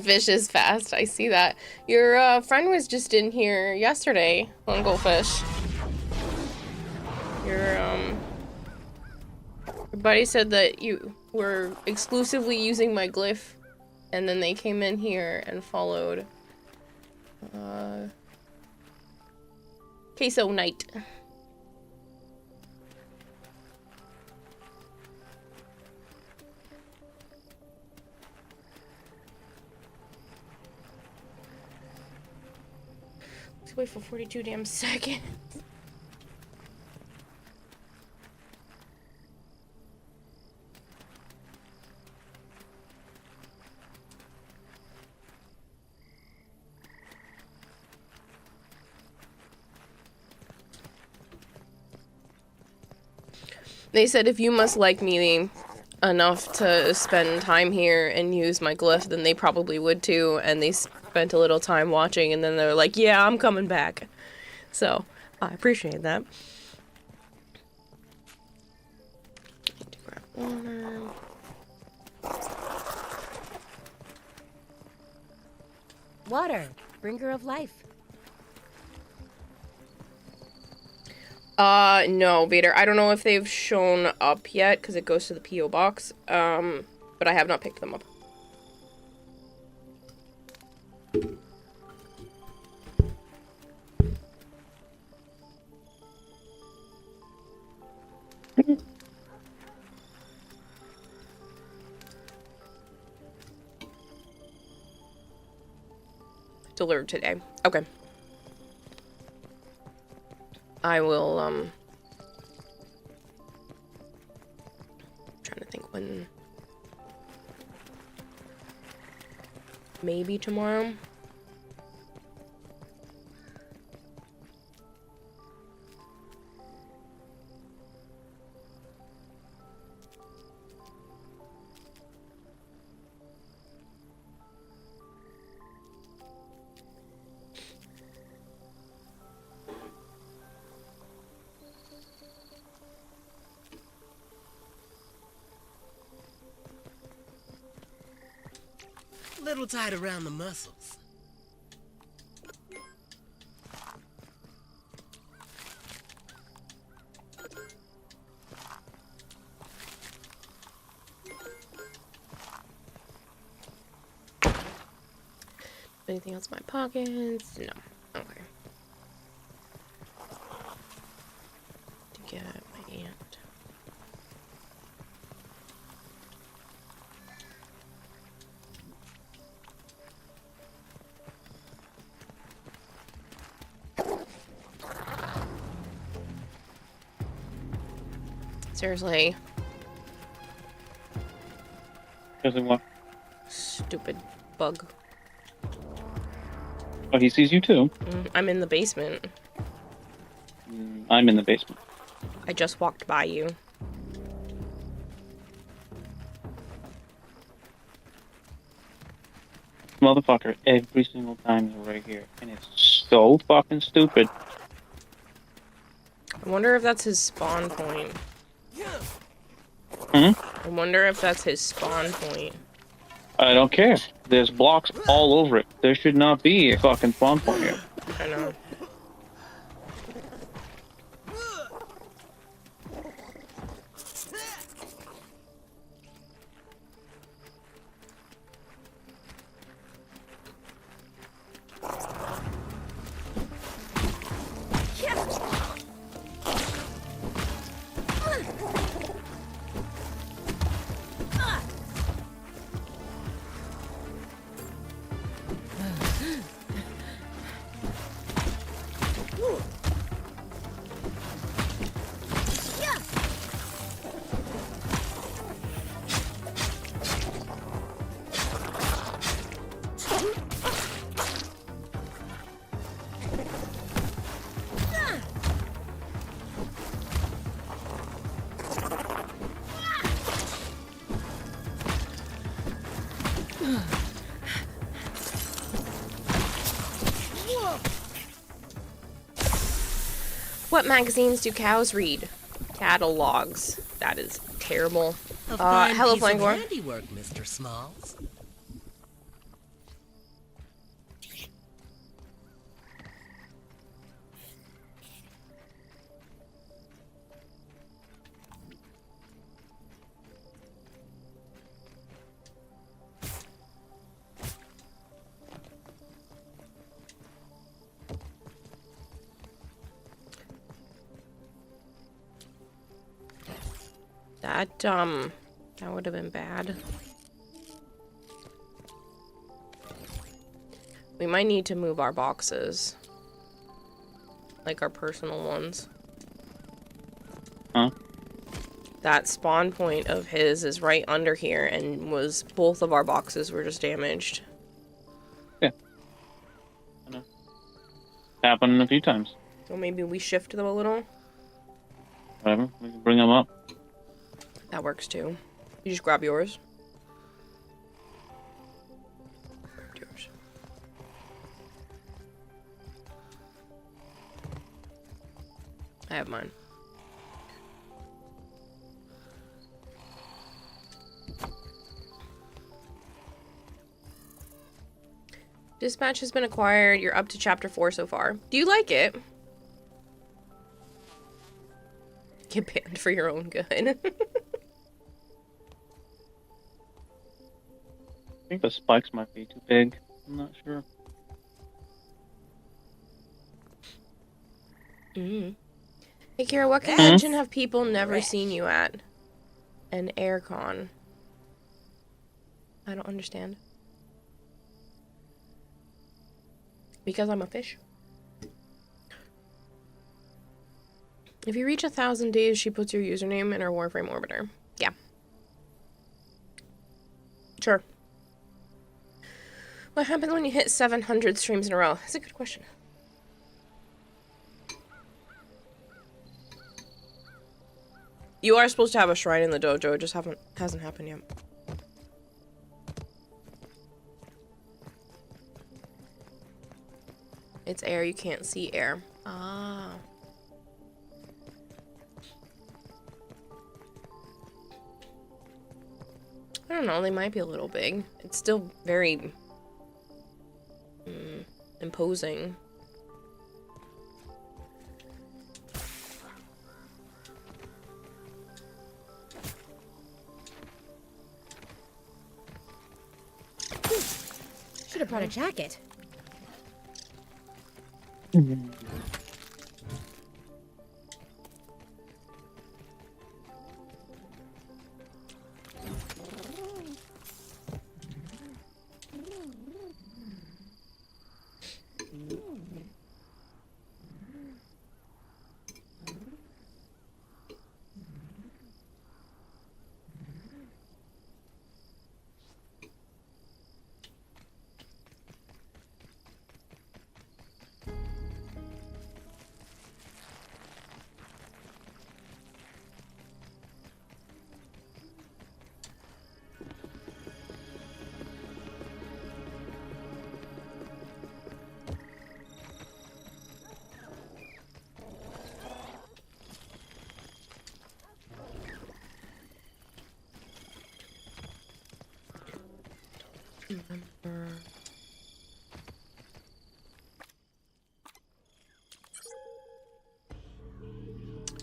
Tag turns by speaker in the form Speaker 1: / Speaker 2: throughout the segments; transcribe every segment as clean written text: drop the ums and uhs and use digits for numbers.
Speaker 1: Fish is fast. I see that. Your friend was just in here yesterday on Goldfish. Your buddy said that you were exclusively using my glyph, and then they came in here and followed Queso Knight. Let's wait for 42 damn seconds. They said if you must like me enough to spend time here and use my glyph, then they probably would too, and they spent a little time watching, and then they're like, yeah, I'm coming back. So, I appreciate that. Need to grab water.
Speaker 2: Water, bringer of life.
Speaker 1: No, Vader. I don't know if they've shown up yet, because it goes to the P.O. box, but I have not picked them up. Delivered today. Okay. I will, trying to think when, maybe tomorrow?
Speaker 3: Little tight around the muscles.
Speaker 1: Anything else in my pockets? No. Okay. To get my aunt. Seriously.
Speaker 4: Doesn't what?
Speaker 1: Stupid bug.
Speaker 4: Oh, he sees you too.
Speaker 1: I'm in the basement.
Speaker 4: I'm in the basement.
Speaker 1: I just walked by you.
Speaker 4: Motherfucker, every single time you're right here. And it's so fucking stupid.
Speaker 1: I wonder if that's his spawn point.
Speaker 4: Hmm?
Speaker 1: I wonder if that's his spawn point.
Speaker 4: I don't care. There's blocks all over it. There should not be a fucking spawn point here.
Speaker 1: I know. What magazines do cows read? Catalogs. That is terrible.
Speaker 3: A fine
Speaker 1: Hello,
Speaker 3: piece of
Speaker 1: Flangor.
Speaker 3: handiwork, Mr. Smalls.
Speaker 1: That would have been bad. We might need to move our boxes. Like our personal ones.
Speaker 4: Huh?
Speaker 1: That spawn point of his is right under here, and both of our boxes were just damaged.
Speaker 4: Yeah. I know. Happened a few times.
Speaker 1: So maybe we shift them a little.
Speaker 4: Whatever. We can bring them up.
Speaker 1: That works too. You just grab yours. Grab yours. I have mine. Dispatch has been acquired. You're up to chapter 4 so far. Do you like it? Get banned for your own good.
Speaker 4: I think the spikes might be too big. I'm not sure.
Speaker 1: Mm-hmm. Hey, Kira, what convention have people never seen you at? An aircon. I don't understand. Because I'm a fish. If you reach 1,000 days, she puts your username in her Warframe orbiter. Yeah. Sure. What happens when you hit 700 streams in a row? That's a good question. You are supposed to have a shrine in the dojo, it just hasn't happened yet. It's air, you can't see air. Ah. I don't know, they might be a little big. It's still very imposing.
Speaker 2: Should have brought a jacket.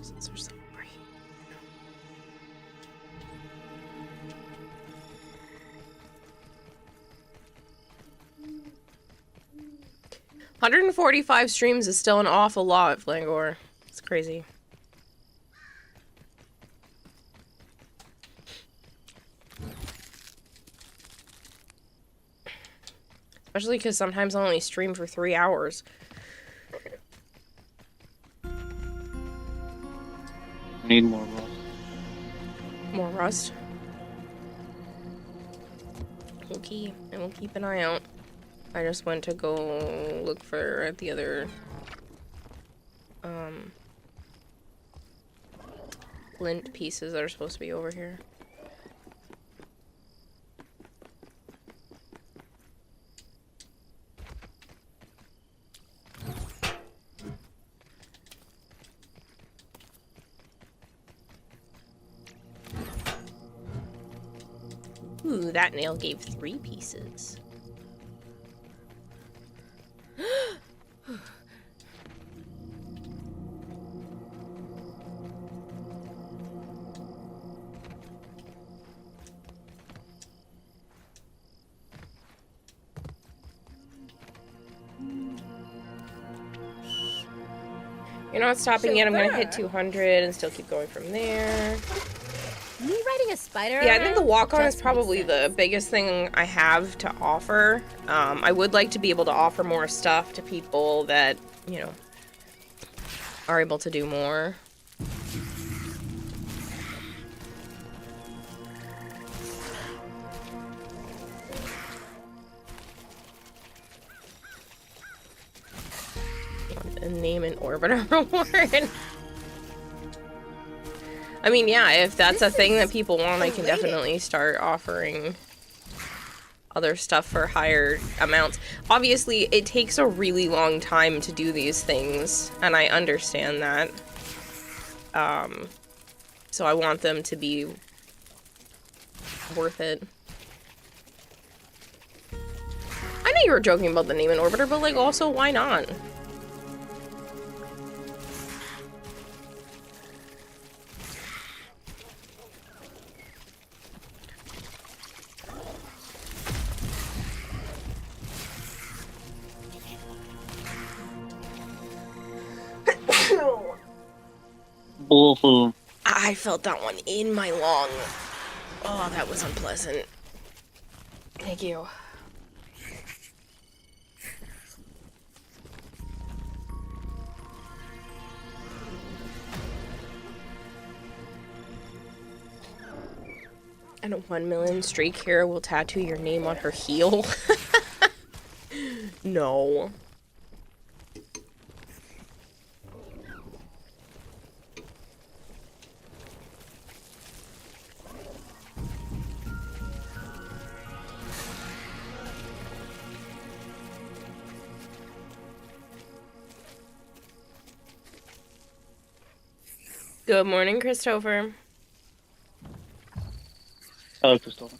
Speaker 2: Since there's some right here. 145 streams is still an awful lot, Flangor. It's crazy. Especially because sometimes I only stream for 3 hours.
Speaker 4: Need more rust.
Speaker 1: More rust. Okay, I will keep an eye out. I just went to go look for the other flint pieces that are supposed to be over here. Ooh, that nail gave 3 pieces. You're not stopping yet. I'm gonna hit 200 and still keep going from there.
Speaker 5: Me riding a spider.
Speaker 1: Yeah, I think the
Speaker 5: around
Speaker 1: walk-on is
Speaker 5: just makes
Speaker 1: probably the
Speaker 5: sense.
Speaker 1: biggest thing I have to offer. I would like to be able to offer more stuff to people that, you know, are able to do more. A name an orbiter reward. I mean, yeah, if that's a thing that people want, I can definitely start offering other stuff for higher amounts. Obviously, it takes a really long time to do these things, and I understand that. So I want them to be worth it. I know you were joking about the name an orbiter, but, like, also, why not?
Speaker 4: Bullfoo.
Speaker 1: I felt that one in my lung. Oh, that was unpleasant. Thank you. And a 1 million streak hero will tattoo your name on her heel. No. Good morning, Christopher.
Speaker 4: Hello, Christopher.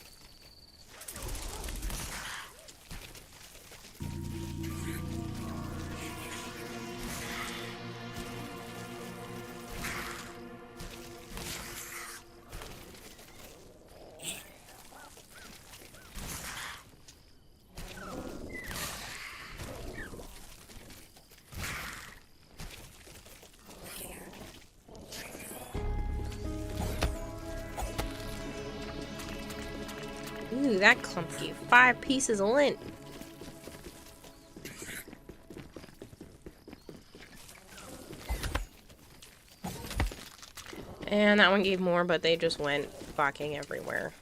Speaker 1: Ooh, that clumpy. 5 pieces of lint. And that one gave more, but they just went fucking everywhere.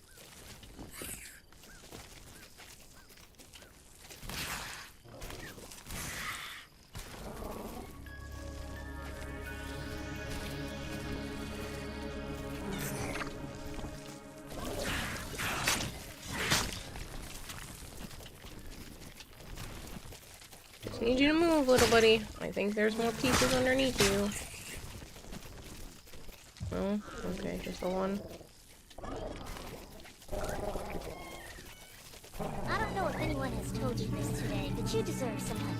Speaker 1: Just need you to move, little buddy. I think there's more pieces underneath you. Oh, okay, just the one.
Speaker 5: I don't know if anyone has told you this today, but you deserve some honey.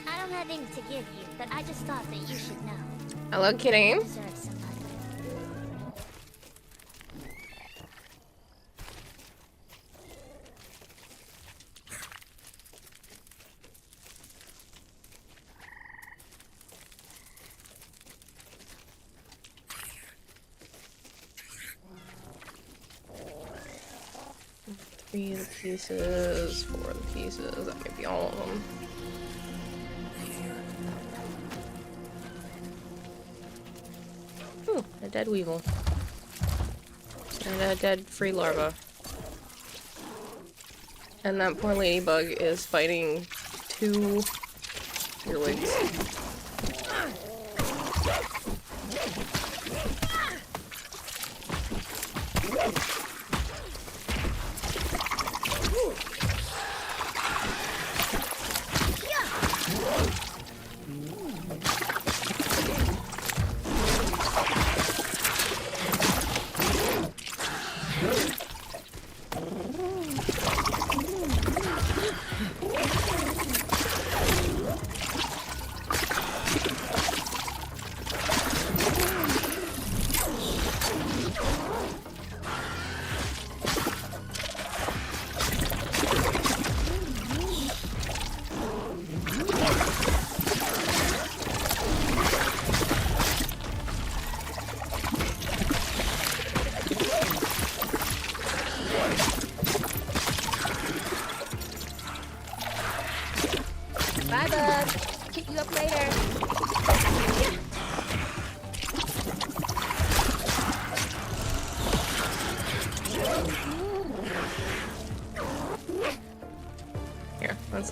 Speaker 5: I don't have any to give you, but I just thought that you should know.
Speaker 1: Hello, kitty.
Speaker 5: You deserve some honey.
Speaker 1: Three of the pieces, 4 of the pieces, that might be all of them. Ooh, a dead weevil. And a dead free larva. And that poor ladybug is fighting 2 earwigs.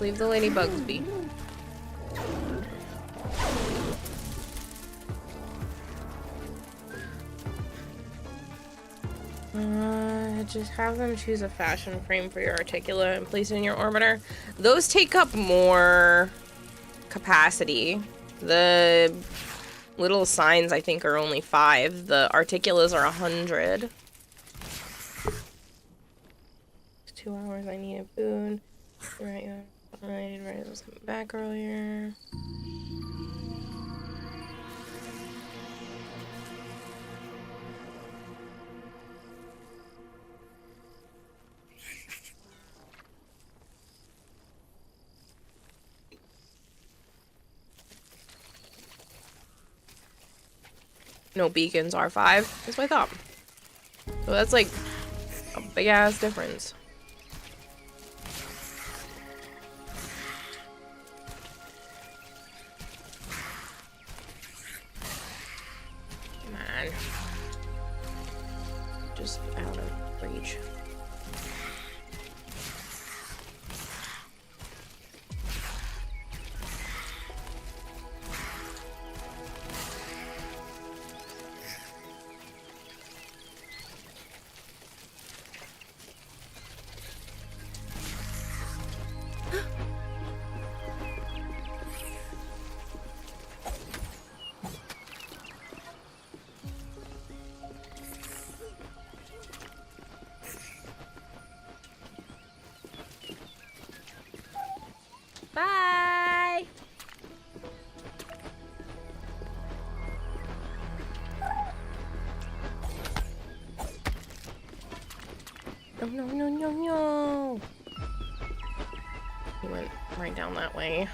Speaker 1: Let's leave the ladybugs be. Just have them choose a fashion frame for your Articuno and place it in your orbiter. Those take up more capacity. The little signs, I think, are only 5. The Articulas are 100. 2 hours, I need a food. Right, I was coming back earlier. No beacons are 5. That's what I thought. So that's like a big ass difference. Come on. Just out of reach. Bye! No, no, no, no, no! He went right down that way.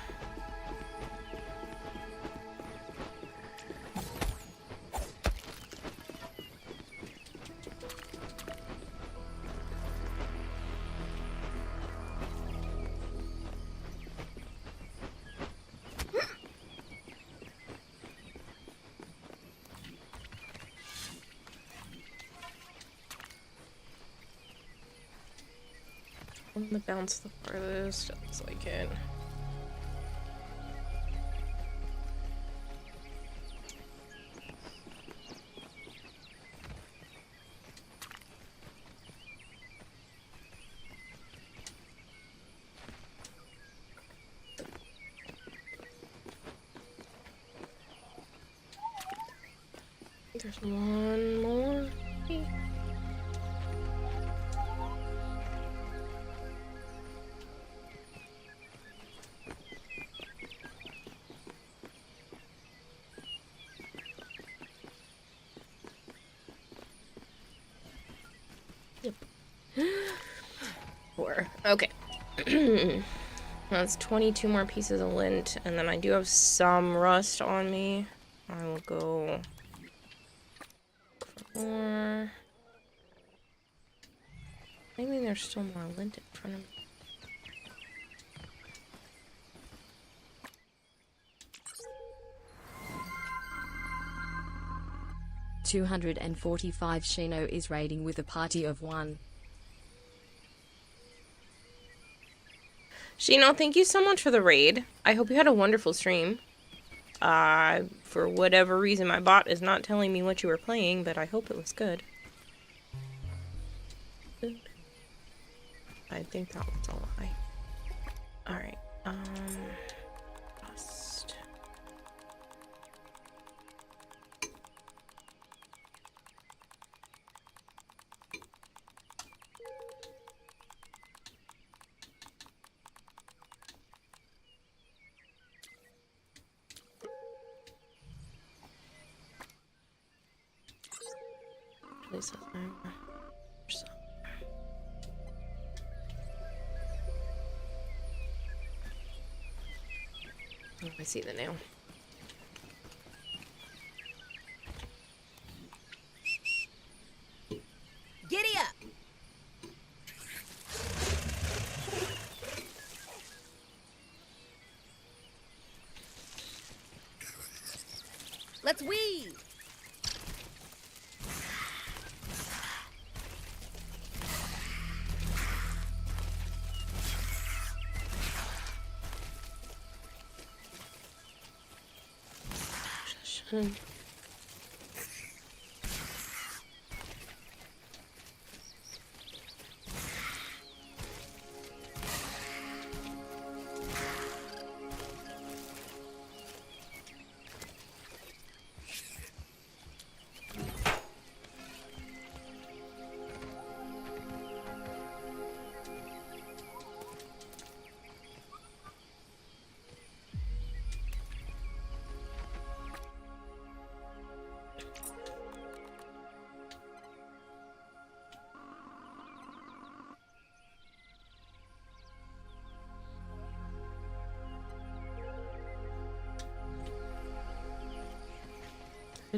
Speaker 1: I'm gonna bounce the farthest, looks like it. There's one more. Okay. That's 22 more pieces of lint, and then I do have some rust on me. I will go for more. Maybe there's still more lint in front of me.
Speaker 6: $245 Shino is raiding with a party of 1.
Speaker 1: Shino, thank you so much for the raid. I hope you had a wonderful stream. For whatever reason, my bot is not telling me what you were playing, but I hope it was good. I think that was a lie. Alright, rust. This is oh, I see the nail.
Speaker 7: Giddy up! Let's weave!
Speaker 1: Did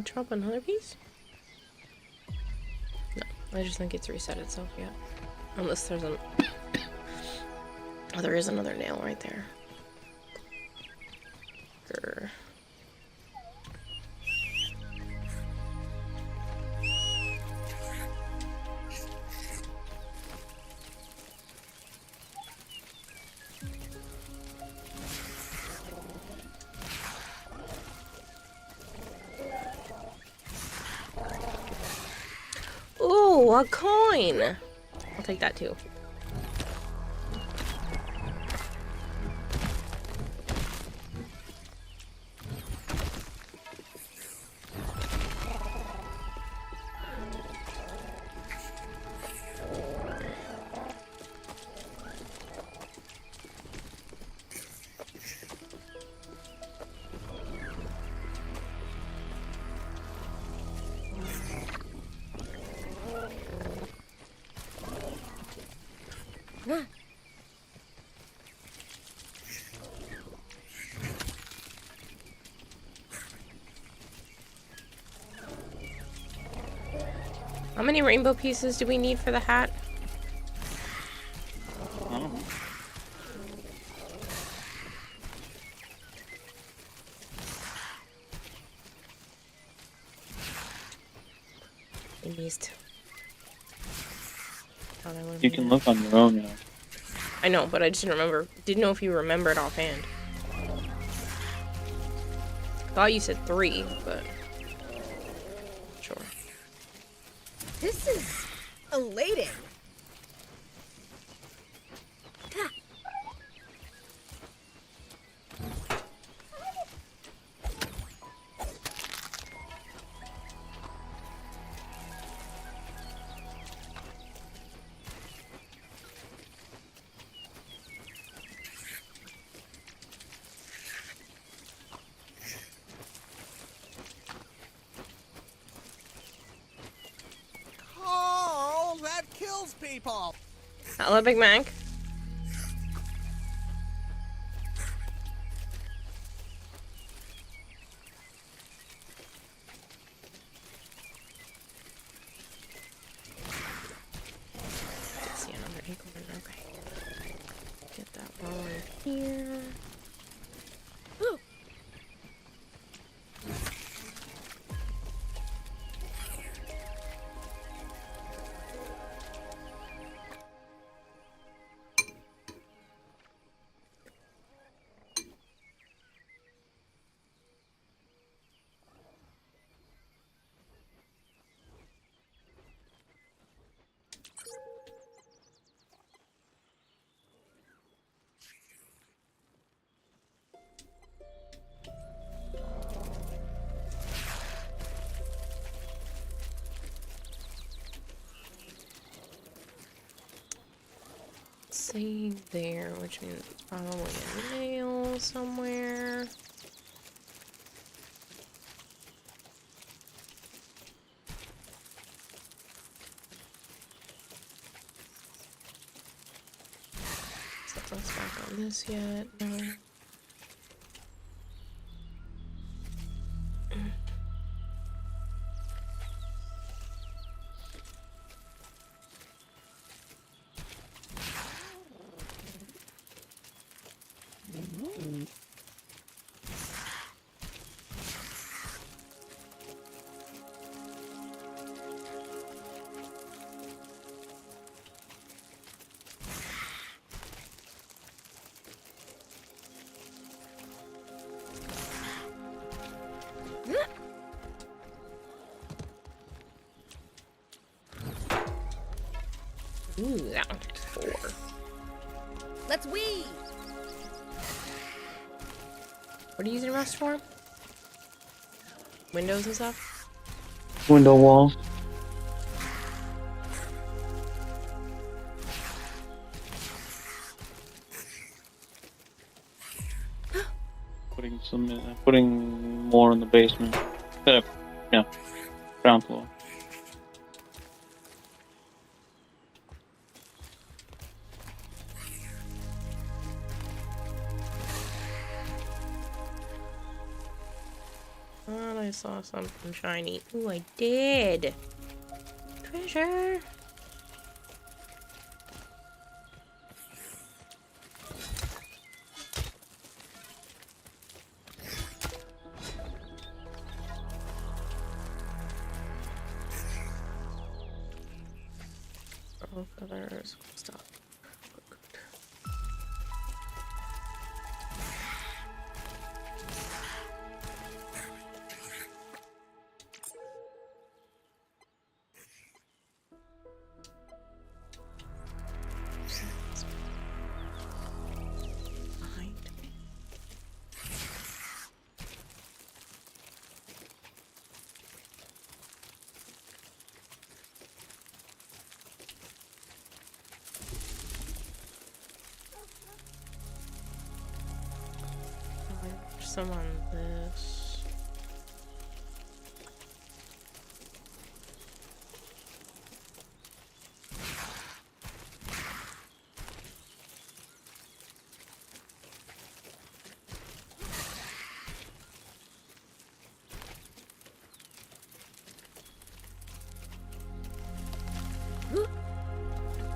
Speaker 1: it drop another piece? No, I just think it's reset itself yet. Unless there's an... Oh, there is another nail right there. Grr. Ooh, a coin! I'll take that too. How many rainbow pieces do we need for the hat?
Speaker 4: Oh.
Speaker 1: At least.
Speaker 4: You can look on your own, you know.
Speaker 1: I know, but I just didn't remember. Didn't know if you remembered offhand. Thought you said 3, but sure.
Speaker 7: This is elating.
Speaker 3: Oh, that kills people.
Speaker 1: Hello, Big Mac. Did see another acorn. Okay. Get that rolling here. Save there, which means it's probably a nail somewhere. Something's back on this yet? No. Ooh, that one took 4.
Speaker 7: Let's weave.
Speaker 1: What are you using rust for? Windows and stuff?
Speaker 4: Window walls. Putting more in the basement. Instead of, yeah, ground floor.
Speaker 1: Thought I saw something shiny. Ooh, I did. Treasure. Oh, feathers, cool stuff. Good. Behind me. There's some on this.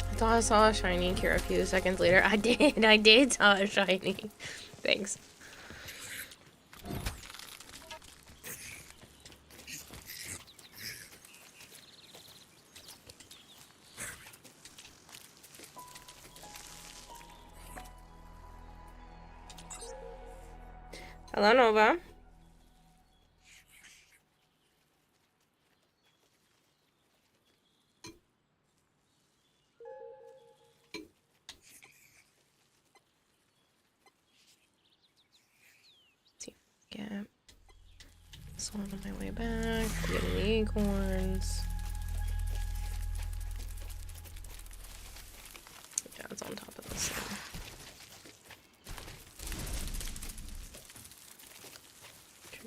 Speaker 1: I thought I saw a shiny Kira a few seconds later. I did saw a shiny. Thanks. Hello, Nova. See if I can get this one on my way back. Getting the acorns. Yeah, it's on top of this thing.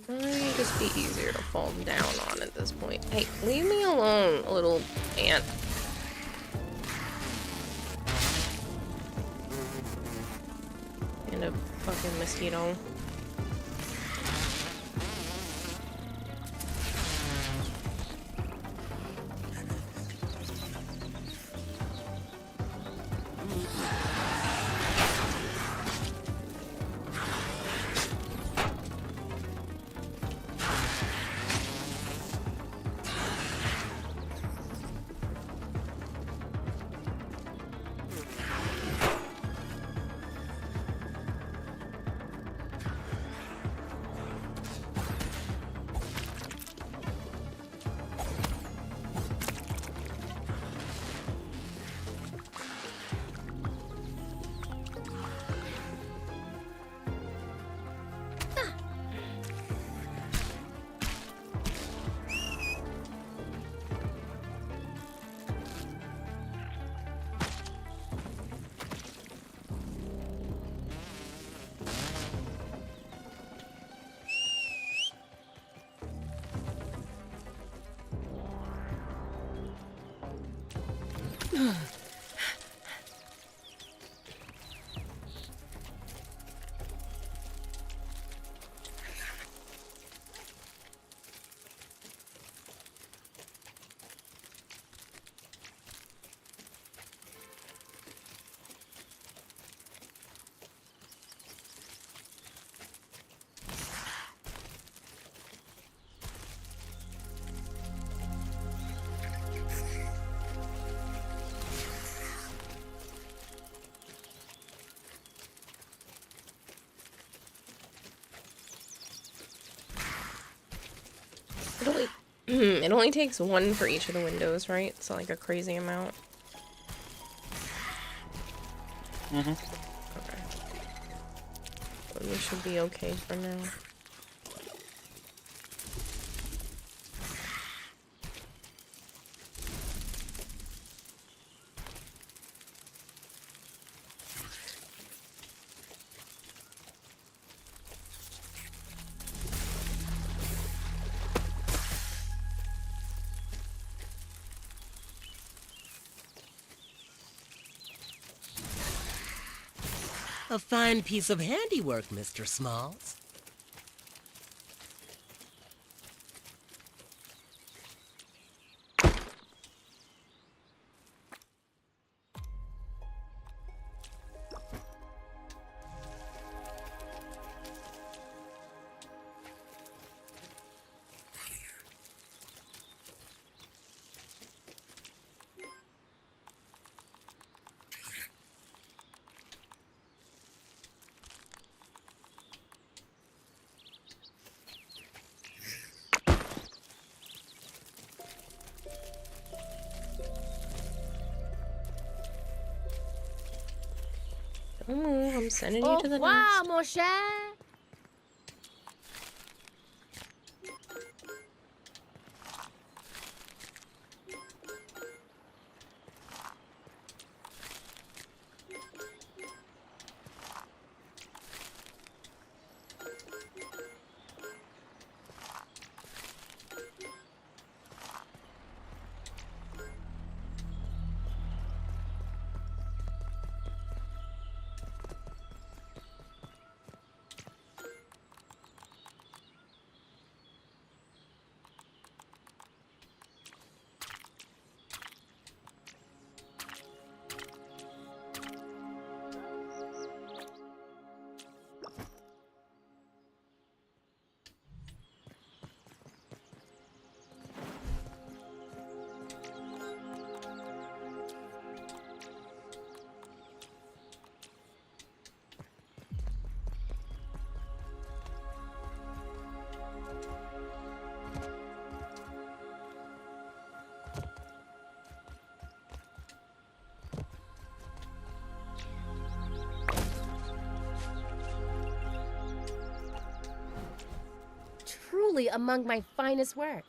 Speaker 1: Might just be easier to fall down on at this point. Hey, leave me alone, little ant. And a fucking mosquito. It only, it only takes one for each of the windows, right? It's not like a crazy amount.
Speaker 4: Mm-hmm.
Speaker 1: Okay. But we should be okay for now.
Speaker 8: A fine piece of handiwork, Mr. Smalls.
Speaker 1: Don't move, I'm sending you
Speaker 7: Au
Speaker 1: to the
Speaker 7: revoir,
Speaker 1: nest.
Speaker 7: mon cher. Truly among my finest work.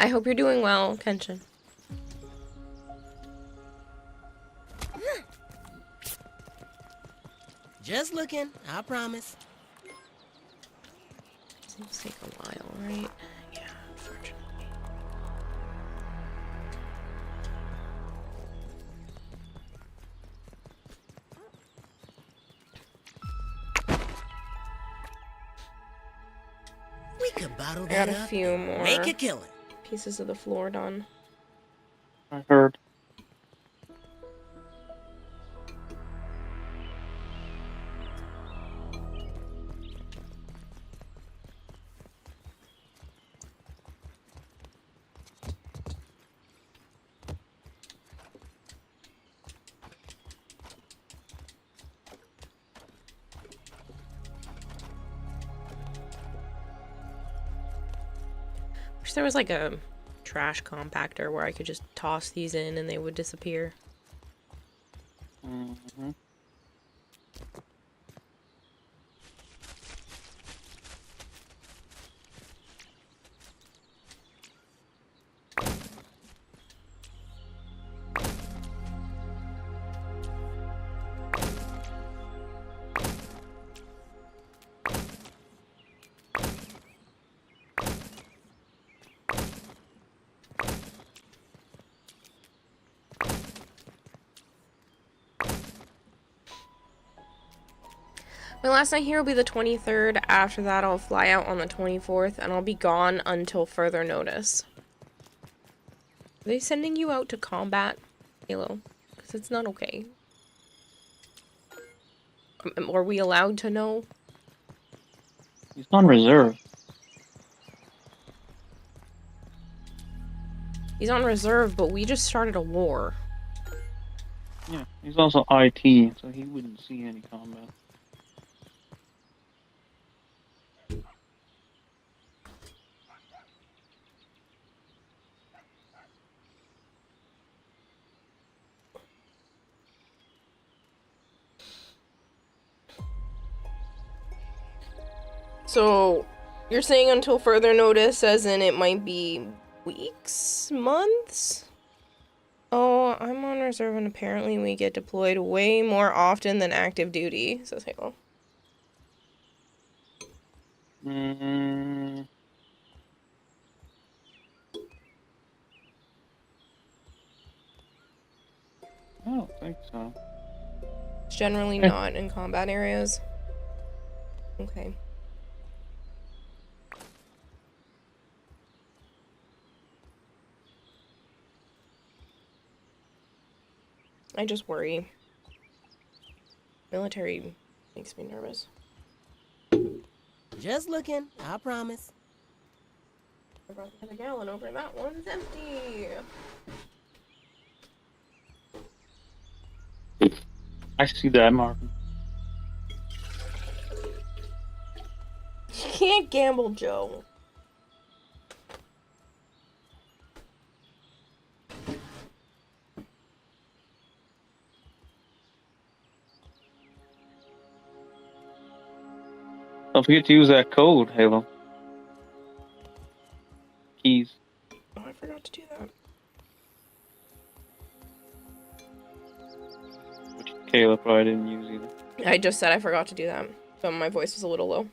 Speaker 1: I hope you're doing well, Kenshin.
Speaker 8: Just looking, I promise.
Speaker 1: Seems to take a while, right? Yeah, unfortunately.
Speaker 8: We could bottle
Speaker 1: I got
Speaker 8: that
Speaker 1: a
Speaker 8: up.
Speaker 1: few more
Speaker 8: Make a killing.
Speaker 1: pieces of the floor done.
Speaker 4: I heard.
Speaker 1: Wish there was like a trash compactor where I could just toss these in and they would disappear.
Speaker 4: Mm-hmm.
Speaker 1: My last night here will be the 23rd. After that, I'll fly out on the 24th, and I'll be gone until further notice. Are they sending you out to combat, Halo? Because it's not okay. Are we allowed to know?
Speaker 4: He's on reserve.
Speaker 1: He's on reserve, but we just started a war.
Speaker 4: Yeah, he's also IT, so he wouldn't see any combat.
Speaker 1: So, you're saying until further notice, as in it might be weeks, months? Oh, I'm on reserve and apparently we get deployed way more often than active duty, says Halo.
Speaker 4: Mm, I don't think so.
Speaker 1: It's generally not in combat areas. Okay. I just worry. Military makes me nervous.
Speaker 8: Just looking, I promise.
Speaker 1: I brought the other gallon over, that one's empty.
Speaker 4: I see that, Marvin.
Speaker 1: You can't gamble, Joe.
Speaker 4: Don't forget to use that code, Halo. Keys.
Speaker 1: Oh, I forgot to do that.
Speaker 4: Which Kayla probably didn't use either.
Speaker 1: I just said I forgot to do that, but my voice was a little low.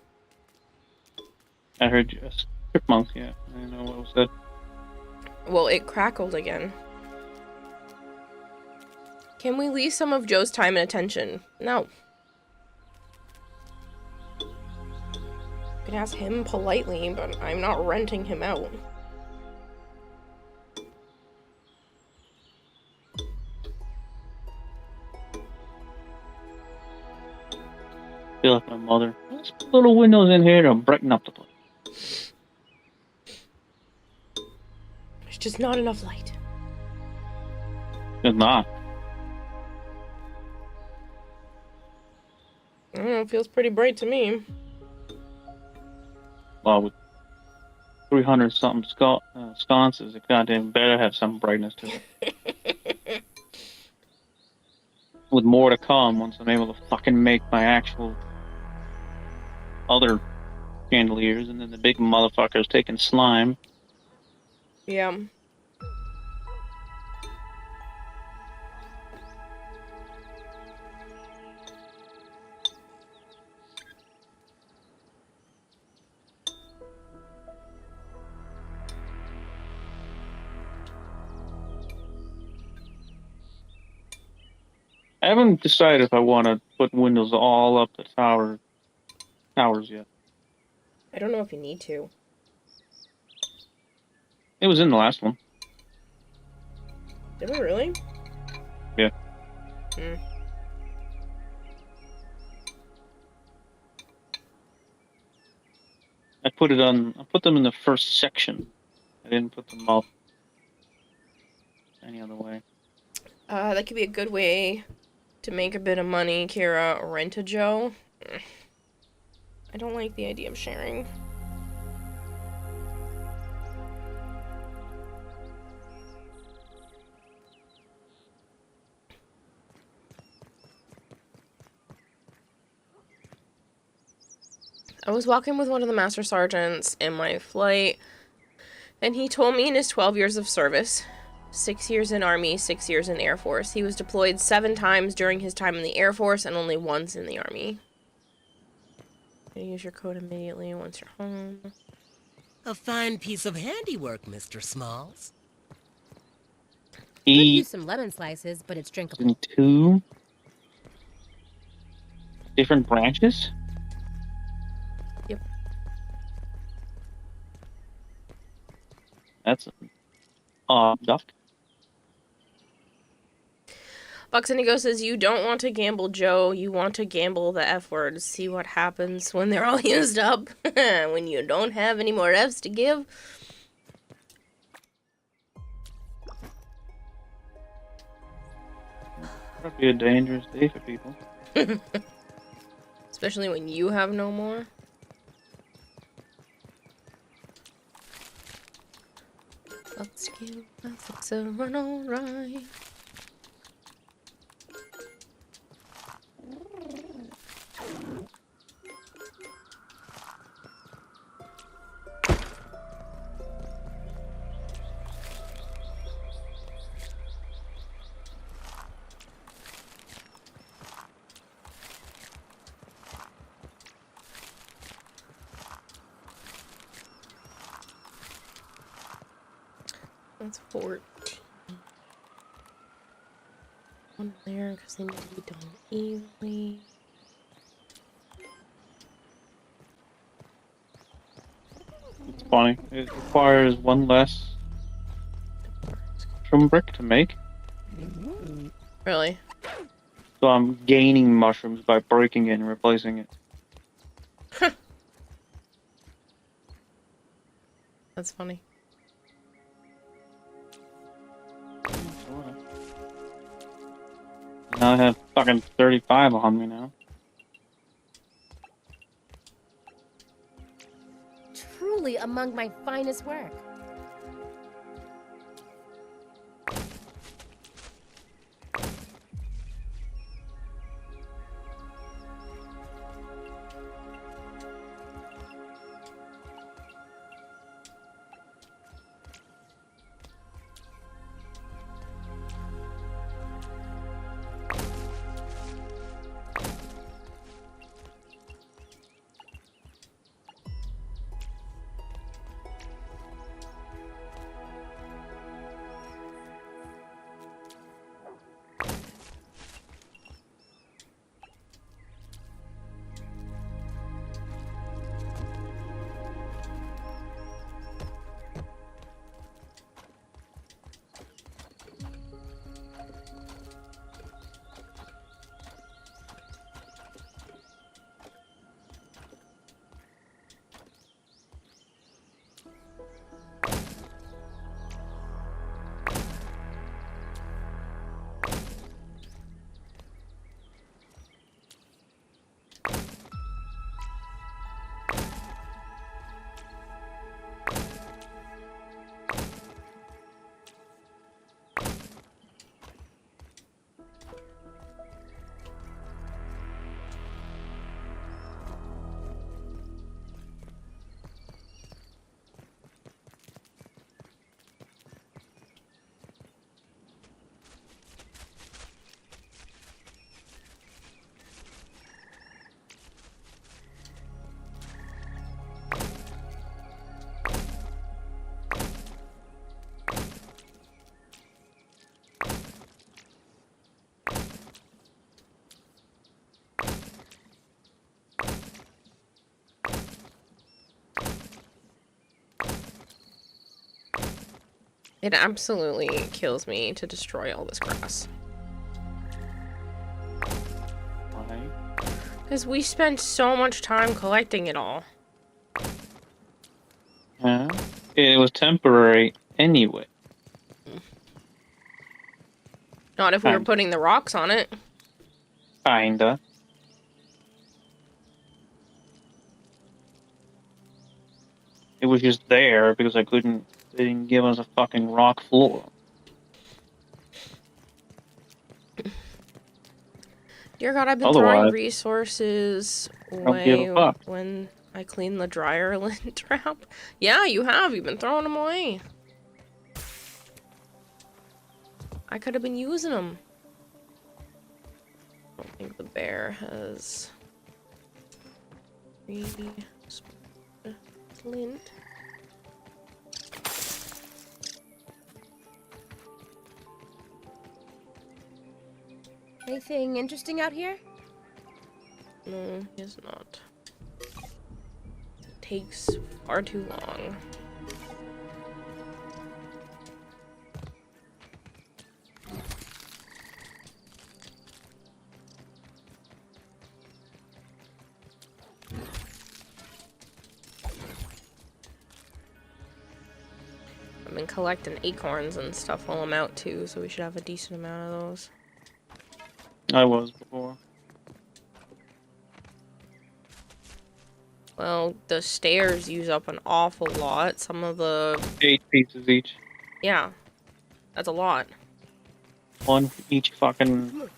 Speaker 4: I heard you. Chipmunk, yeah. I didn't know what was said.
Speaker 1: Well, it crackled again. Can we leave some of Joe's time and attention? No. You can ask him politely, but I'm not renting him out.
Speaker 4: I feel like my mother. Let's put little windows in here to brighten up the place.
Speaker 1: There's just not enough light.
Speaker 4: It's not.
Speaker 1: I don't know, it feels pretty bright to me.
Speaker 4: Well, with 300 something sconces, it goddamn better have some brightness to it. With more to come once I'm able to fucking make my actual other chandeliers, and then the big motherfuckers taking slime.
Speaker 1: Yeah.
Speaker 4: I haven't decided if I want to put windows all up the towers yet.
Speaker 1: I don't know if you need to.
Speaker 4: It was in the last one.
Speaker 1: Did we really?
Speaker 4: Yeah.
Speaker 1: Hmm.
Speaker 4: I put them in the first section. I didn't put them up any other way.
Speaker 1: That could be a good way to make a bit of money, Kira. Rent a Joe. I don't like the idea of sharing. I was walking with one of the master sergeants in my flight, and he told me in his 12 years of service, 6 years in Army, 6 years in Air Force, he was deployed 7 times during his time in the Air Force and only once in the Army. You use your code immediately once you're home.
Speaker 8: A fine piece of handiwork, Mr. Smalls.
Speaker 7: Could
Speaker 4: He
Speaker 7: use some lemon slices, but it's drinkable.
Speaker 4: in 2 different branches.
Speaker 1: Yep.
Speaker 4: That's an odd duck.
Speaker 1: Bucks Indigo says, you don't want to gamble, Joe. You want to gamble the F words. See what happens when they're all used up. When you don't have any more Fs to give.
Speaker 4: That'd be a dangerous day for people.
Speaker 1: Especially when you have no more. Let's give us a run, alright. That's 14. One there because they need to be done evenly.
Speaker 4: It's funny. It requires one less mushroom brick to make.
Speaker 1: Really?
Speaker 4: So I'm gaining mushrooms by breaking it and replacing it.
Speaker 1: That's funny.
Speaker 4: Now I have fucking 35 on me now.
Speaker 7: Truly among my finest work. It absolutely kills me to destroy all this grass.
Speaker 4: Why?
Speaker 1: Because we spent so much time collecting it all.
Speaker 4: Yeah. It was temporary anyway.
Speaker 1: Not if we were putting the rocks on it.
Speaker 4: Kinda. It was just there because they didn't give us a fucking rock floor.
Speaker 1: Dear God, I've been
Speaker 4: Otherwise,
Speaker 1: throwing resources
Speaker 4: don't give a
Speaker 1: away
Speaker 4: fuck.
Speaker 1: when I clean the dryer lint trap. Yeah, you have. You've been throwing them away. I could have been using them. I don't think the bear has lint.
Speaker 7: Anything interesting out here?
Speaker 1: No, it's not. Takes far too long. I've been collecting acorns and stuff while I'm out too, so we should have a decent amount of those.
Speaker 4: I was before.
Speaker 1: Well, the stairs use up an awful lot. Some of the...
Speaker 4: 8 pieces each.
Speaker 1: Yeah. That's a lot.
Speaker 4: 1 for each fucking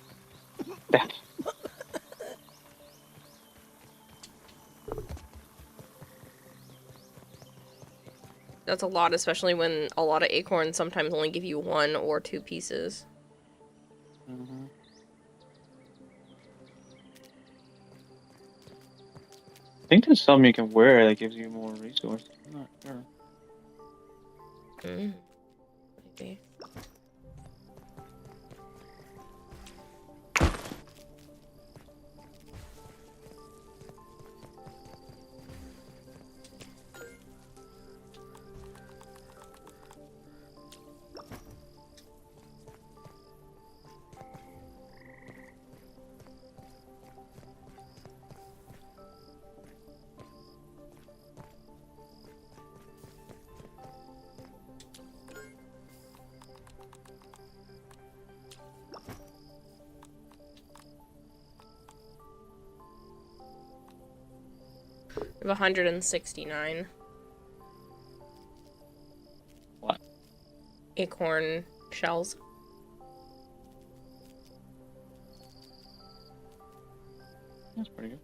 Speaker 4: step.
Speaker 1: That's a lot, especially when a lot of acorns sometimes only give you 1 or 2 pieces.
Speaker 4: Mm-hmm. I think there's some you can wear that gives you more resources. I'm not sure.
Speaker 1: Maybe. We have 169.
Speaker 4: What?
Speaker 1: Acorn shells.
Speaker 4: That's pretty good.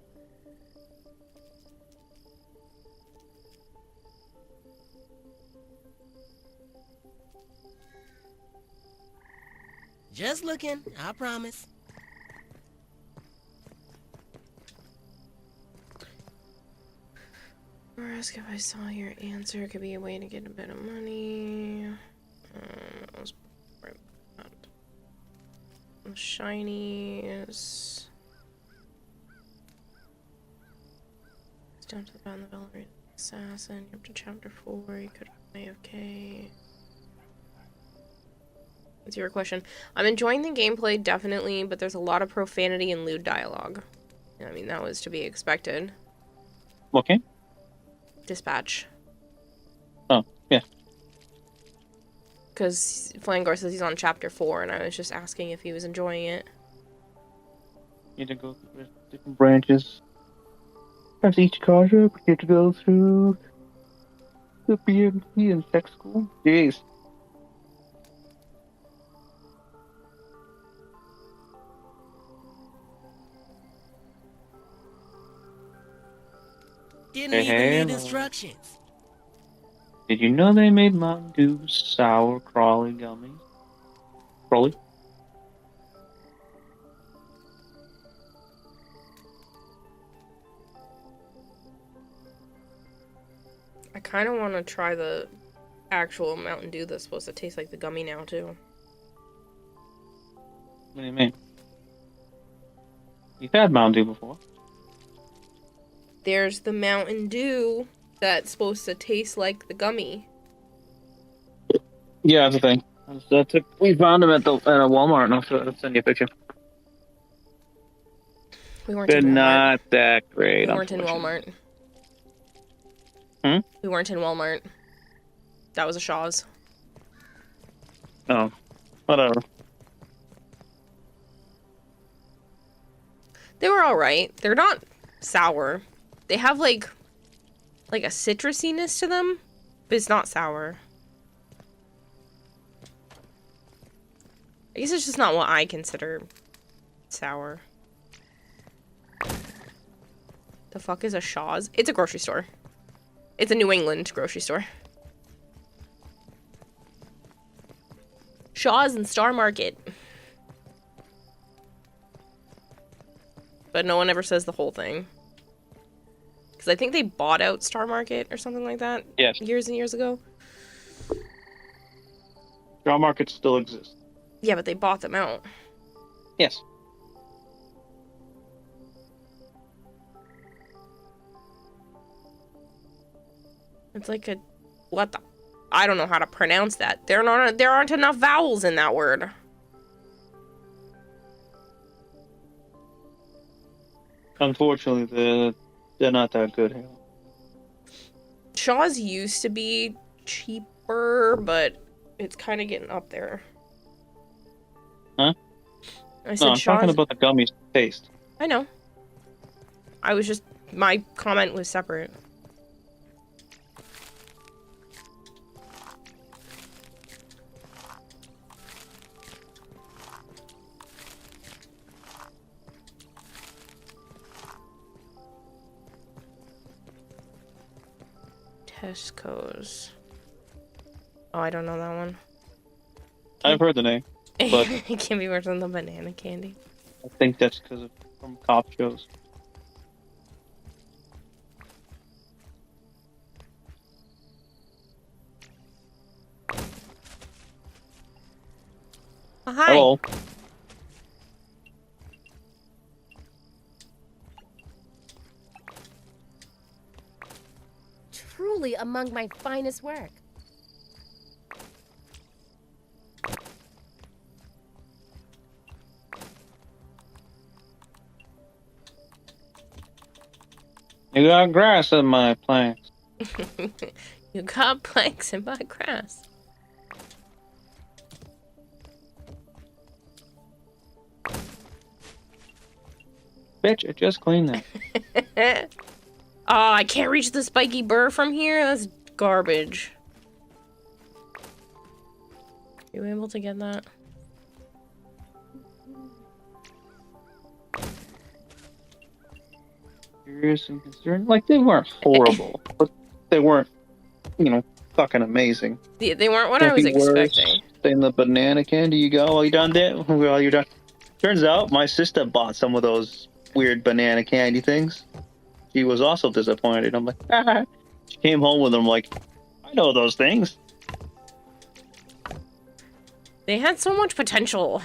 Speaker 8: Just looking, I promise.
Speaker 1: Or ask if I saw your answer. Could be a way to get a bit of money. That was right. Shinies. It's down to the bottom of the Valkyrie Assassin. You're up to chapter 4. You could have AFK. What's your question? I'm enjoying the gameplay, definitely, but there's a lot of profanity and lewd dialogue. I mean, that was to be expected.
Speaker 4: Okay.
Speaker 1: Dispatch.
Speaker 4: Oh, yeah.
Speaker 1: Because Flangor says he's on chapter 4, and I was just asking if he was enjoying it.
Speaker 4: You need to go through different branches. As each card, you get to go through the BMT and tech school. Jeez.
Speaker 8: Didn't
Speaker 4: Hey,
Speaker 8: even
Speaker 4: hey,
Speaker 8: need
Speaker 4: well.
Speaker 8: instructions.
Speaker 4: Did you know they made Mountain Dew sour crawly gummies? Crawly?
Speaker 1: I kind of want to try the actual Mountain Dew that's supposed to taste like the gummy now, too.
Speaker 4: What do you mean? You've had Mountain Dew before.
Speaker 1: There's the Mountain Dew that's supposed to taste like the gummy.
Speaker 4: Yeah, that's the thing. We found them at a Walmart, and I'll send you a picture.
Speaker 1: We weren't
Speaker 4: They're
Speaker 1: in Walmart.
Speaker 4: not that great.
Speaker 1: We weren't in
Speaker 4: unfortunately.
Speaker 1: Walmart.
Speaker 4: Hmm?
Speaker 1: We weren't in Walmart. That was a Shaw's.
Speaker 4: Oh, whatever.
Speaker 1: They were alright. They're not sour. They have like a citrusiness to them, but it's not sour. I guess it's just not what I consider sour. The fuck is a Shaw's? It's a grocery store. It's a New England grocery store. Shaw's and Star Market. But no one ever says the whole thing. Because I think they bought out Star Market or something like that.
Speaker 4: Yes.
Speaker 1: Years and years ago.
Speaker 4: Straw markets still exist.
Speaker 1: Yeah, but they bought them out.
Speaker 4: Yes.
Speaker 1: It's like a... What the... I don't know how to pronounce that. There aren't enough vowels in that word.
Speaker 4: Unfortunately, they're not that good here.
Speaker 1: Shaw's used to be cheap but it's kind of getting up there.
Speaker 4: Huh?
Speaker 1: I said
Speaker 4: No, I'm talking
Speaker 1: Shaw's...
Speaker 4: about the gummies taste.
Speaker 1: I know. I was just... My comment was separate. Tesco's. Oh, I don't know that one.
Speaker 4: I've heard the name, but
Speaker 1: It can be worse than the banana candy.
Speaker 4: I think that's because of from cop shows.
Speaker 1: Oh, hi.
Speaker 4: Hello.
Speaker 9: Truly among my finest work.
Speaker 4: You got grass in my plants.
Speaker 1: You got planks in my grass.
Speaker 4: Bitch, I just cleaned that.
Speaker 1: Oh, I can't reach the spiky burr from here? That's garbage. You able to get that?
Speaker 4: Curious and concerned. Like, they weren't horrible, but they weren't, you know, fucking amazing.
Speaker 1: They weren't what I was
Speaker 4: Nothing worse
Speaker 1: expecting.
Speaker 4: than the banana candy you got while you done that. While you're done. Turns out my sister bought some of those weird banana candy things. She was also disappointed. I'm like, ah. She came home with them like, I know those things.
Speaker 1: They had so much potential.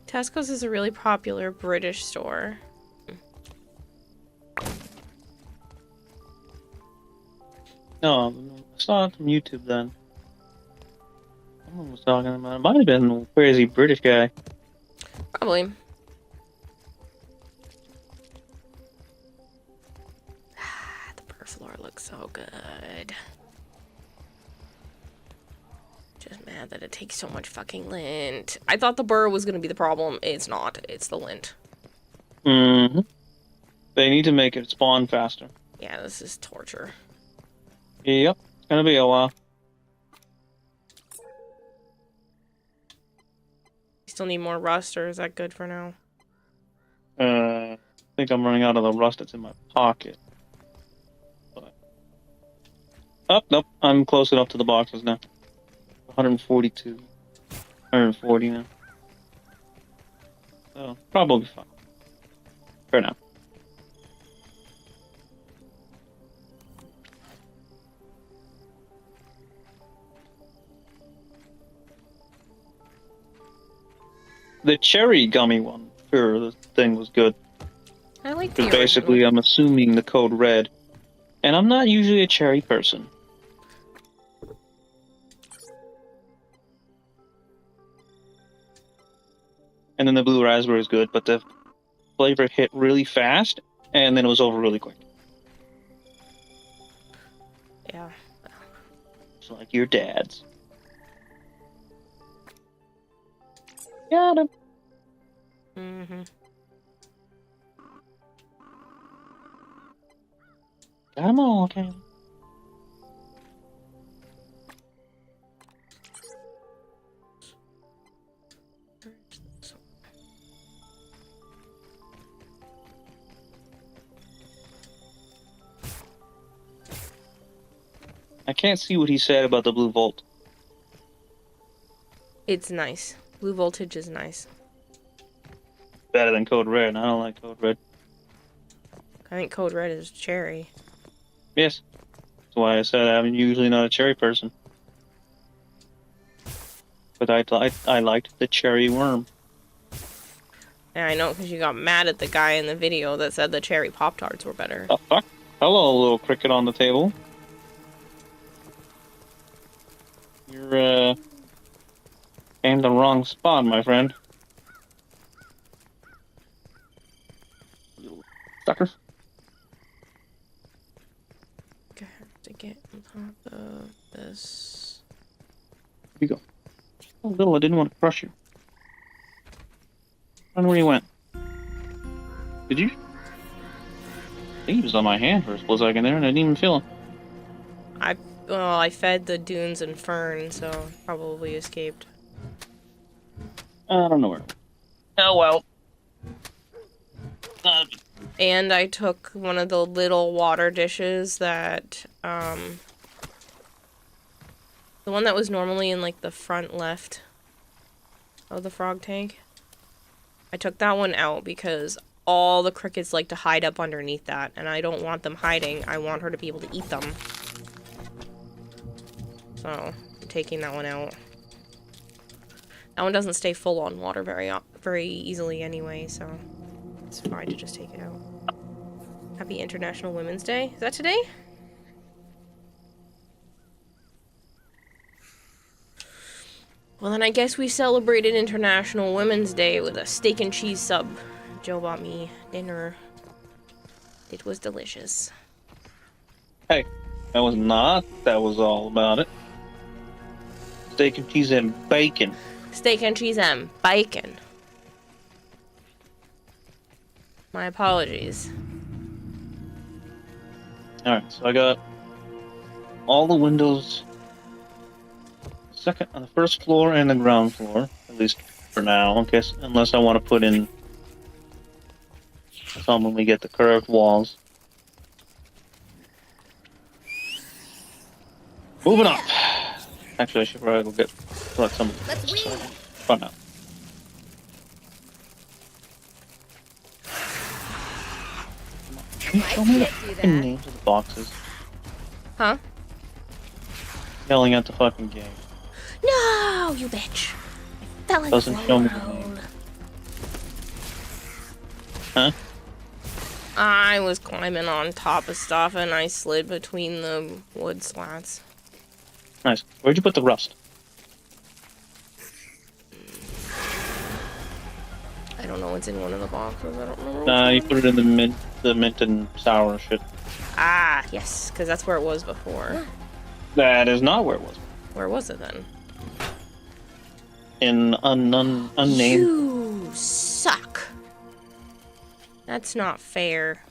Speaker 1: Tesco's is a really popular British store.
Speaker 4: No, I saw it from YouTube then. Someone was talking about it. It might have been a crazy British guy.
Speaker 1: Probably. The burr floor looks so good. Just mad that it takes so much fucking lint. I thought the burr was gonna be the problem. It's not. It's the lint.
Speaker 4: Mm-hmm. They need to make it spawn faster.
Speaker 1: Yeah, this is torture.
Speaker 4: Yep, it's gonna be a while.
Speaker 1: You still need more rust, or is that good for now?
Speaker 4: I think I'm running out of the rust that's in my pocket. But... Oh, nope, I'm close enough to the boxes now. 142. 140 now. So, probably fine. For now. The cherry gummy one, sure, the thing was good.
Speaker 1: I like the
Speaker 4: Because basically,
Speaker 1: original.
Speaker 4: I'm assuming the code red. And I'm not usually a cherry person. And then the blue raspberry is good, but the flavor hit really fast, and then it was over really quick.
Speaker 1: Yeah.
Speaker 4: It's like your dad's. Got him.
Speaker 1: Mm-hmm.
Speaker 4: Got him all, okay. I can't see what he said about the blue volt.
Speaker 1: It's nice. Blue voltage is nice.
Speaker 4: Better than code red, and I don't like code red.
Speaker 1: I think code red is cherry.
Speaker 4: Yes. That's why I said I'm usually not a cherry person. But I liked the cherry worm.
Speaker 1: Yeah, I know, because you got mad at the guy in the video that said the cherry Pop-Tarts were better.
Speaker 4: The fuck? Hello, little cricket on the table. You're, in the wrong spot, my friend. sucker.
Speaker 1: I have to get on top of this.
Speaker 4: Here you go. Oh, little, I didn't want to crush you. I don't know where you went. Did you? I think he was on my hand for a split second there, and I didn't even feel him.
Speaker 1: I fed the dunes and fern, so probably escaped.
Speaker 4: I don't know where. Oh well.
Speaker 1: And I took one of the little water dishes that, the one that was normally in, like, the front left of the frog tank. I took that one out because all the crickets like to hide up underneath that, and I don't want them hiding. I want her to be able to eat them. So, I'm taking that one out. That one doesn't stay full on water very easily anyway, so it's fine to just take it out. Happy International Women's Day. Is that today? Well, then I guess we celebrated International Women's Day with a steak and cheese sub. Joe bought me dinner. It was delicious.
Speaker 4: Hey, that was not. That was all about it. Steak and cheese and bacon.
Speaker 1: Steak and cheese and bacon. My apologies.
Speaker 4: Alright, so I got all the windows on the first floor and the ground floor, at least for now, unless I want to put in some when we get the curved walls. Moving up. Actually, I should probably go collect some front now. Can you show me the fucking names of the boxes?
Speaker 1: Huh?
Speaker 4: Yelling at the fucking game.
Speaker 1: No, you bitch. I fell in
Speaker 4: Doesn't
Speaker 1: the
Speaker 4: show me
Speaker 1: hole.
Speaker 4: the name. Huh?
Speaker 1: I was climbing on top of stuff and I slid between the wood slats.
Speaker 4: Nice. Where'd you put the rust?
Speaker 1: I don't know what's in one of the boxes. I don't remember.
Speaker 4: Nah, you put it in the mint and sour shit.
Speaker 1: Ah, yes, because that's where it was before.
Speaker 4: That is not where it was.
Speaker 1: Where was it then?
Speaker 4: In unnamed.
Speaker 1: You suck. That's not fair.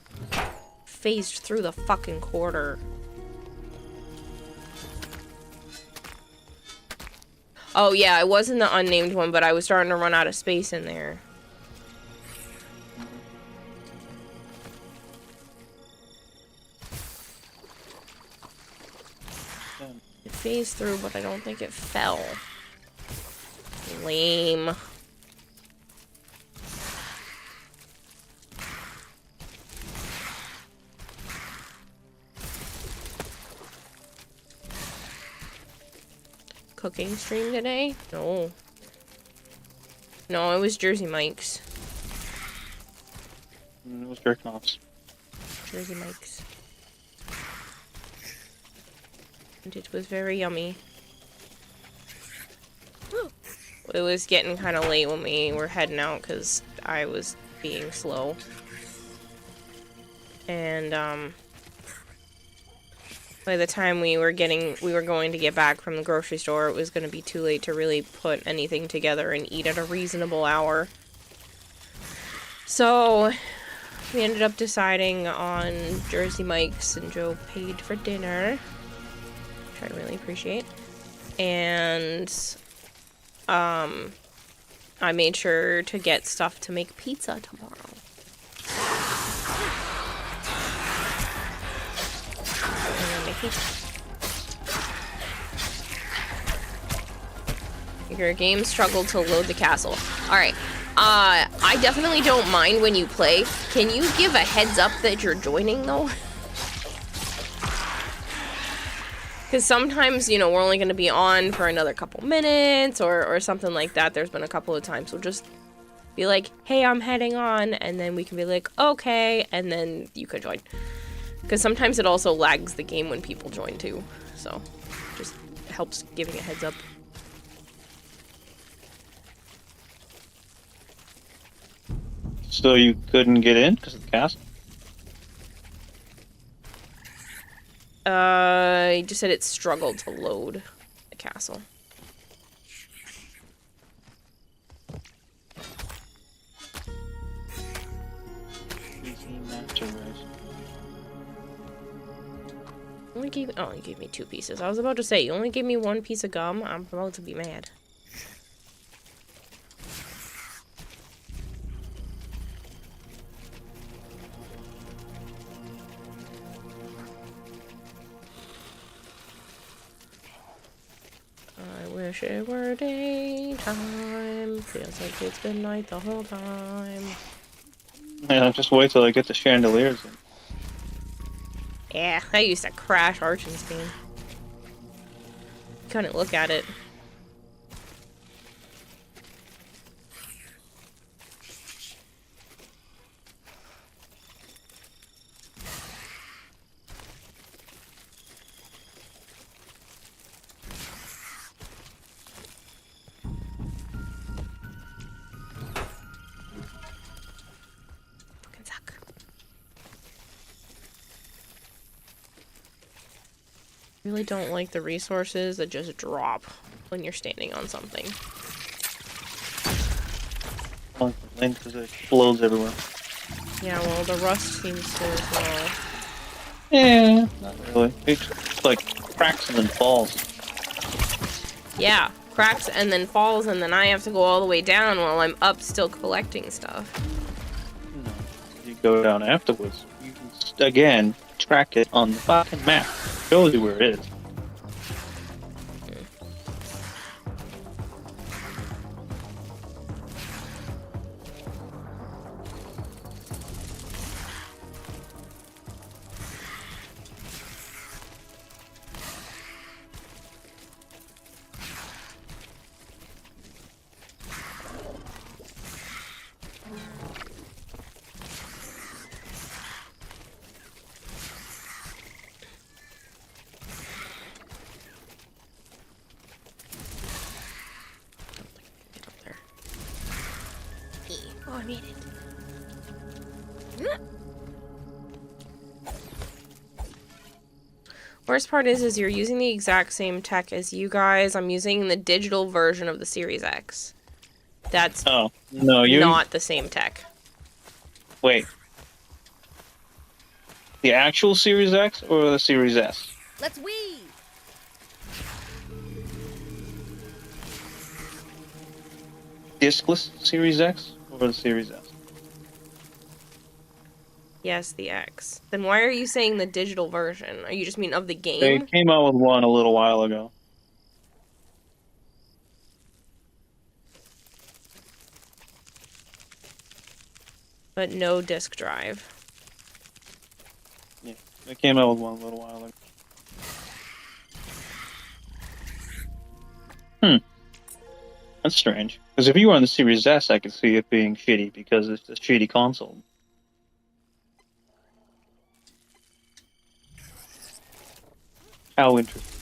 Speaker 1: Phased through the fucking quarter. Oh yeah, it was in the unnamed one, but I was starting to run out of space in there. It phased through, but I don't think it fell. Lame. Cooking stream today? No. No, it was Jersey Mike's.
Speaker 4: It was jerk offs.
Speaker 1: Jersey Mike's. And it was very yummy. It was getting kind of late when we were heading out because I was being slow. And, by the time we were going to get back from the grocery store, it was going to be too late to really put anything together and eat at a reasonable hour. So, we ended up deciding on Jersey Mike's, and Joe paid for dinner, which I really appreciate. And, I made sure to get stuff to make pizza tomorrow. Your game struggled to load the castle. Alright. I definitely don't mind when you play. Can you give a heads up that you're joining, though? Because sometimes, you know, we're only going to be on for another couple minutes or something like that. There's been a couple of times. So just be like, hey, I'm heading on. And then we can be like, okay. And then you could join. Because sometimes it also lags the game when people join too. So just helps giving a heads up.
Speaker 4: So you couldn't get in because of the castle?
Speaker 1: I just said it struggled to load the castle. Only gave oh, you gave me 2 pieces. I was about to say, you only gave me 1 piece of gum. I'm about to be mad. I wish it were daytime. Feels like it's been night the whole time.
Speaker 4: Yeah, just wait till I get the chandeliers in.
Speaker 1: Yeah, I used to crash Archenstein. Couldn't look at it. Fucking suck. Really don't like the resources that just drop when you're standing on something.
Speaker 4: I like the link because it explodes everywhere.
Speaker 1: Yeah, well, the rust seems to as well.
Speaker 4: Yeah, not really. It's like cracks and then falls.
Speaker 1: Yeah, cracks and then falls, and then I have to go all the way down while I'm up still collecting stuff.
Speaker 4: No, you go down afterwards. You can again track it on the fucking map. Shows you where it is.
Speaker 1: Get up there. Oh, I made it. Worst part is you're using the exact same tech as you guys. I'm using the digital version of the Series X. That's
Speaker 4: Oh, no, you
Speaker 1: not the same tech.
Speaker 4: wait. The actual Series X or the Series S?
Speaker 9: Let's weave.
Speaker 4: Discless Series X or the Series S?
Speaker 1: Yes, the X. Then why are you saying the digital version? Are you just mean of the
Speaker 4: They
Speaker 1: game?
Speaker 4: came out with one a little while ago.
Speaker 1: But no disk drive.
Speaker 4: Yeah, they came out with one a little while ago. That's strange. Because if you were on the Series S, I could see it being shitty because it's a shitty console. How interesting.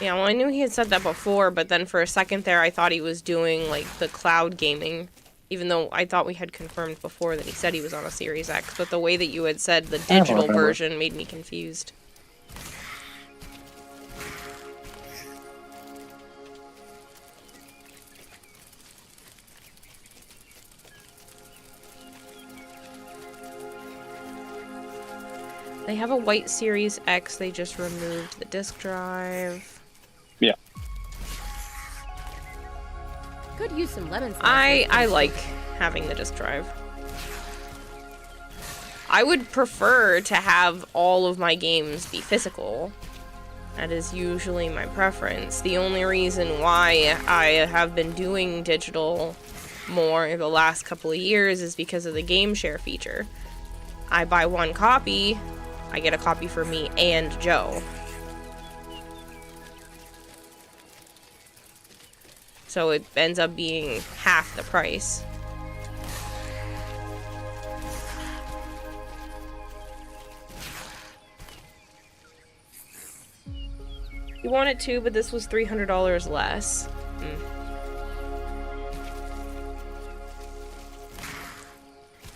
Speaker 1: Yeah, well, I knew he had said that before, but then for a second there, I thought he was doing, like, the cloud gaming. Even though I thought we had confirmed before that he said he was on a Series X. But the way that you had said the digital
Speaker 4: remember.
Speaker 1: version made me confused. They have a white Series X, they just removed the disk drive.
Speaker 4: Yeah.
Speaker 9: Could use some lemon slices.
Speaker 1: I like having the disk drive. I would prefer to have all of my games be physical. That is usually my preference. The only reason why I have been doing digital more the last couple of years is because of the game share feature. I buy one copy, I get a copy for me and Joe. So it ends up being half the price. You want it too, but this was $300 less.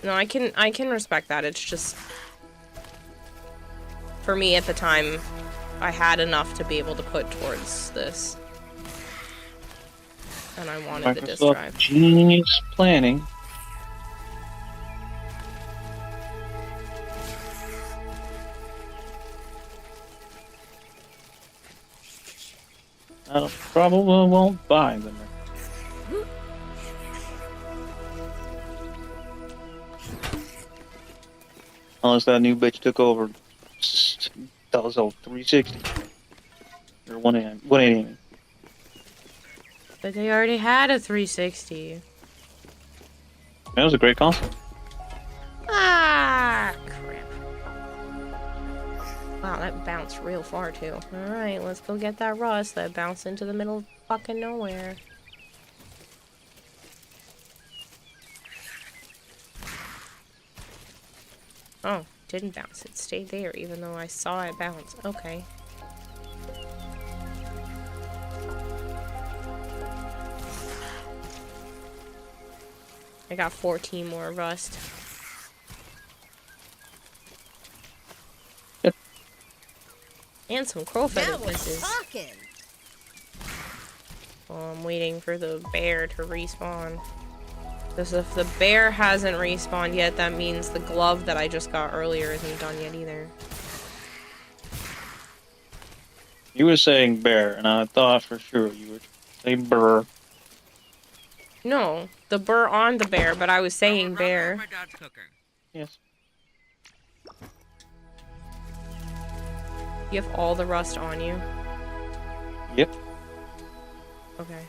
Speaker 1: No, I can respect that. It's just, for me at the time, I had enough to be able to put towards this. And I wanted the disk
Speaker 4: Microsoft
Speaker 1: drive.
Speaker 4: genius planning. I probably won't buy them. Unless that new bitch took over. That was all 360 or 180.
Speaker 1: But they already had a 360.
Speaker 4: That was a great console.
Speaker 1: Ah, crap. Wow, that bounced real far too. Alright, let's go get that rust that bounced into the middle of fucking nowhere. Oh, didn't bounce. It stayed there even though I saw it bounce. Okay. I got 14 more rust.
Speaker 4: Yep.
Speaker 1: And some crow feather
Speaker 9: Now we're
Speaker 1: pieces.
Speaker 9: talking.
Speaker 1: Well, I'm waiting for the bear to respawn. Because if the bear hasn't respawned yet, that means the glove that I just got earlier isn't done yet either.
Speaker 4: You were saying bear, and I thought for sure you were saying burr.
Speaker 1: No, the burr on the bear, but I was saying bear.
Speaker 8: My dad's cooking.
Speaker 4: Yes.
Speaker 1: You have all the rust on you?
Speaker 4: Yep.
Speaker 1: Okay.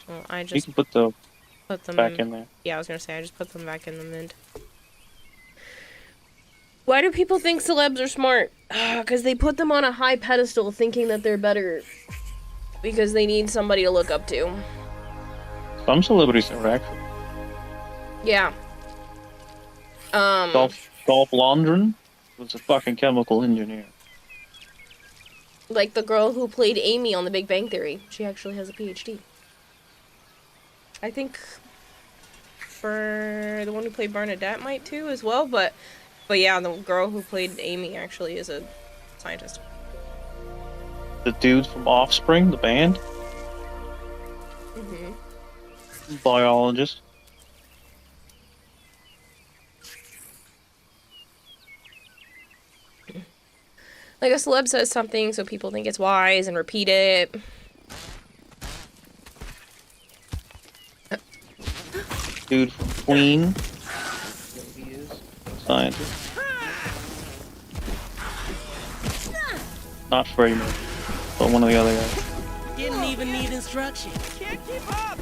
Speaker 1: Well, I
Speaker 4: You
Speaker 1: just
Speaker 4: can put the
Speaker 1: put them
Speaker 4: back in there.
Speaker 1: Yeah, I was gonna say, I just put them back in the mint. Why do people think celebs are smart? Because they put them on a high pedestal thinking that they're better. Because they need somebody to look up to.
Speaker 4: Some celebrities are actually.
Speaker 1: Yeah.
Speaker 4: Dolph Lundgren was a fucking chemical engineer.
Speaker 1: Like the girl who played Amy on The Big Bang Theory. She actually has a PhD. I think for the one who played Bernadette might too as well, but yeah, the girl who played Amy actually is a scientist.
Speaker 4: The dude from Offspring, the band, biologist.
Speaker 1: Like a celeb says something so people think it's wise and repeat it.
Speaker 4: Dude from Queen. He is scientist. Not Freddie Mercury, but one of the other guys.
Speaker 8: Didn't even need instructions.
Speaker 3: Can't keep up!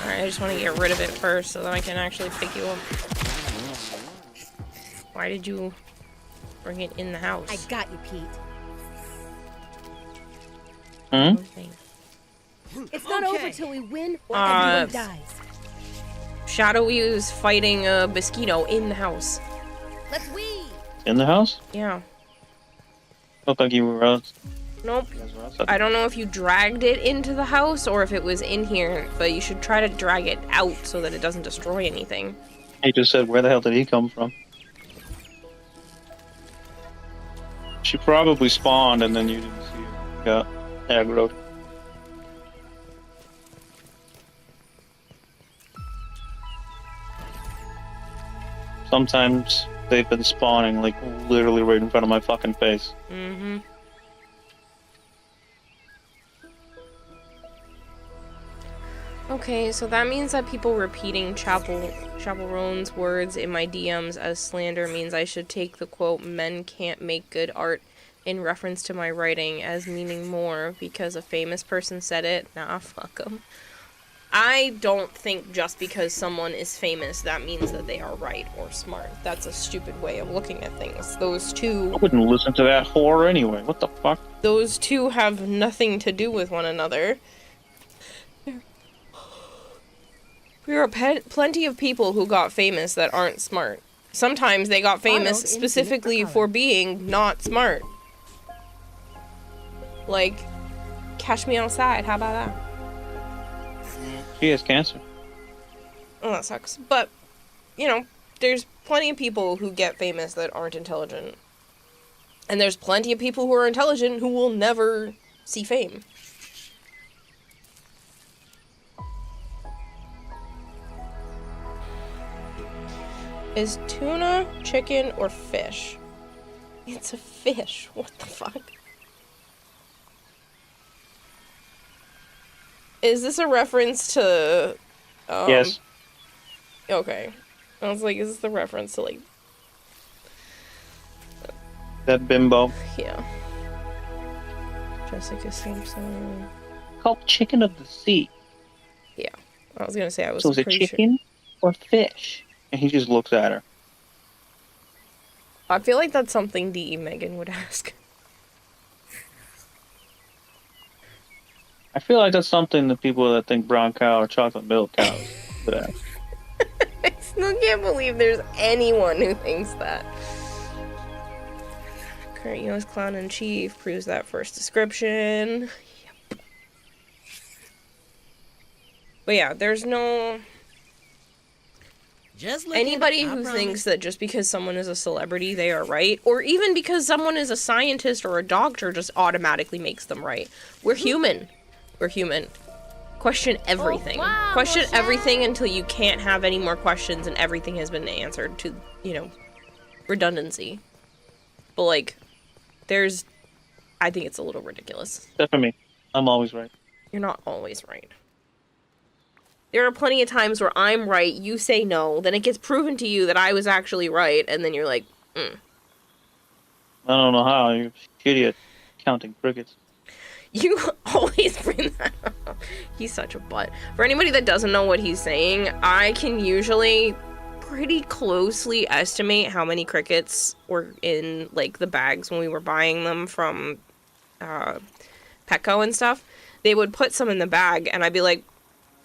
Speaker 1: Alright, I just want to get rid of it first so that I can actually pick you up. Why did you bring it in the house?
Speaker 9: I got you, Pete.
Speaker 4: Hmm?
Speaker 1: Okay.
Speaker 9: It's not
Speaker 3: Okay.
Speaker 9: over till we win or everyone dies.
Speaker 1: Shadowy is fighting a mosquito in the house.
Speaker 9: Let's we.
Speaker 4: In the house?
Speaker 1: Yeah.
Speaker 4: Looked like you were
Speaker 1: Nope.
Speaker 4: you guys were outside.
Speaker 1: I don't know if you dragged it into the house or if it was in here, but you should try to drag it out so that it doesn't destroy anything.
Speaker 4: He just said, where the hell did he come from? She probably spawned and then you didn't see her. Got aggroed. Sometimes they've been spawning like literally right in front of my fucking face.
Speaker 1: Mm-hmm. Okay, so that means that people repeating Chapel-Roan's words in my DMs as slander means I should take the quote, "men can't make good art," in reference to my writing as meaning more because a famous person said it. Nah, fuck 'em. I don't think just because someone is famous that means that they are right or smart. That's a stupid way of looking at things. Those
Speaker 4: I
Speaker 1: two
Speaker 4: wouldn't listen to that whore anyway. What the fuck?
Speaker 1: have nothing to do with one another. There are plenty of people who got famous that aren't smart. Sometimes they got famous
Speaker 9: Followed
Speaker 1: specifically
Speaker 9: infinite
Speaker 1: for being not smart. Like, Catch Me Outside, how about that?
Speaker 4: She has cancer.
Speaker 1: Well, that sucks. But, you know, there's plenty of people who get famous that aren't intelligent. And there's plenty of people who are intelligent who will never see fame. Is tuna, chicken, or fish? It's a fish. What the fuck? Is this a reference to...
Speaker 4: Yes.
Speaker 1: Okay. I was like, is this the reference to, like...
Speaker 4: That bimbo.
Speaker 1: Yeah. Jessica Simpson.
Speaker 4: Called Chicken of the Sea.
Speaker 1: Yeah. I was gonna say I was
Speaker 4: So is it
Speaker 1: pretty
Speaker 4: chicken or fish? And he just looks at her.
Speaker 1: I feel like that's something D.E. Megan would ask.
Speaker 4: I feel like that's something the people that think brown cow or chocolate milk cows would ask.
Speaker 1: I still can't believe there's anyone who thinks that. Current U.S. Clown in Chief proves that first description. Yep. But yeah, there's no...
Speaker 8: Just look
Speaker 1: Anybody
Speaker 8: at it, I
Speaker 1: who
Speaker 8: promise.
Speaker 1: thinks that just because someone is a celebrity, they are right, or even because someone is a scientist or a doctor just automatically makes them right. We're human. We're human. Question everything.
Speaker 5: wow,
Speaker 1: Question
Speaker 5: Moshe.
Speaker 1: everything until you can't have any more questions and everything has been answered to, you know, redundancy. But, like, I think it's a little ridiculous.
Speaker 4: Except for me. I'm always right.
Speaker 1: You're not always right. There are plenty of times where I'm right, you say no, then it gets proven to you that I was actually right, and then you're like,
Speaker 4: I don't know how. You're shitty at counting crickets.
Speaker 1: You always bring that up. He's such a butt. For anybody that doesn't know what he's saying, I can usually pretty closely estimate how many crickets were in, like, the bags when we were buying them from Petco and stuff. They would put some in the bag, and I'd be like,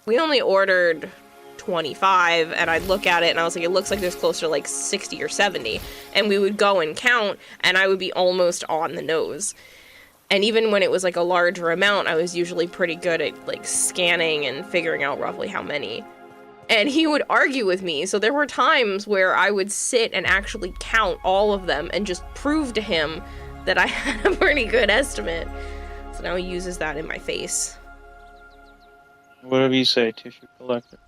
Speaker 1: we only ordered 25, and I'd look at it, and I was like, it looks like there's closer to, like, 60 or 70. And we would go and count, and I would be almost on the nose. And even when it was, like, a larger amount, I was usually pretty good at, like, scanning and figuring out roughly how many. And he would argue with me, so there were times where I would sit and actually count all of them and just prove to him that I had a pretty good estimate. So now he uses that in my face.
Speaker 4: Whatever you say, tissue collector.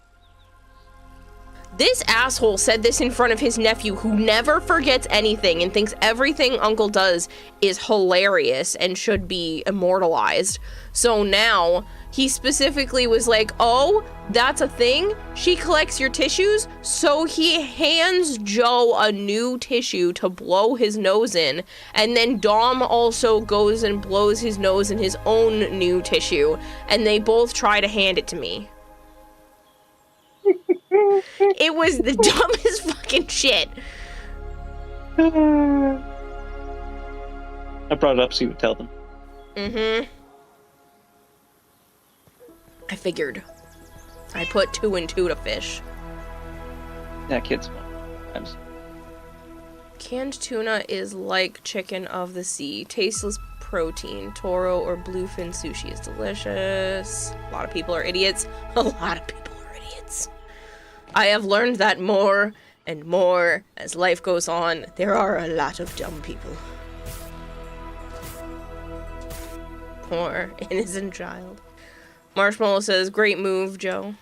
Speaker 1: This asshole said this in front of his nephew, who never forgets anything and thinks everything Uncle does is hilarious and should be immortalized. So now he specifically was like, oh, that's a thing? She collects your tissues? So he hands Joe a new tissue to blow his nose in, and then Dom also goes and blows his nose in his own new tissue, and they both try to hand it to me. It was the dumbest fucking shit.
Speaker 4: I brought it up so you would tell them.
Speaker 1: Mm-hmm. I figured. I put 2 and 2 to fish.
Speaker 4: Yeah, kids. Sometimes.
Speaker 1: Canned tuna is like chicken of the sea. Tasteless protein. Toro or bluefin sushi is delicious. A lot of people are idiots. A lot of people are idiots. I have learned that more and more as life goes on. There are a lot of dumb people. Poor innocent child. Marshmallow says, great move, Joe.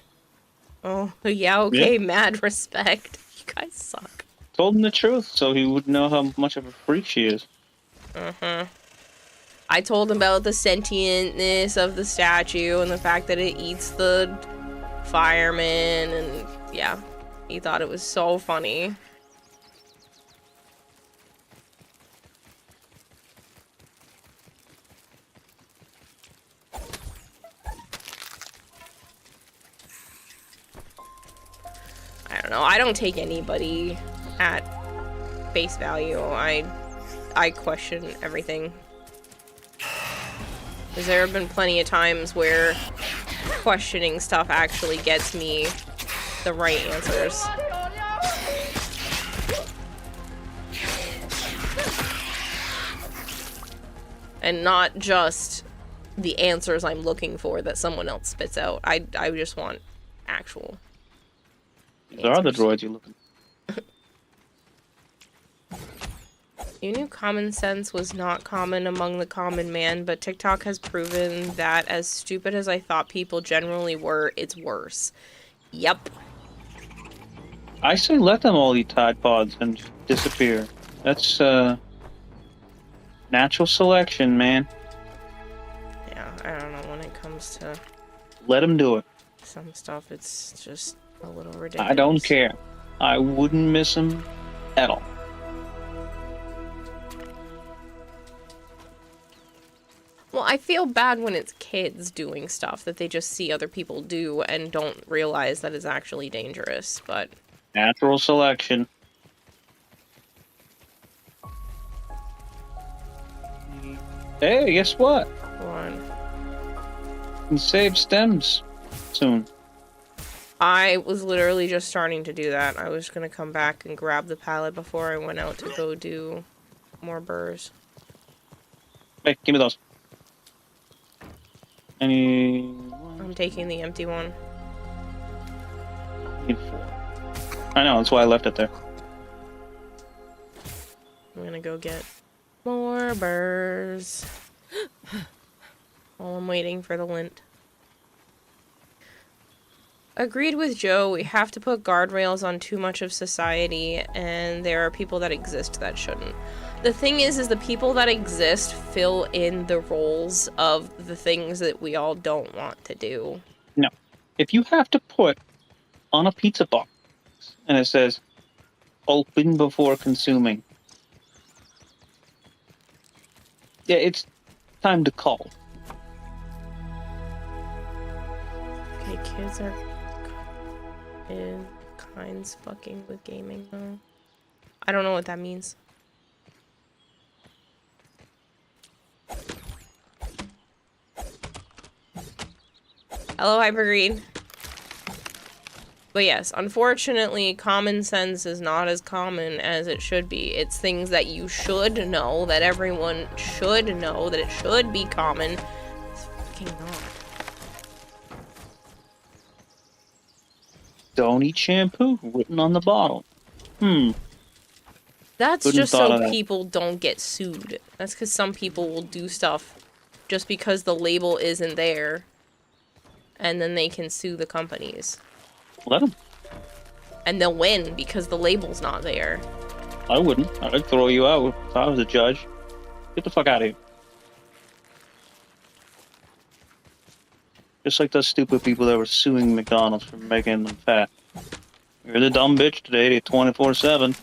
Speaker 1: Oh, yeah, okay,
Speaker 4: Yeah.
Speaker 1: mad respect. You guys suck.
Speaker 4: Told him the truth so he would know how much of a freak she is.
Speaker 1: Uh-huh. I told him about the sentientness of the statue and the fact that it eats the firemen, and yeah, he thought it was so funny. I don't know. I don't take anybody at face value. I question everything. Because there have been plenty of times where questioning stuff actually gets me the right answers. And not just the answers I'm looking for that someone else spits out. I just want actual
Speaker 4: These are the droids you're looking.
Speaker 1: You knew common sense was not common among the common man, but TikTok has proven that as stupid as I thought people generally were, it's worse. Yep.
Speaker 4: I say let them all eat Tide Pods and disappear. That's natural selection, man.
Speaker 1: Yeah, I don't know, when it comes to
Speaker 4: Let them do it.
Speaker 1: some stuff, it's just a little ridiculous.
Speaker 4: I don't care. I wouldn't miss them at all.
Speaker 1: Well, I feel bad when it's kids doing stuff that they just see other people do and don't realize that it's actually dangerous, but...
Speaker 4: Natural selection. Hey, guess what?
Speaker 1: One.
Speaker 4: You can save stems soon.
Speaker 1: I was literally just starting to do that. I was gonna come back and grab the pallet before I went out to go do more burrs.
Speaker 4: Hey, give me those. Any...
Speaker 1: I'm taking the empty one.
Speaker 4: Need 4. I know, that's why I left it there.
Speaker 1: I'm gonna go get more burrs while I'm waiting for the lint. Agreed with Joe, we have to put guardrails on too much of society, and there are people that exist that shouldn't. The thing is the people that exist fill in the roles of the things that we all don't want to do.
Speaker 4: No. If you have to put on a pizza box and it says, open before consuming. Yeah, it's time to call.
Speaker 1: Okay, kids are in kinds fucking with gaming though. I don't know what that means. Hello, Hypergreen. But yes, unfortunately, common sense is not as common as it should be. It's things that you should know, that everyone should know, that it should be common. It's fucking not.
Speaker 4: Don't eat shampoo, written on the bottle.
Speaker 1: That's
Speaker 4: Couldn't
Speaker 1: just
Speaker 4: thought
Speaker 1: so
Speaker 4: of that.
Speaker 1: people don't get sued. That's because some people will do stuff just because the label isn't there. And then they can sue the companies.
Speaker 4: Let them.
Speaker 1: And they'll win because the label's not there.
Speaker 4: I wouldn't. I'd throw you out if I was a judge. Get the fuck out of here. Just like those stupid people that were suing McDonald's for making them fat. You're the dumb bitch today, 24/7.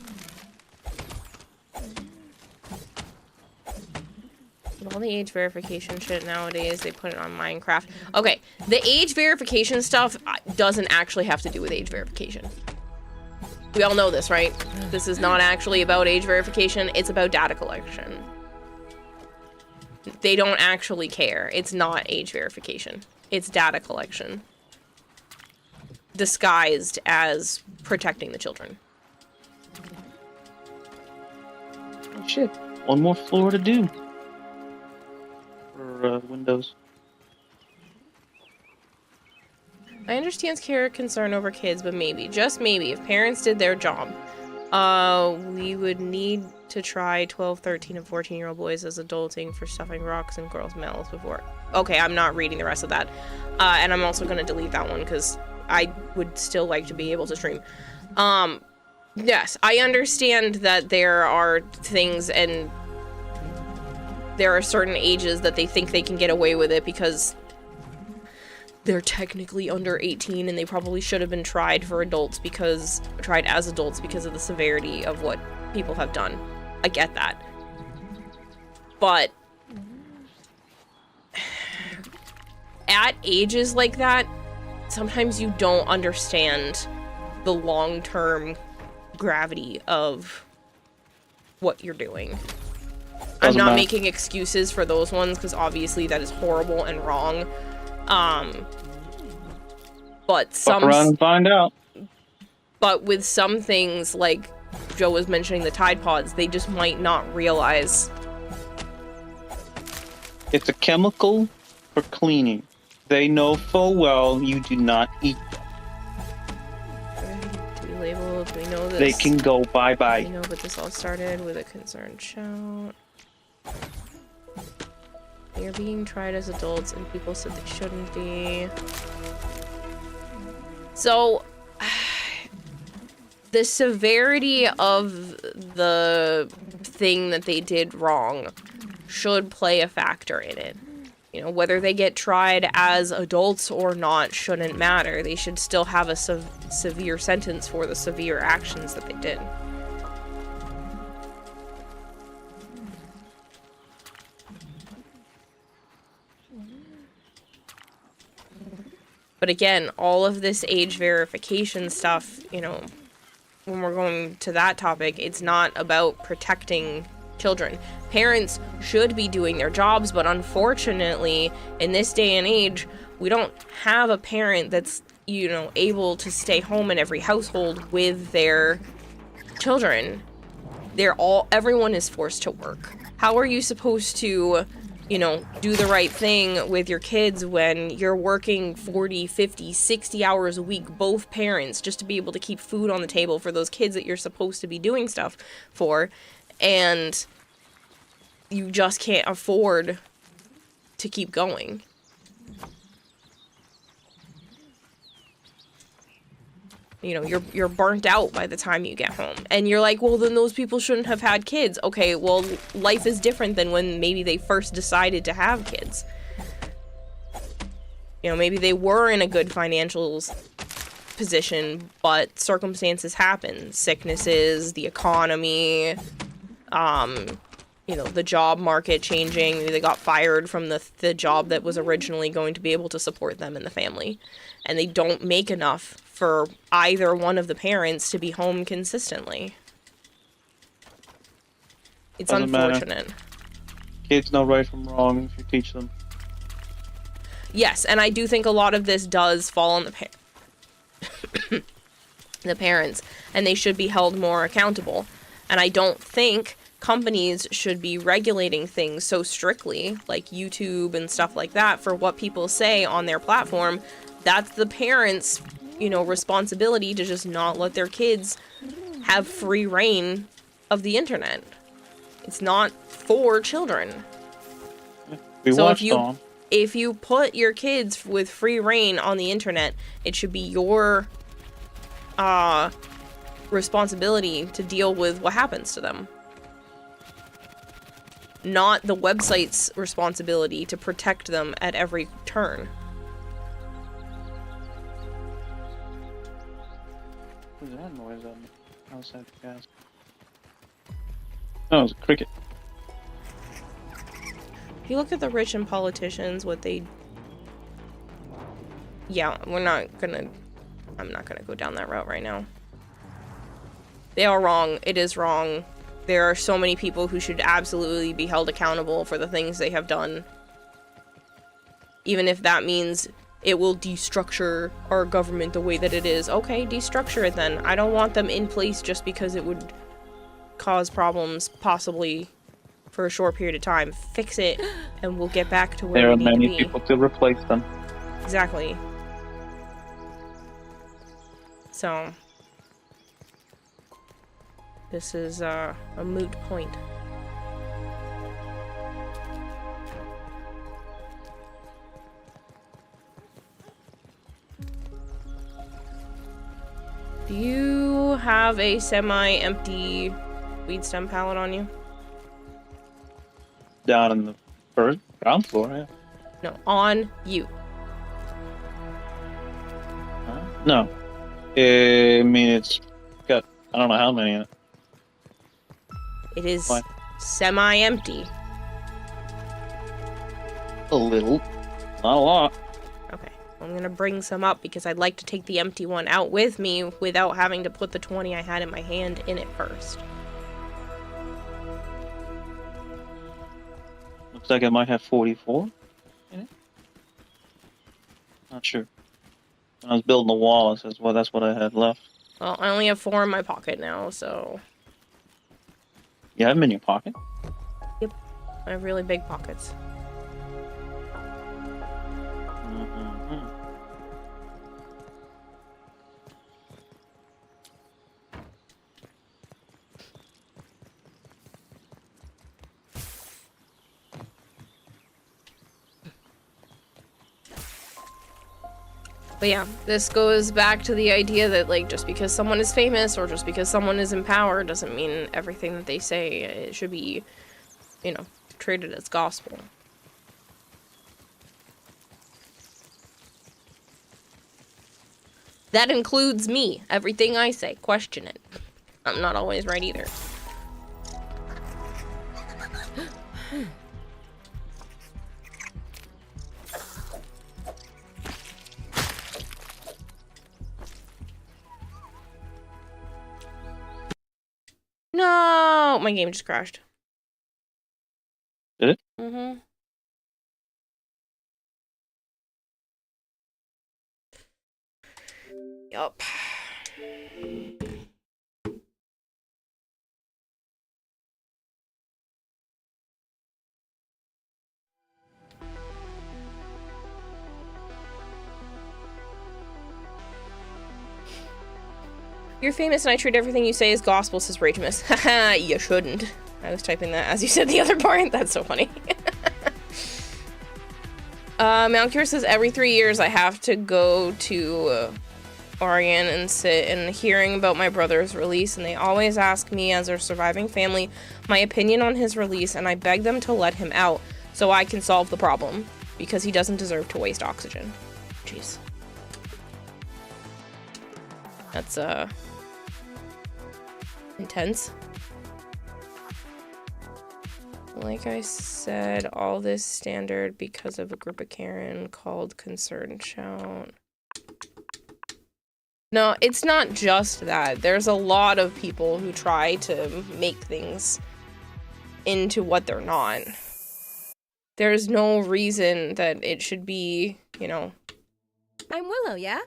Speaker 1: With all the age verification shit nowadays, they put it on Minecraft. Okay, the age verification stuff doesn't actually have to do with age verification. We all know this, right? This is not actually about age verification, it's about data collection. They don't actually care. It's not age verification. It's data collection. Disguised as protecting the children.
Speaker 4: Oh shit. One more floor to do. For Windows.
Speaker 1: I understand care concern over kids, but maybe, just maybe, if parents did their job, we would need to try 12, 13, and 14-year-old boys as adulting for stuffing rocks in girls' mouths before. Okay, I'm not reading the rest of that. And I'm also going to delete that one because I would still like to be able to stream. Yes, I understand that there are things and there are certain ages that they think they can get away with it because they're technically under 18 and they probably should have been tried as adults because of the severity of what people have done. I get that. But at ages like that, sometimes you don't understand the long-term gravity of what you're doing. I'm not making excuses for those ones because obviously that is horrible and wrong. But
Speaker 4: Fuck around and find out.
Speaker 1: But with some things, like Joe was mentioning the Tide Pods, they just might not realize.
Speaker 4: It's a chemical for cleaning. They know full well you do not eat them.
Speaker 1: know this.
Speaker 4: They can go
Speaker 1: I
Speaker 4: bye-bye.
Speaker 1: know, but this all started with a concerned shout. They are being tried as adults, and people said they shouldn't be. So, the severity of the thing that they did wrong should play a factor in it. You know, whether they get tried as adults or not shouldn't matter. They should still have a severe sentence for the severe actions that they did. But again, all of this age verification stuff, you know, when we're going to that topic, it's not about protecting children. Parents should be doing their jobs, but unfortunately, in this day and age, we don't have a parent that's, you know, able to stay home in every household with their children. Everyone is forced to work. How are you supposed to, you know, do the right thing with your kids when you're working 40, 50, 60 hours a week, both parents, just to be able to keep food on the table for those kids that you're supposed to be doing stuff for, and you just can't afford to keep going? You know, you're burnt out by the time you get home. And you're like, well, then those people shouldn't have had kids. Okay, well, life is different than when maybe they first decided to have kids. You know, maybe they were in a good financial position, but circumstances happen. Sicknesses, the economy, you know, the job market changing. Maybe they got fired from the job that was originally going to be able to support them and the family. And they don't make enough for either one of the parents to be home consistently. It's
Speaker 4: Doesn't
Speaker 1: unfortunate.
Speaker 4: matter. Kids know right from wrong if you teach them.
Speaker 1: Yes, and I do think a lot of this does fall on the parents, and they should be held more accountable. And I don't think companies should be regulating things so strictly, like YouTube and stuff like that, for what people say on their platform. That's the parents', you know, responsibility to just not let their kids have free reign of the internet. It's not for children. So if you put your kids with free reign on the internet, it should be your responsibility to deal with what happens to them. Not the website's responsibility to protect them at every turn.
Speaker 4: What is that noise outside the gas? Oh, it was a cricket.
Speaker 1: If you look at the rich and politicians, what they... Yeah, I'm not gonna go down that route right now. They are wrong. It is wrong. There are so many people who should absolutely be held accountable for the things they have done. Even if that means it will destructure our government the way that it is. Okay, destructure it then. I don't want them in place just because it would cause problems, possibly for a short period of time. Fix it, and we'll get back to where
Speaker 4: There
Speaker 1: we
Speaker 4: are
Speaker 1: need to
Speaker 4: many
Speaker 1: be.
Speaker 4: people to replace them.
Speaker 1: Exactly. So, this is a moot point. Do you have a semi-empty weed stem pallet on you?
Speaker 4: Down in the ground floor, yeah.
Speaker 1: No, on you.
Speaker 4: Huh? No. I mean, it's got, I don't know how many in it.
Speaker 1: It is
Speaker 4: What?
Speaker 1: semi-empty.
Speaker 4: A little. Not a lot.
Speaker 1: Okay, I'm gonna bring some up because I'd like to take the empty one out with me without having to put the 20 I had in my hand in it first.
Speaker 4: Looks like I might have 44 in it. Not sure. When I was building the wall, it says, well, that's what I had left.
Speaker 1: Well, I only have 4 in my pocket now, so
Speaker 4: You have them in your pocket?
Speaker 1: I have really big pockets.
Speaker 4: Mm-hmm.
Speaker 1: But yeah, this goes back to the idea that, like, just because someone is famous or just because someone is in power doesn't mean everything that they say it should be, you know, treated as gospel. That includes me. Everything I say, question it. I'm not always right either. No, my game just crashed.
Speaker 4: Did it?
Speaker 1: Mm-hmm. Yup. You're famous and I treat everything you say as gospel, says Rachmus. Haha, you shouldn't. I was typing that as you said the other part. That's so funny. Mountcure says every 3 years I have to go to Oregon and sit in a hearing about my brother's release, and they always ask me as their surviving family my opinion on his release, and I beg them to let him out so I can solve the problem because he doesn't deserve to waste oxygen. Jeez. That's intense. Like I said, all this standard because of a group of Karen called Concerned Shout. No, it's not just that. There's a lot of people who try to make things into what they're not. There's no reason that it should be, you know...
Speaker 9: I'm Willow, yeah?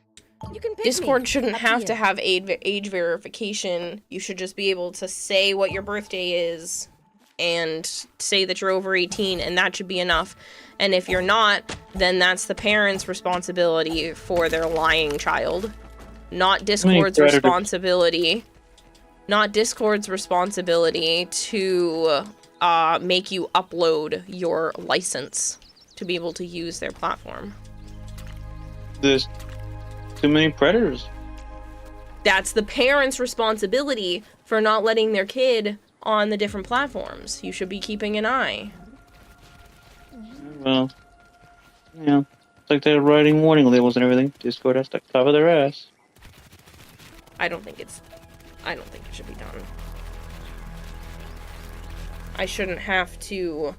Speaker 9: You can pick
Speaker 1: Discord
Speaker 9: me.
Speaker 1: shouldn't
Speaker 9: Up to
Speaker 1: have
Speaker 9: you.
Speaker 1: to have age verification. You should just be able to say what your birthday is and say that you're over 18, and that should be enough. And if you're not, then that's the parents' responsibility for their lying child. Not Discord's responsibility. Not Discord's responsibility to make you upload your license to be able to use their platform.
Speaker 4: There's too many predators.
Speaker 1: That's the parents' responsibility for not letting their kid on the different platforms. You should be keeping an eye.
Speaker 4: Well, yeah. It's like they're writing warning labels and everything. Discord has to cover their ass.
Speaker 1: I don't think it should be done. I shouldn't have to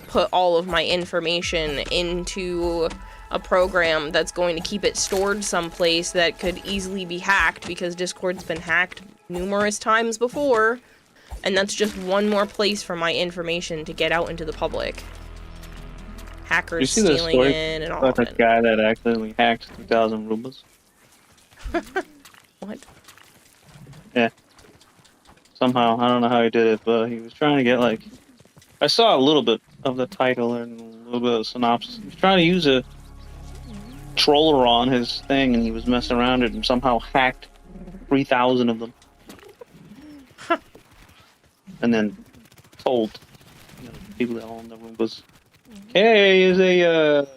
Speaker 1: put all of my information into a program that's going to keep it stored someplace that could easily be hacked, because Discord's been hacked numerous times before, and that's just one more place for my information to get out into the public. Hackers stealing in and all
Speaker 4: about
Speaker 1: of
Speaker 4: that
Speaker 1: it.
Speaker 4: guy that accidentally hacked 2,000 rubles?
Speaker 1: What?
Speaker 4: Yeah. Somehow, I don't know how he did it, but he was trying to get, like... I saw a little bit of the title and a little bit of the synopsis. He was trying to use a troller on his thing, and he was messing around it and somehow hacked 3,000 of them. And then told, you know, people that own the Roombas, hey, there's a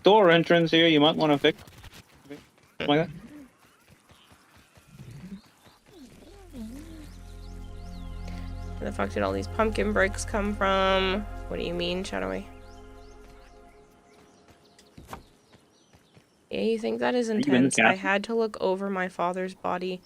Speaker 4: door entrance here you might want to fix. Something like that.
Speaker 1: Where the fuck did all these pumpkin bricks come from? What do you mean, Shadowy? Yeah, you think that is intense? I had to look over my father's body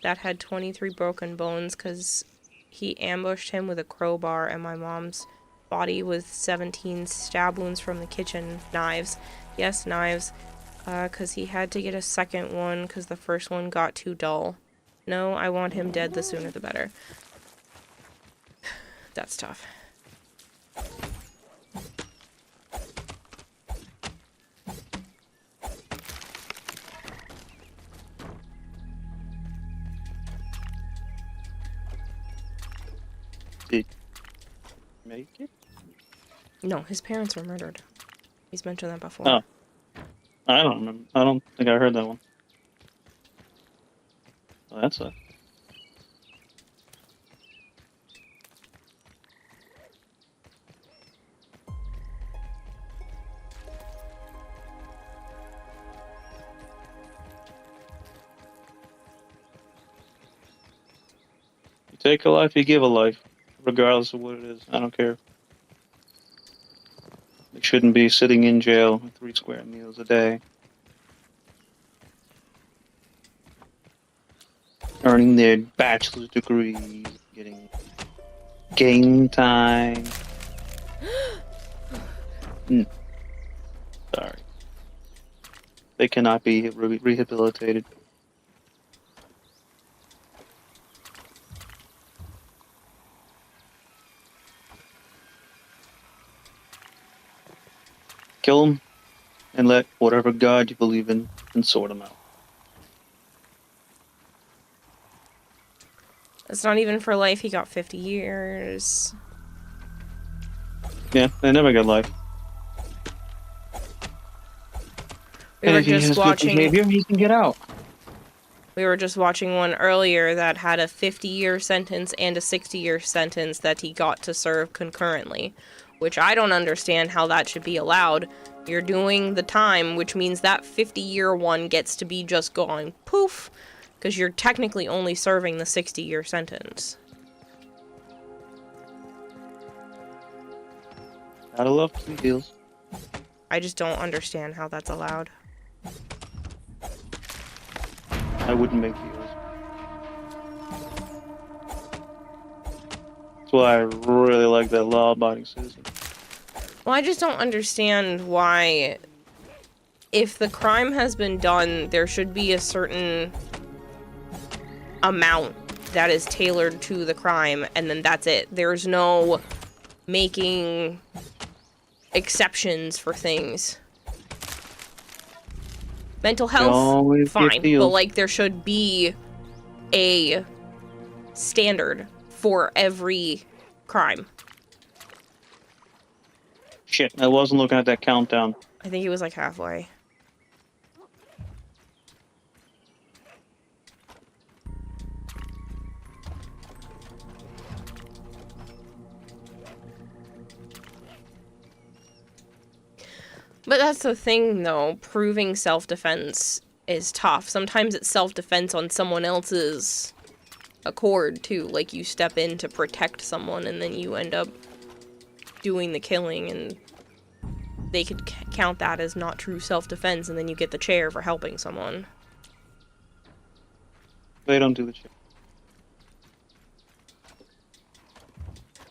Speaker 1: that had 23 broken bones because he ambushed him with a crowbar, and my mom's body with 17 stab wounds from the kitchen knives. Yes, knives. Because he had to get a second one because the first one got too dull. No, I want him dead, the sooner the better. That's tough.
Speaker 4: Did make it?
Speaker 1: No, his parents were murdered. He's mentioned that before.
Speaker 4: Oh. I don't remember. I don't think I heard that one. Well, that's a... take a life, you give a life, regardless of what it is. I don't care. They shouldn't be sitting in jail with 3 square meals a day, earning their bachelor's degrees, getting game time. Sorry. They cannot be rehabilitated. Kill them and let whatever god you believe in and sort them out.
Speaker 1: It's not even for life. He got 50 years.
Speaker 4: Yeah, they never get life.
Speaker 1: We were
Speaker 4: And if he
Speaker 1: just
Speaker 4: has good
Speaker 1: watching.
Speaker 4: behavior, he can get out.
Speaker 1: We were just watching one earlier that had a 50-year sentence and a 60-year sentence that he got to serve concurrently, which I don't understand how that should be allowed. You're doing the time, which means that 50-year one gets to be just going poof, because you're technically only serving the 60-year sentence.
Speaker 4: Gotta love plea deals.
Speaker 1: I just don't understand how that's allowed.
Speaker 4: I wouldn't make deals. That's why I really like that law-abiding citizen.
Speaker 1: Well, I just don't understand why, if the crime has been done, there should be a certain amount that is tailored to the crime, and then that's it. There's no making exceptions for things. Mental health,
Speaker 4: always get
Speaker 1: fine,
Speaker 4: deals.
Speaker 1: but like there should be a standard for every crime.
Speaker 4: Shit, I wasn't looking at that countdown.
Speaker 1: I think he was like halfway. But that's the thing, though. Proving self-defense is tough. Sometimes it's self-defense on someone else's accord, too. Like, you step in to protect someone, and then you end up doing the killing, and they could count that as not true self-defense, and then you get the chair for helping someone.
Speaker 4: They don't do the shit.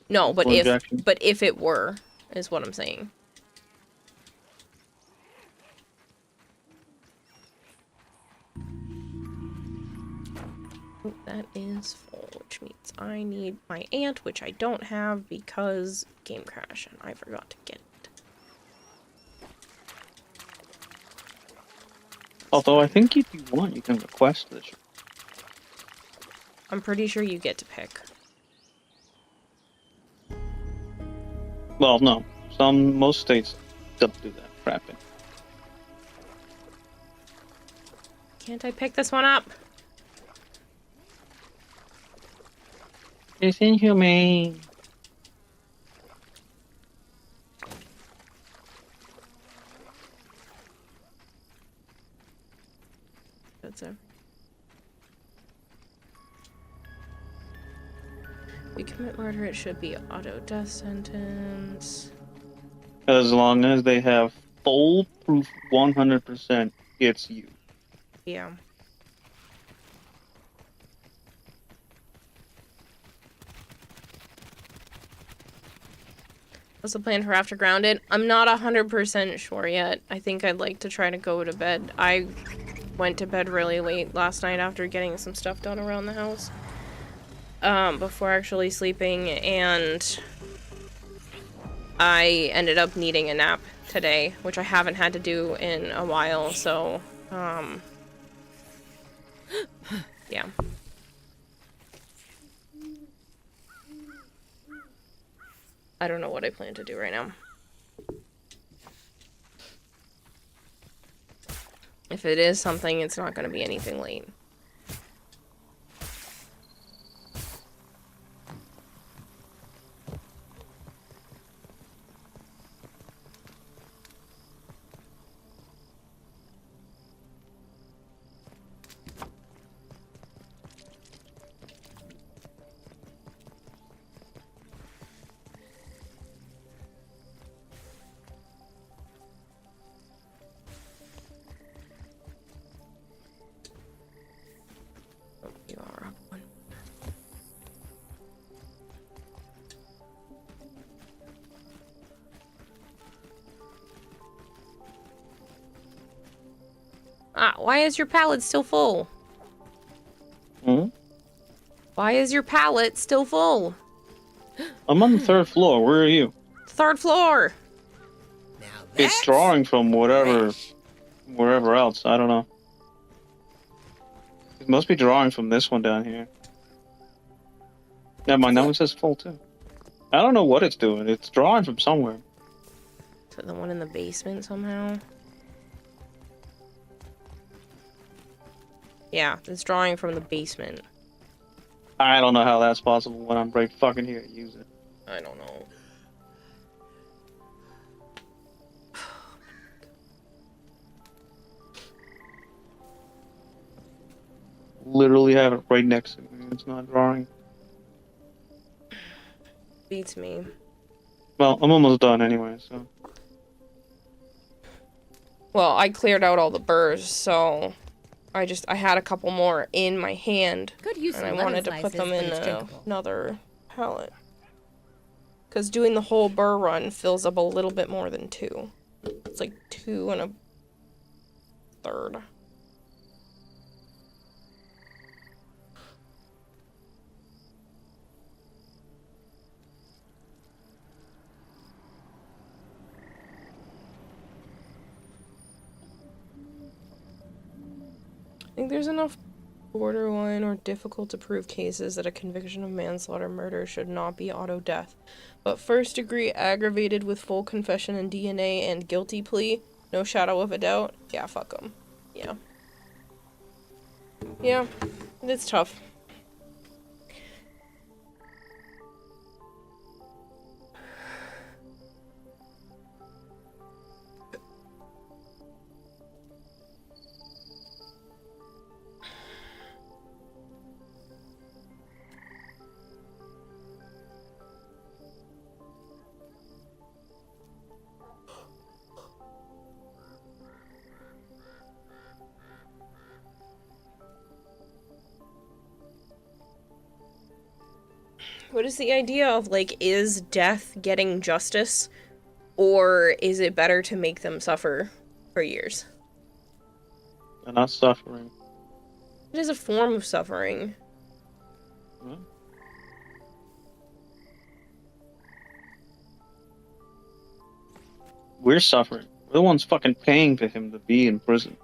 Speaker 1: No, but
Speaker 4: Full injection.
Speaker 1: if it were, is what I'm saying. That is full, which means I need my ant, which I don't have because game crash, and I forgot to get it.
Speaker 4: Although I think if you want, you can request this.
Speaker 1: I'm pretty sure you get to pick.
Speaker 4: Well, no. Most states don't do that crapping.
Speaker 1: Can't I pick this one up?
Speaker 4: It's inhumane.
Speaker 1: That's it. We commit murder, it should be auto death sentence.
Speaker 4: As long as they have full proof 100% it's you.
Speaker 1: Yeah. What's the plan for after Grounded? I'm not 100% sure yet. I think I'd like to try to go to bed. I went to bed really late last night after getting some stuff done around the house. Before actually sleeping, and I ended up needing a nap today, which I haven't had to do in a while, so, yeah. I don't know what I plan to do right now. If it is something, it's not going to be anything late. Why is your pallet still full?
Speaker 4: Hmm?
Speaker 1: Why is your pallet still full?
Speaker 4: I'm on the 3rd floor. Where are you?
Speaker 1: 3rd floor.
Speaker 8: Now
Speaker 4: It's
Speaker 8: that's
Speaker 4: drawing from
Speaker 8: fresh.
Speaker 4: wherever else. I don't know. It must be drawing from this one down here. Never mind, that one says full too. I don't know what it's doing. It's drawing from somewhere.
Speaker 1: To the one in the basement somehow. Yeah, it's drawing from the basement.
Speaker 4: I don't know how that's possible when I'm right fucking here to use it.
Speaker 1: I don't know.
Speaker 4: Literally have it right next to me. It's not drawing.
Speaker 1: Beats me.
Speaker 4: Well, I'm almost done anyway, so.
Speaker 1: Well, I cleared out all the burrs, so I had a couple more in my hand,
Speaker 9: Could use
Speaker 1: and I
Speaker 9: some
Speaker 1: wanted to
Speaker 9: lemon
Speaker 1: put them
Speaker 9: slices,
Speaker 1: in
Speaker 9: but it's drinkable.
Speaker 1: another pallet. Because doing the whole burr run fills up a little bit more than 2. It's like 2 1/3. I think there's enough borderline or difficult to prove cases that a conviction of manslaughter murder should not be auto death. But first degree aggravated with full confession and DNA and guilty plea, no shadow of a doubt, yeah, fuck 'em. Yeah. Yeah, it's tough. What is the idea of, like, is death getting justice, or is it better to make them suffer for years?
Speaker 4: They're not suffering.
Speaker 1: It is a form of suffering.
Speaker 4: Hmm? We're suffering. We're the ones fucking paying for him to be in prison.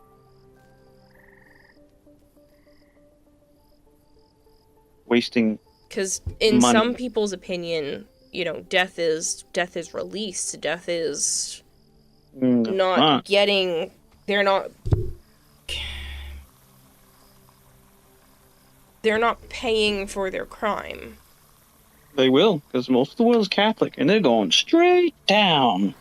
Speaker 4: Wasting.
Speaker 1: Because in
Speaker 4: Money.
Speaker 1: some people's opinion, you know, death is release. Death is not getting. They're not paying for their crime.
Speaker 4: They will, because most of the world's Catholic, and they're going straight down.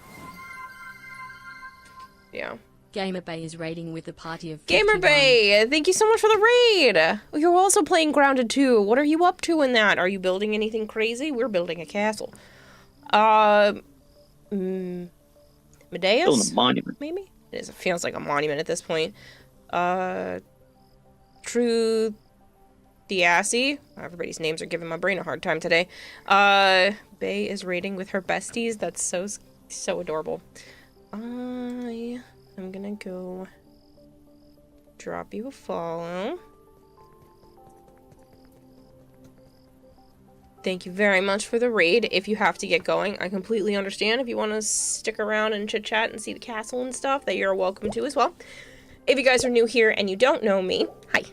Speaker 1: Yeah.
Speaker 6: Gamer Bay is raiding with a party of
Speaker 1: Gamer
Speaker 6: 51.
Speaker 1: Bay, thank you so much for the raid. You're also playing Grounded 2. What are you up to in that? Are you building anything crazy? We're building a castle. Medeus?
Speaker 4: Building a monument.
Speaker 1: Maybe? It feels like a monument at this point. True Diassi. Everybody's names are giving my brain a hard time today. Bay is raiding with her besties. That's so adorable. I'm gonna go drop you a follow. Thank you very much for the raid. If you have to get going, I completely understand. If you want to stick around and chit chat and see the castle and stuff, that you're welcome to as well. If you guys are new here and you don't know me, hi.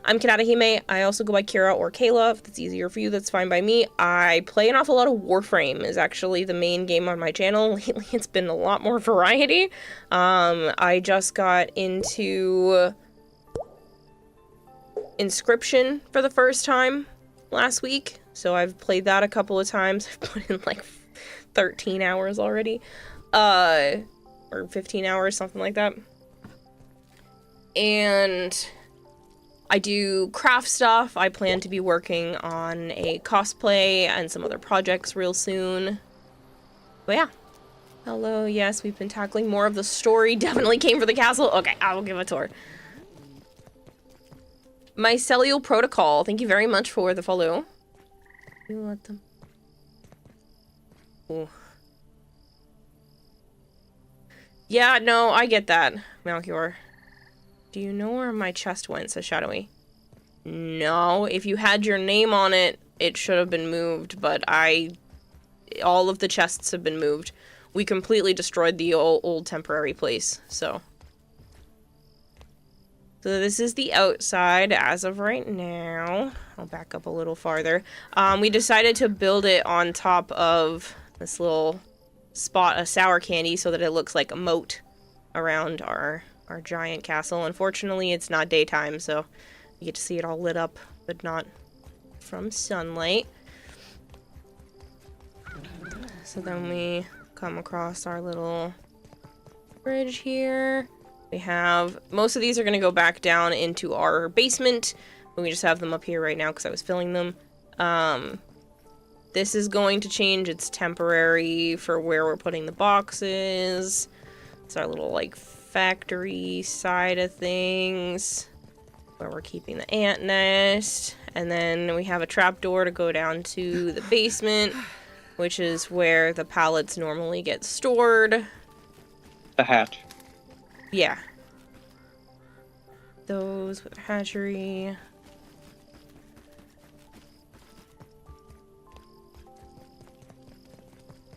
Speaker 1: I'm Kanata. I also go by Kira or Kayla. If that's easier for you, that's fine by me. I play an awful lot of Warframe, is actually the main game on my channel. Lately, it's been a lot more variety. I just got into Inscription for the first time last week. So I've played that a couple of times. I've put in like 13 hours already. Or 15 hours, something like that. And I do craft stuff. I plan to be working on a cosplay and some other projects real soon. But yeah. Hello, yes, we've been tackling more of the story. Definitely came for the castle. Okay, I will give a tour. Mycelial Protocol, thank you very much for the follow. You let them. Ooh. Yeah, no, I get that, Malchior. Do you know where my chest went, says Shadowy. No, if you had your name on it, it should have been moved, but all of the chests have been moved. We completely destroyed the old temporary place, so. So this is the outside as of right now. I'll back up a little farther. We decided to build it on top of this little spot of sour candy so that it looks like a moat around our giant castle. Unfortunately, it's not daytime, so you get to see it all lit up, but not from sunlight. So then we come across our little bridge here. We have, most of these are going to go back down into our basement, but we just have them up here right now because I was filling them. This is going to change. It's temporary for where we're putting the boxes. It's our little, like, factory side of things, where we're keeping the ant nest. And then we have a trapdoor to go down to the basement, which is where the pallets normally get stored.
Speaker 4: The hatch.
Speaker 1: Yeah. Those with the hatchery.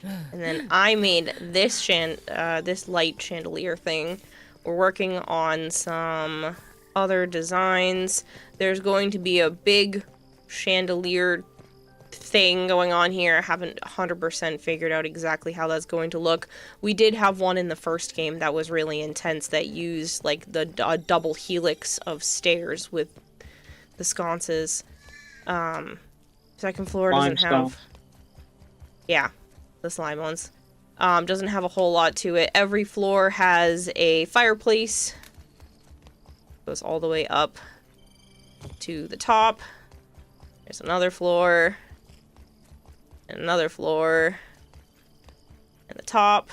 Speaker 1: And then I made this this light chandelier thing. We're working on some other designs. There's going to be a big chandelier thing going on here. I haven't 100% figured out exactly how that's going to look. We did have one in the first game that was really intense that used like the double helix of stairs with the sconces. Second floor doesn't have... Yeah, the slime ones. Doesn't have a whole lot to it. Every floor has a fireplace. Goes all the way up to the top. There's another floor. And another floor. And the top.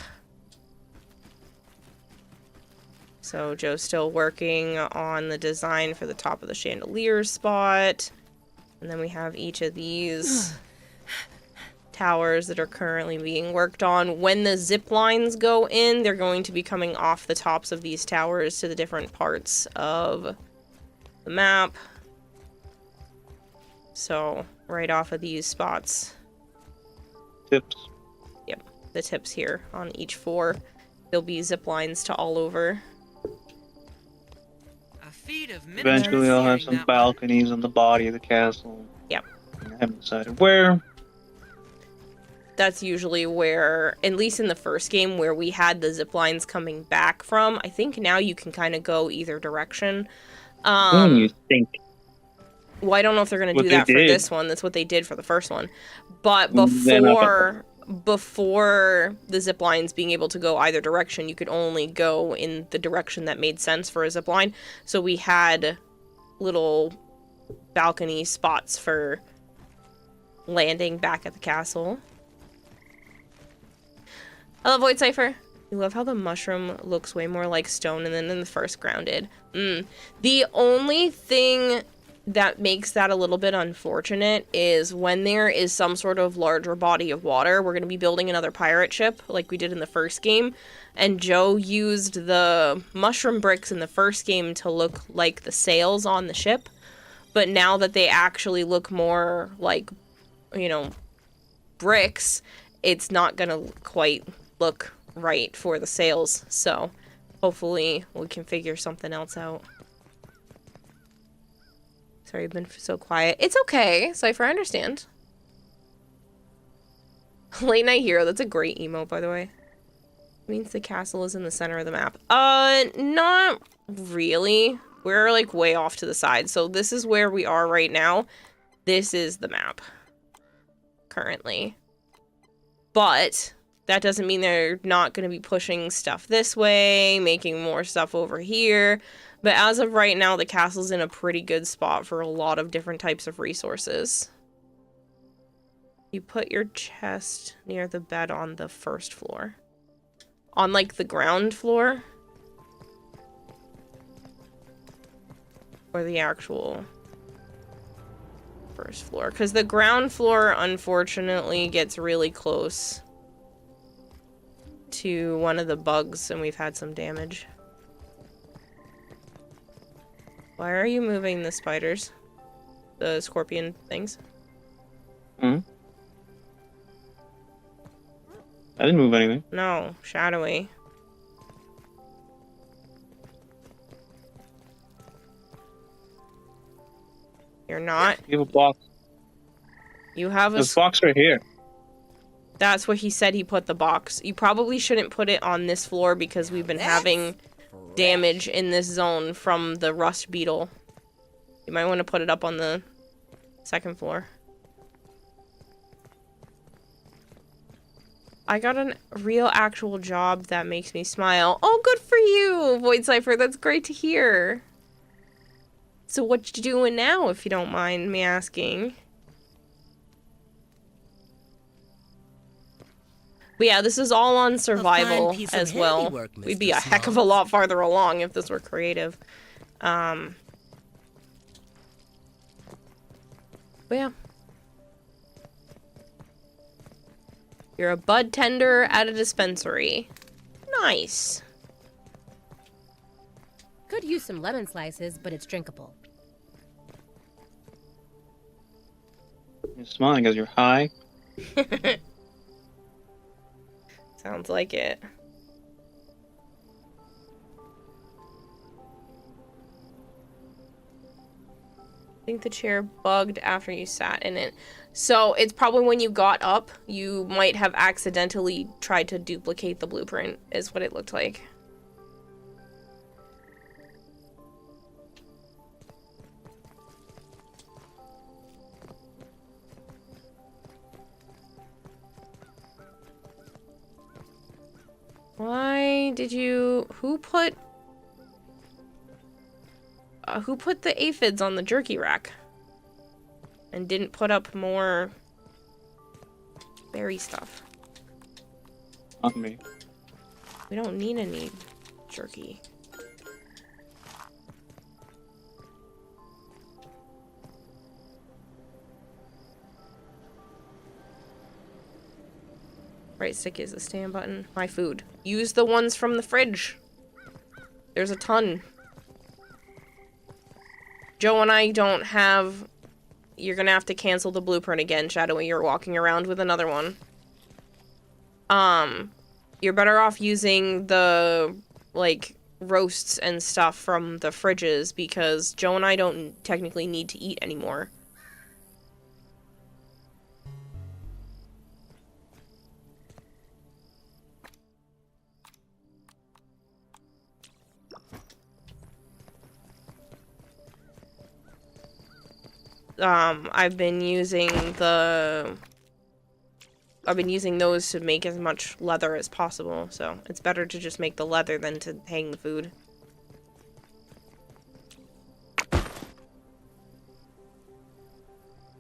Speaker 1: So Joe's still working on the design for the top of the chandelier spot. And then we have each of these towers that are currently being worked on. When the zip lines go in, they're going to be coming off the tops of these towers to the different parts of the map. So, right off of these spots.
Speaker 4: Tips.
Speaker 1: Yep, the tips here on each floor. There'll be zip lines to all over.
Speaker 4: Eventually I'll have some balconies on the body of the castle.
Speaker 1: Yep.
Speaker 4: I haven't decided where.
Speaker 1: That's usually where, at least in the first game, where we had the zip lines coming back from. I think now you can kind of go either direction.
Speaker 4: You think?
Speaker 1: Well, I don't know if they're going to do that for this one. That's what they did for the first one. But before the zip lines being able to go either direction, you could only go in the direction that made sense for a zip line. So we had little balcony spots for landing back at the castle. I love Void Cipher. You love how the mushroom looks way more like stone and then in the first grounded. The only thing that makes that a little bit unfortunate is when there is some sort of larger body of water. We're going to be building another pirate ship like we did in the first game. And Joe used the mushroom bricks in the first game to look like the sails on the ship. But now that they actually look more like, you know, bricks, it's not going to quite look right for the sails, so hopefully we can figure something else out. Sorry, I've been so quiet. It's okay, Cypher, I understand. Late Night Hero, that's a great emote, by the way. It means the castle is in the center of the map. Not really. We're like way off to the side, so this is where we are right now. This is the map currently. But that doesn't mean they're not going to be pushing stuff this way, making more stuff over here. But as of right now, the castle's in a pretty good spot for a lot of different types of resources. You put your chest near the bed on the first floor. On, like, the ground floor. Or the actual first floor. Because the ground floor, unfortunately, gets really close to one of the bugs, and we've had some damage. Why are you moving the spiders? The scorpion things?
Speaker 4: Hmm? I didn't move anything.
Speaker 1: No, shadowy. You're not?
Speaker 4: You have a box.
Speaker 1: You have a...
Speaker 4: There's a box right here.
Speaker 1: That's what he said he put the box. You probably shouldn't put it on this floor because we've been having damage in this zone from the rust beetle. You might want to put it up on the second floor. I got a real actual job that makes me smile. Oh, good for you, Void Cypher. That's great to hear. So what you doing now, if you don't mind me asking? But yeah, this is all on survival as well. We'd be a heck of a lot farther along if this were creative. But yeah. You're a bud tender at a dispensary. Nice.
Speaker 9: Could use some lemon slices, but it's drinkable.
Speaker 4: You're smiling because you're high.
Speaker 1: Sounds like it. I think the chair bugged after you sat in it. So it's probably when you got up, you might have accidentally tried to duplicate the blueprint, is what it looked like. Why did you... Who put the aphids on the jerky rack? And didn't put up more berry stuff?
Speaker 4: Not me.
Speaker 1: We don't need any jerky. Right stick is the stand button. My food. Use the ones from the fridge. There's a ton. Joe and I don't have... You're gonna have to cancel the blueprint again, Shadowy. You're walking around with another one. You're better off using the, like, roasts and stuff from the fridges because Joe and I don't technically need to eat anymore. I've been using those to make as much leather as possible, so it's better to just make the leather than to hang the food.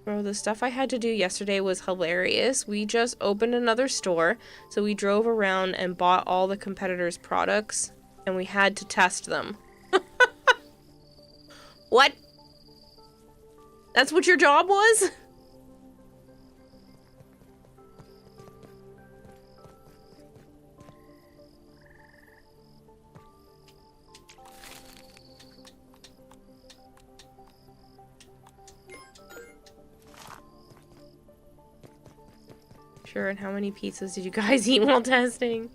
Speaker 1: Bro, the stuff I had to do yesterday was hilarious. We just opened another store, so we drove around and bought all the competitors' products, and we had to test them. What? That's what your job was? Sure, and how many pizzas did you guys eat while testing?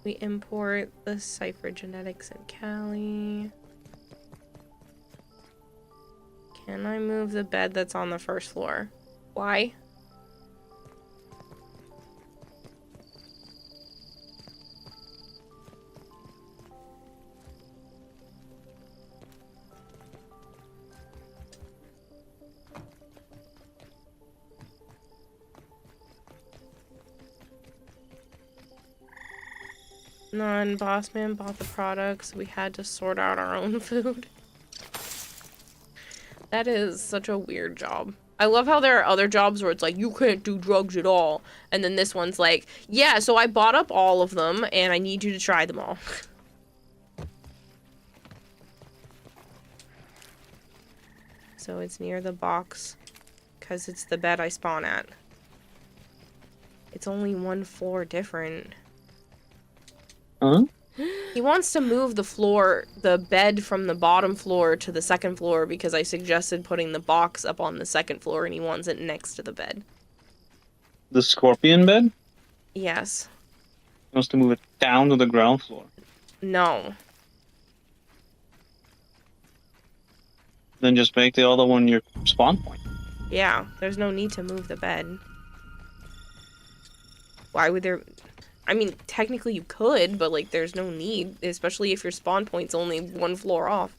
Speaker 1: We import the Cypher Genetics and Cali. Can I move the bed that's on the first floor? Why? None. Boss man bought the products. We had to sort out our own food. That is such a weird job. I love how there are other jobs where it's like, you can't do drugs at all. And then this one's like, yeah, so I bought up all of them and I need you to try them all. So it's near the box because it's the bed I spawn at. It's only one floor different.
Speaker 4: Huh?
Speaker 1: He wants to move the bed from the bottom floor to the second floor because I suggested putting the box up on the second floor and he wants it next to the bed.
Speaker 4: The scorpion bed?
Speaker 1: Yes.
Speaker 4: He wants to move it down to the ground floor.
Speaker 1: No.
Speaker 4: Then just make the other one your spawn point.
Speaker 1: Yeah, there's no need to move the bed. Why would there... I mean, technically you could, but, like, there's no need, especially if your spawn point's only one floor off.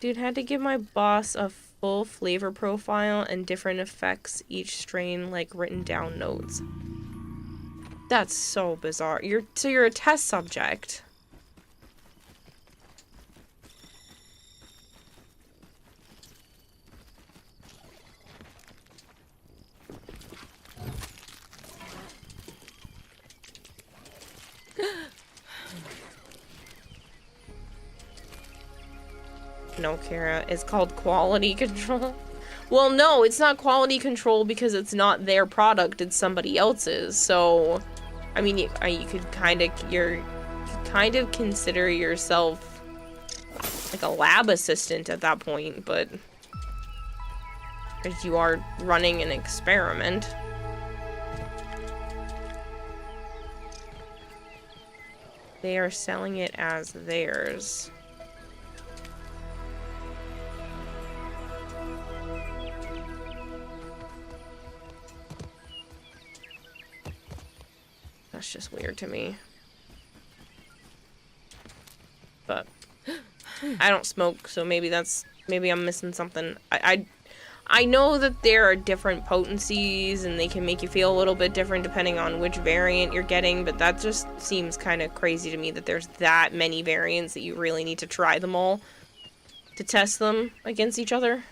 Speaker 1: Dude, had to give my boss a full flavor profile and different effects each strain, like, written down notes. That's so bizarre. So you're a test subject. No, Kara, it's called quality control. Well, no, it's not quality control because it's not their product, it's somebody else's. So, I mean, you could kind of consider yourself like a lab assistant at that point, but because you are running an experiment. They are selling it as theirs. That's just weird to me. But I don't smoke, so maybe I'm missing something. I know that there are different potencies and they can make you feel a little bit different depending on which variant you're getting, but that just seems kind of crazy to me that there's that many variants that you really need to try them all to test them against each other.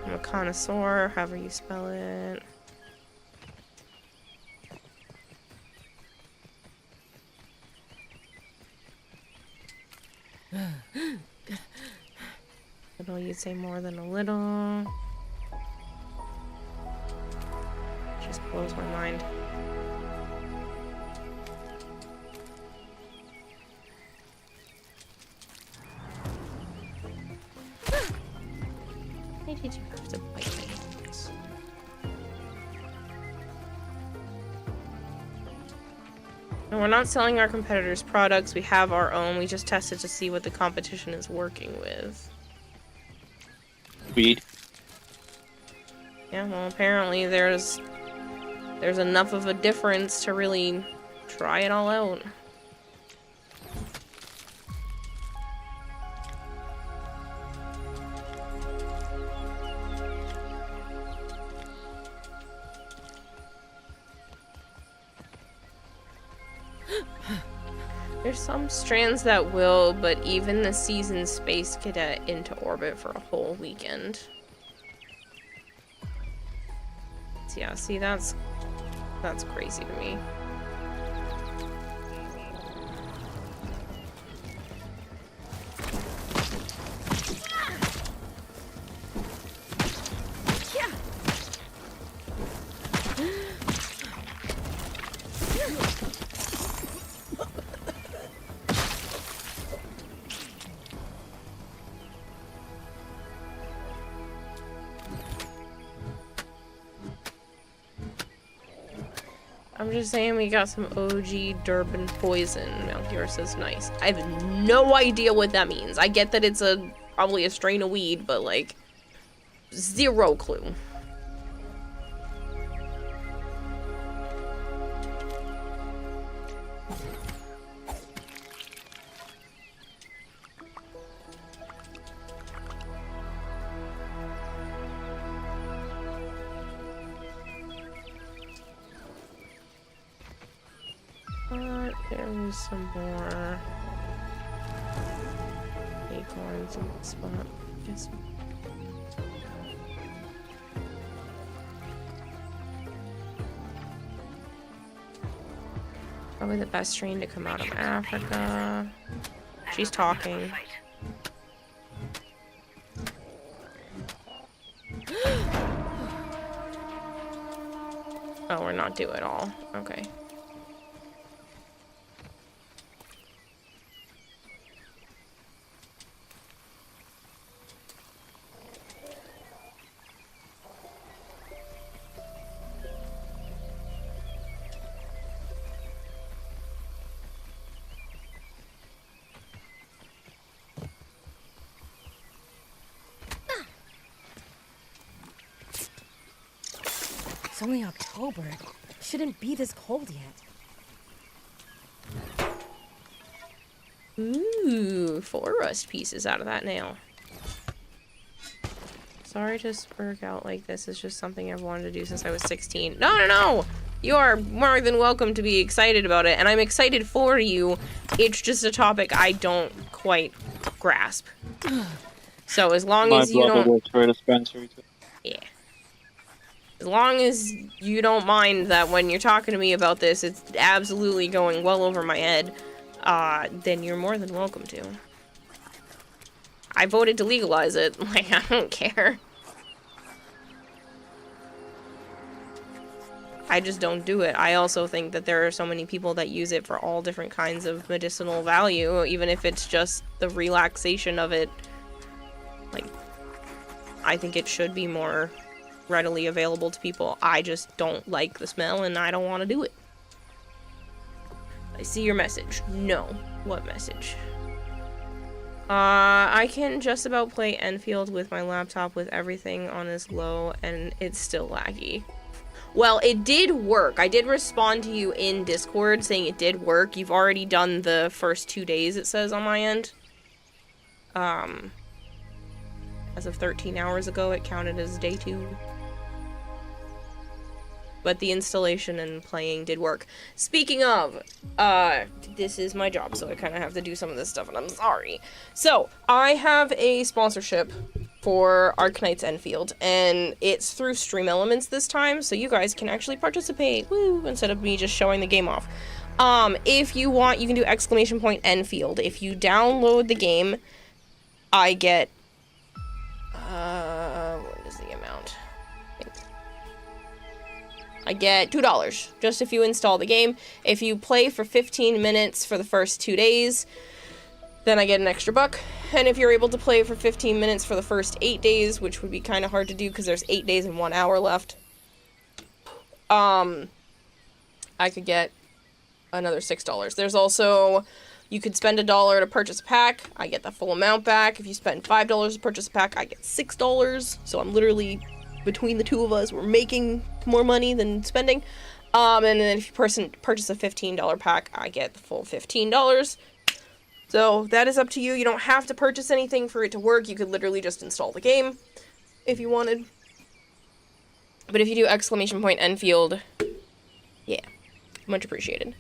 Speaker 1: I'm a connoisseur, however you spell it. Little, you'd say more than a little. Just blows my mind. Why did you have to bite my hands? And we're not selling our competitors' products. We have our own. We just tested to see what the competition is working with.
Speaker 4: Weed.
Speaker 1: Yeah, well, apparently there's enough of a difference to really try it all out. There's some strands that will, but even the seasoned Space Cadet into orbit for a whole weekend. So yeah, see, that's crazy to me. I'm just saying we got some OG Durban poison. Melchior says nice. I have no idea what that means. I get that it's probably a strain of weed, but like, zero clue. There's some more acorns in the spot. Yes. Probably the best strain to come out of Africa. She's talking. Oh, we're not due at all. Okay.
Speaker 9: It's only October. It shouldn't be this cold yet.
Speaker 1: Ooh, 4 rust pieces out of that nail. Sorry to spurg out like this. It's just something I've wanted to do since I was 16. No, no, no! You are more than welcome to be excited about it, and I'm excited for you. It's just a topic I don't quite grasp. So as long as you don't...
Speaker 4: My brother works for a dispensary too.
Speaker 1: Yeah. As long as you don't mind that when you're talking to me about this, it's absolutely going well over my head, then you're more than welcome to. I voted to legalize it. Like, I don't care. I just don't do it. I also think that there are so many people that use it for all different kinds of medicinal value, even if it's just the relaxation of it. Like, I think it should be more readily available to people. I just don't like the smell and I don't want to do it. I see your message. No. What message? I can just about play Enfield with my laptop with everything on as low and it's still laggy. Well, it did work. I did respond to you in Discord saying it did work. You've already done the first 2 days, it says on my end. As of 13 hours ago, it counted as day 2. But the installation and playing did work. Speaking of, this is my job, so I kind of have to do some of this stuff, and I'm sorry. So, I have a sponsorship for Arknights Enfield, and it's through Stream Elements this time, so you guys can actually participate, woo, instead of me just showing the game off. If you want, you can do !Enfield. If you download the game, I get, what is the amount? I get $2, just if you install the game. If you play for 15 minutes for the first 2 days, then I get an extra $1. And if you're able to play for 15 minutes for the first 8 days, which would be kind of hard to do because there's 8 days and 1 hour left, I could get another $6. There's also, you could spend $1 to purchase a pack. I get the full amount back. If you spend $5 to purchase a pack, I get $6. So I'm literally, between the two of us, we're making more money than spending. And then if you purchase a $15 pack, I get the full $15. So that is up to you. You don't have to purchase anything for it to work. You could literally just install the game if you wanted. But if you do !Enfield, yeah, much appreciated.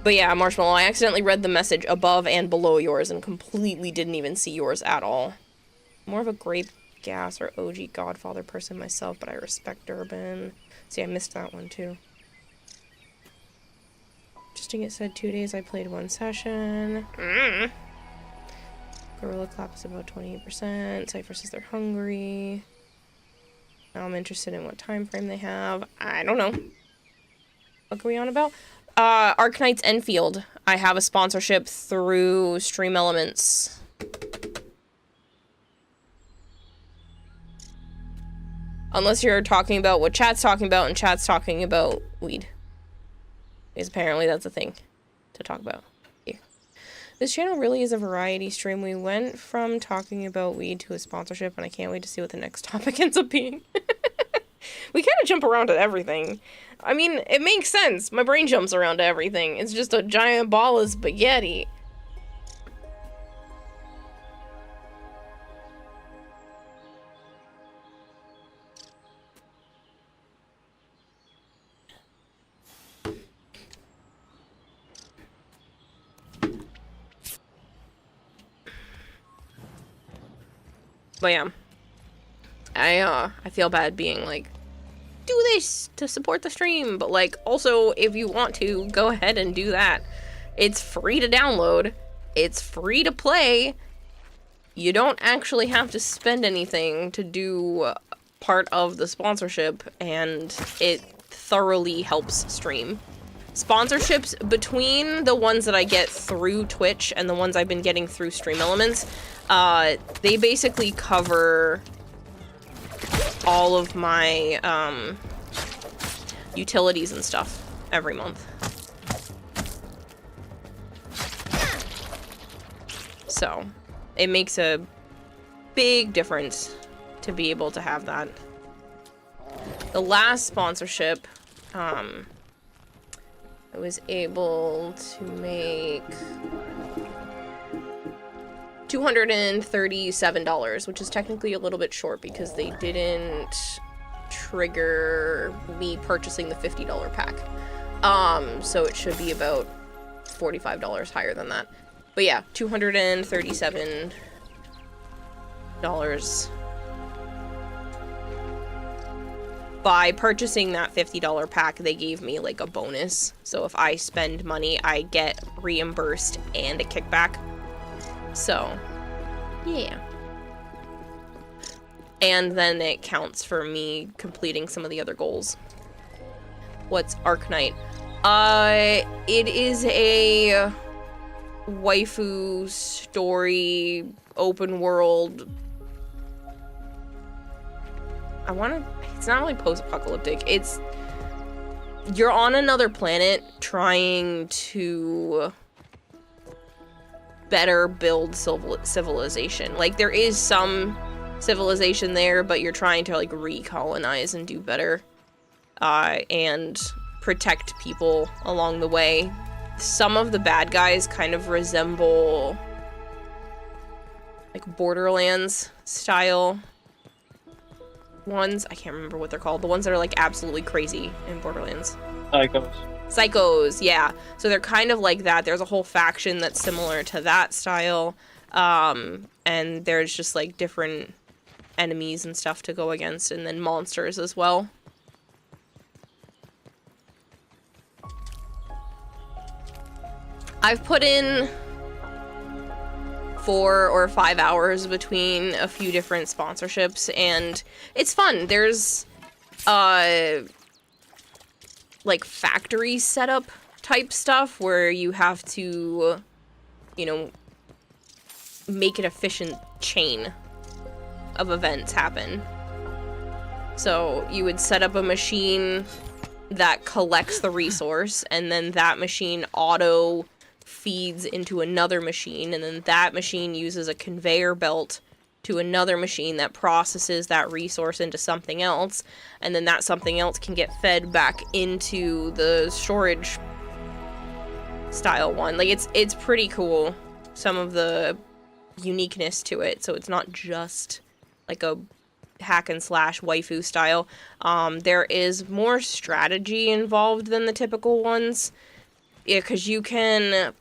Speaker 1: But yeah, Marshmallow, I accidentally read the message above and below yours and completely didn't even see yours at all. More of a grape gas or OG Godfather person myself, but I respect Urban. See, I missed that one too. Justing it said 2 days, I played 1 session. Gorilla Clap is about 28%. Cypher says they're hungry. Now I'm interested in what time frame they have. I don't know. What are we on about? Arknights Enfield. I have a sponsorship through Stream Elements. Unless you're talking about what chat's talking about and chat's talking about weed. Because apparently that's a thing to talk about here. This channel really is a variety stream. We went from talking about weed to a sponsorship, and I can't wait to see what the next topic ends up being. We kind of jump around to everything. I mean, it makes sense. My brain jumps around to everything. It's just a giant ball of spaghetti. But yeah, I feel bad being like, do this to support the stream, but like also if you want to, go ahead and do that. It's free to download. It's free to play. You don't actually have to spend anything to do part of the sponsorship, and it thoroughly helps stream. Sponsorships between the ones that I get through Twitch and the ones I've been getting through Stream Elements, they basically cover all of my utilities and stuff every month. So, it makes a big difference to be able to have that. The last sponsorship, I was able to make $237, which is technically a little bit short because they didn't trigger me purchasing the $50 pack. So it should be about $45 higher than that. But yeah, $237. By purchasing that $50 pack, they gave me like a bonus. So if I spend money, I get reimbursed and a kickback. So, yeah. And then it counts for me completing some of the other goals. What's Arknight? It is a waifu story, open world. It's not really post-apocalyptic. It's, you're on another planet trying to better build civilization. Like, there is some civilization there, but you're trying to, like, recolonize and do better. And protect people along the way. Some of the bad guys kind of resemble, like, Borderlands style ones. I can't remember what they're called. The ones that are, like, absolutely crazy in Borderlands. Psychos, yeah. So they're kind of like that. There's a whole faction that's similar to that style. And there's just, like, different enemies and stuff to go against, and then monsters as well. I've put in 4 or 5 hours between a few different sponsorships, and it's fun. There's, like, factory setup type stuff where you have to, you know, make an efficient chain of events happen. So you would set up a machine that collects the resource, and then that machine auto feeds into another machine, and then that machine uses a conveyor belt to another machine that processes that resource into something else, and then that something else can get fed back into the storage style one. Like, it's pretty cool, some of the uniqueness to it, so it's not just like a hack and slash waifu style. There is more strategy involved than the typical ones. Yeah, because you can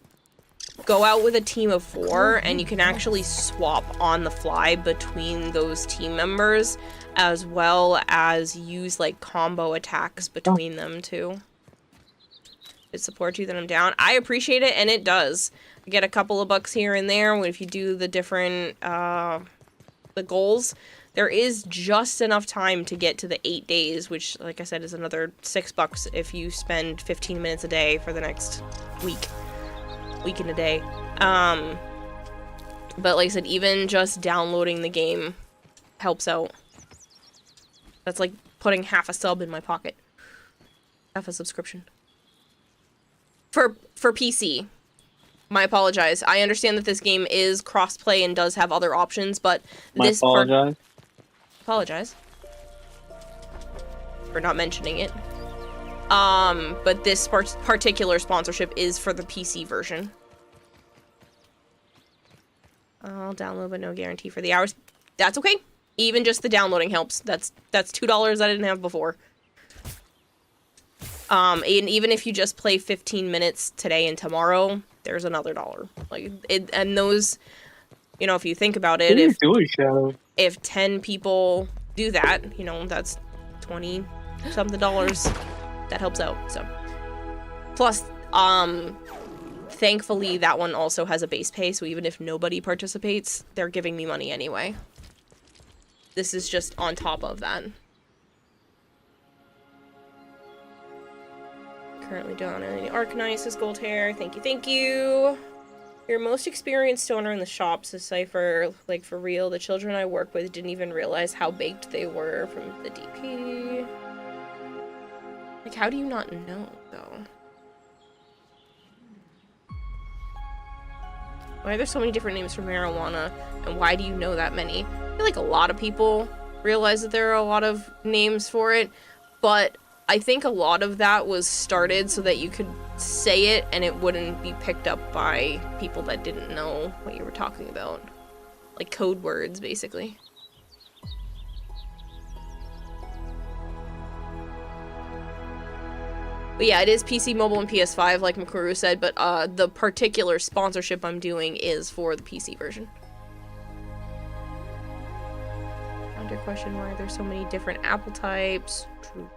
Speaker 1: go out with a team of 4, and you can actually swap on the fly between those team members, as well as use, like, combo attacks between them, too. It supports you, then I'm down. I appreciate it, and it does. You get a couple of bucks here and there if you do the different, the goals. There is just enough time to get to the 8 days, which, like I said, is another $6 if you spend 15 minutes a day for the next week and a day. But like I said, even just downloading the game helps out. That's like putting half a sub in my pocket. Half a subscription. For PC. My apologize. I understand that this game is crossplay and does have other options, but this apologize for not mentioning it. But this particular sponsorship is for the PC version. I'll download, but no guarantee for the hours. That's okay. Even just the downloading helps. That's $2 I didn't have before. And even if you just play 15 minutes today and tomorrow, there's another $1. Like, and those, you know, if you think about it, if 10 people do that, you know, that's 20 something dollars. That helps out, so. Plus, thankfully that one also has a base pay, so even if nobody participates, they're giving me money anyway. This is just on top of that. Currently down in Arcanine, says Gold Hair. Thank you, thank you. Your most experienced owner in the shop, says Cypher. Like, for real, the children I work with didn't even realize how baked they were from the DP. Like, how do you not know, though? Why are there so many different names for marijuana, and why do you know that many? I feel like a lot of people realize that there are a lot of names for it, but I think a lot of that was started so that you could say it and it wouldn't be picked up by people that didn't know what you were talking about. Like code words, basically. But yeah, it is PC, mobile, and PS5, like Makuru said, but the particular sponsorship I'm doing is for the PC version. Under question, why are there so many different apple types? True.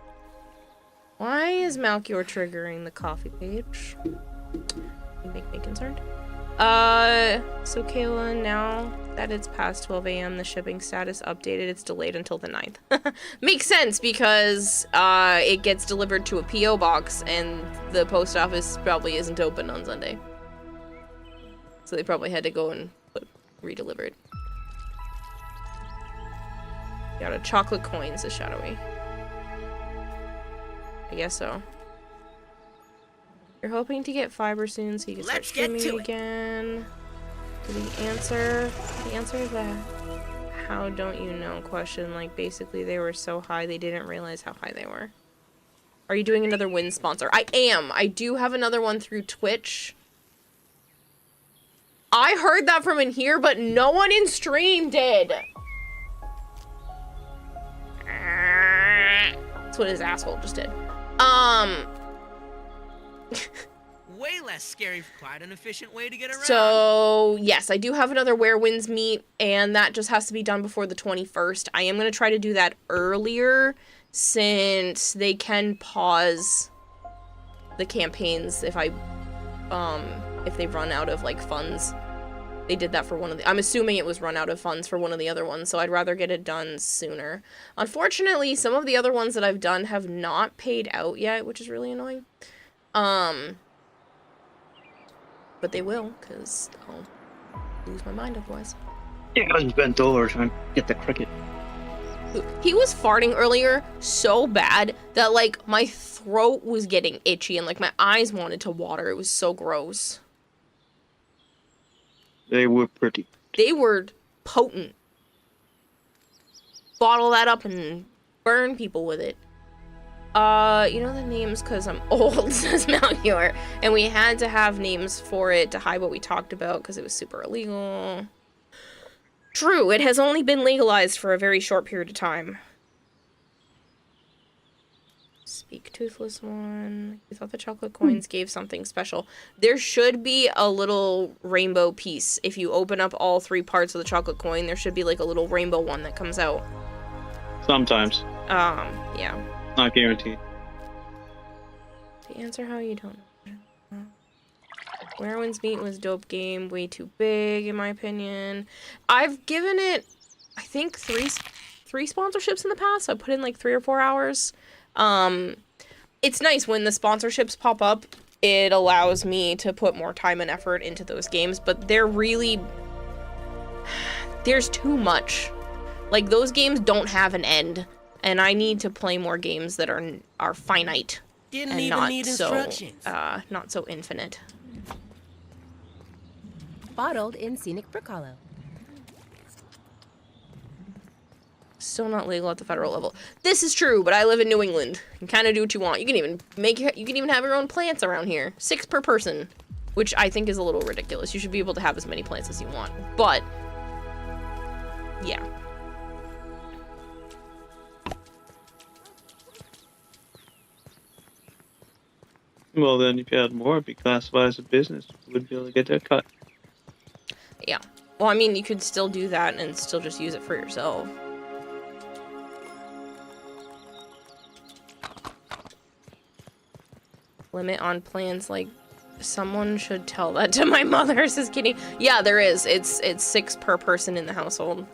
Speaker 1: Why is Malchior triggering the coffee page? You make me concerned. So Kayla, now that it's past 12 a.m., the shipping status updated, it's delayed until the 9th. Makes sense, because it gets delivered to a P.O. box, and the post office probably isn't open on Sunday. So they probably had to go and redeliver it. Got a chocolate coin, says Shadowy. I guess so. You're hoping to get fiber soon so you can start streaming again. The answer is that how don't you know question. Like, basically they were so high they didn't realize how high they were. Are you doing another win sponsor? I am. I do have another one through Twitch. I heard that from in here, but no one in stream did. That's what his asshole just did.
Speaker 8: Way less scary, quite an efficient way to get around.
Speaker 1: So, yes, I do have another Where Winds Meet, and that just has to be done before the 21st. I am going to try to do that earlier, since they can pause the campaigns if they run out of, like, funds. They did that for one of the... I'm assuming it was run out of funds for one of the other ones, so I'd rather get it done sooner. Unfortunately, some of the other ones that I've done have not paid out yet, which is really annoying. But they will, because I'll lose my mind otherwise.
Speaker 4: Yeah, I was bent over trying to get the cricket.
Speaker 1: He was farting earlier so bad that, like, my throat was getting itchy and, like, my eyes wanted to water. It was so gross.
Speaker 4: They were pretty.
Speaker 1: They were potent. Bottle that up and burn people with it. You know the names because I'm old, says Malchior. And we had to have names for it to hide what we talked about because it was super illegal. True, it has only been legalized for a very short period of time. Speak Toothless one. You thought the chocolate coins gave something special. There should be a little rainbow piece. If you open up all three parts of the chocolate coin, there should be like a little rainbow one that comes out.
Speaker 4: Sometimes.
Speaker 1: Yeah.
Speaker 4: Not guaranteed.
Speaker 1: The answer how you don't know. Where Winds Meet was dope game. Way too big, in my opinion. I've given it, I think, three sponsorships in the past. So I put in like 3 or 4 hours. It's nice when the sponsorships pop up. It allows me to put more time and effort into those games. But they're really... There's too much. Like, those games don't have an end. And I need to play more games that are finite.
Speaker 8: Didn't
Speaker 1: and
Speaker 8: even
Speaker 1: not
Speaker 8: need
Speaker 1: so,
Speaker 8: instructions.
Speaker 1: not so infinite.
Speaker 9: Bottled in Scenic Brook Hollow.
Speaker 1: Still not legal at the federal level. This is true, but I live in New England. You can kind of do what you want. You can even have your own plants around here. 6 per person, which I think is a little ridiculous. You should be able to have as many plants as you want. But yeah.
Speaker 4: Well, then, if you had more, it'd be classified as a business. You wouldn't be able to get that cut.
Speaker 1: Yeah. Well, I mean, you could still do that and still just use it for yourself. Limit on plans, like, someone should tell that to my mother, says Kitty. Yeah, there is. It's 6 per person in the household.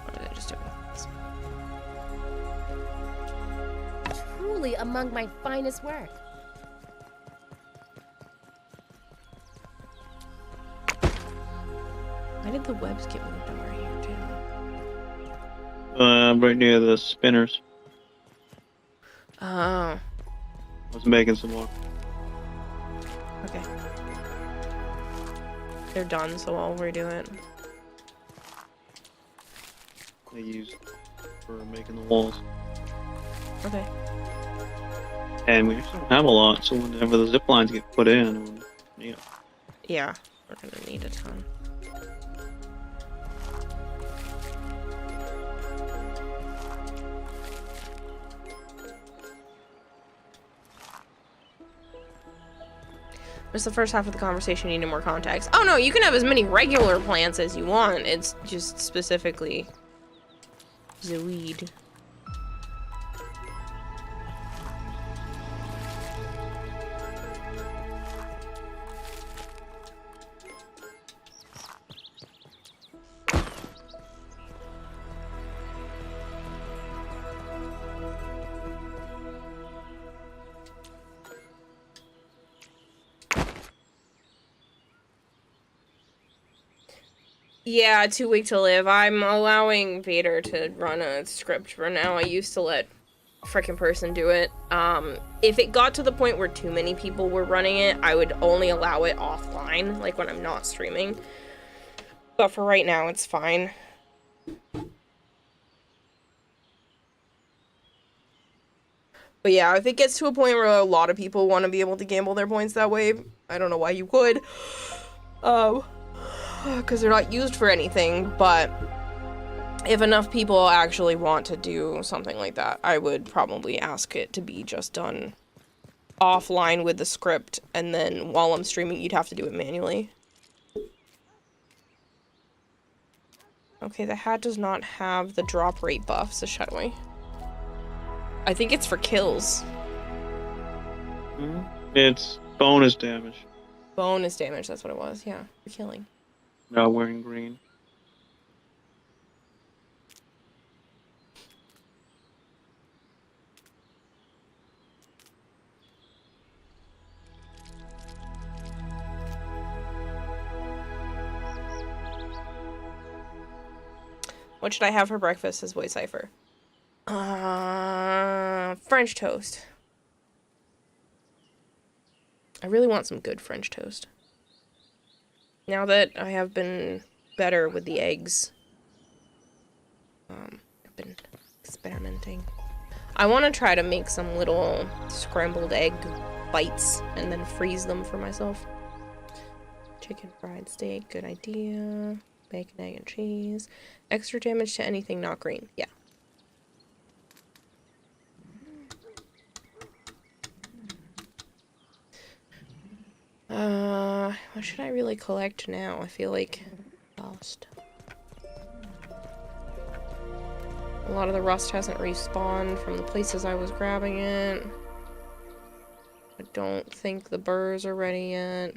Speaker 1: What did I just do?
Speaker 9: Truly among my finest work.
Speaker 1: Why did the webs get moved over here, too?
Speaker 4: Right near the spinners.
Speaker 1: Oh.
Speaker 4: I was making some more.
Speaker 1: Okay. They're done, so I'll redo it.
Speaker 4: They use for making the walls.
Speaker 1: Okay.
Speaker 4: And we actually don't have a lot, so whenever the zip lines get put in, yeah.
Speaker 1: Yeah, we're gonna need a ton. It's the first half of the conversation, you need more context. Oh no, you can have as many regular plants as you want. It's just specifically the weed. Yeah, Too Weak to Live. I'm allowing Vader to run a script for now. I used to let a frickin' person do it. If it got to the point where too many people were running it, I would only allow it offline, like when I'm not streaming. But for right now, it's fine. But yeah, if it gets to a point where a lot of people want to be able to gamble their points that way, I don't know why you would. Because they're not used for anything, but if enough people actually want to do something like that, I would probably ask it to be just done offline with the script, and then while I'm streaming, you'd have to do it manually. Okay, the hat does not have the drop rate buff, so shall we? I think it's for kills.
Speaker 4: It's bonus damage.
Speaker 1: Bonus damage, that's what it was, yeah, for killing.
Speaker 4: Now wearing green.
Speaker 1: What should I have for breakfast, says Voice Cipher. French toast. I really want some good French toast. Now that I have been better with the eggs, I've been experimenting. I want to try to make some little scrambled egg bites and then freeze them for myself. Chicken fried steak, good idea. Bacon, egg, and cheese. Extra damage to anything not green. Yeah. What should I really collect now? I feel like lost. A lot of the rust hasn't respawned from the places I was grabbing it. I don't think the burrs are ready yet.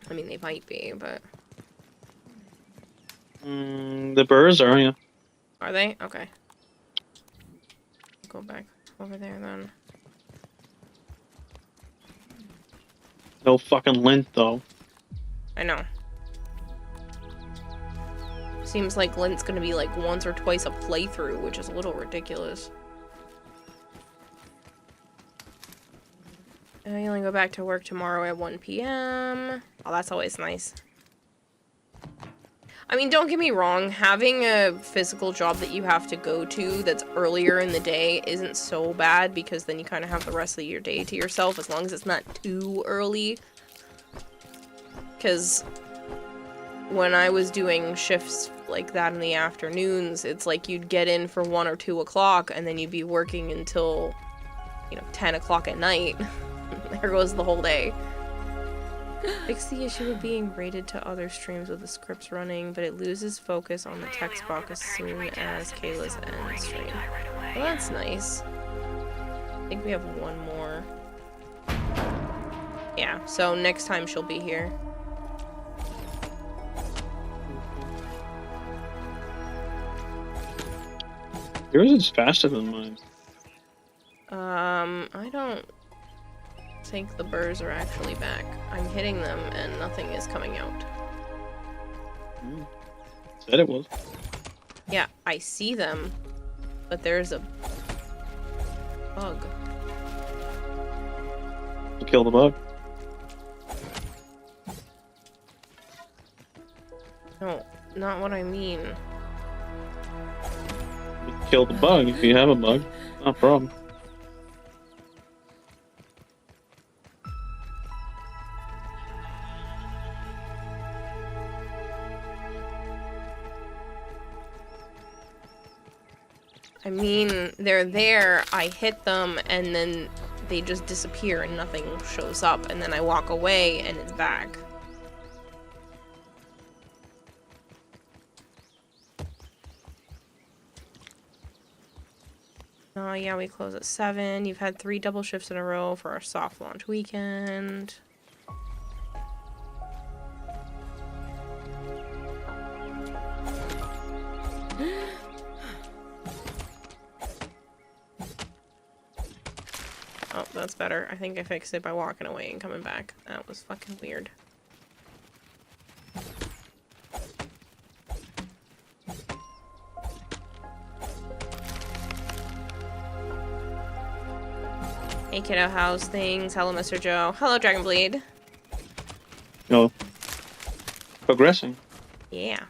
Speaker 1: I mean, they might be, but...
Speaker 4: The burrs are, yeah.
Speaker 1: Are they? Okay. Go back over there then.
Speaker 4: No fucking lint, though.
Speaker 1: I know. Seems like Lint's gonna be like once or twice a playthrough, which is a little ridiculous. I only go back to work tomorrow at 1 p.m. Oh, that's always nice. I mean, don't get me wrong, having a physical job that you have to go to that's earlier in the day isn't so bad, because then you kind of have the rest of your day to yourself, as long as it's not too early. Because when I was doing shifts like that in the afternoons, it's like you'd get in for 1 or 2 o'clock, and then you'd be working until, 10 o'clock at night. There goes the whole day. Fix the issue of being rated to other streams with the scripts running, but it loses focus on the text box as soon as Kayla's end stream. Well, that's nice. I think we have one more. Yeah, so next time she'll be here.
Speaker 4: Yours is faster than mine.
Speaker 1: I don't think the burrs are actually back. I'm hitting them and nothing is coming out.
Speaker 4: Said it was.
Speaker 1: Yeah, I see them, but there's a bug.
Speaker 4: Kill the bug.
Speaker 1: No, not what I mean.
Speaker 4: Kill the bug if you have a bug. Not a problem.
Speaker 1: I mean, they're there, I hit them, and then they just disappear and nothing shows up, and then I walk away and it's back. Oh yeah, we close at 7. You've had 3 double shifts in a row for our soft launch weekend. Oh, that's better. I think I fixed it by walking away and coming back. That was fucking weird. Hey kiddo, how's things? Hello, Mr. Joe. Hello, Dragonbleed.
Speaker 4: No. Progressing.
Speaker 1: Yeah.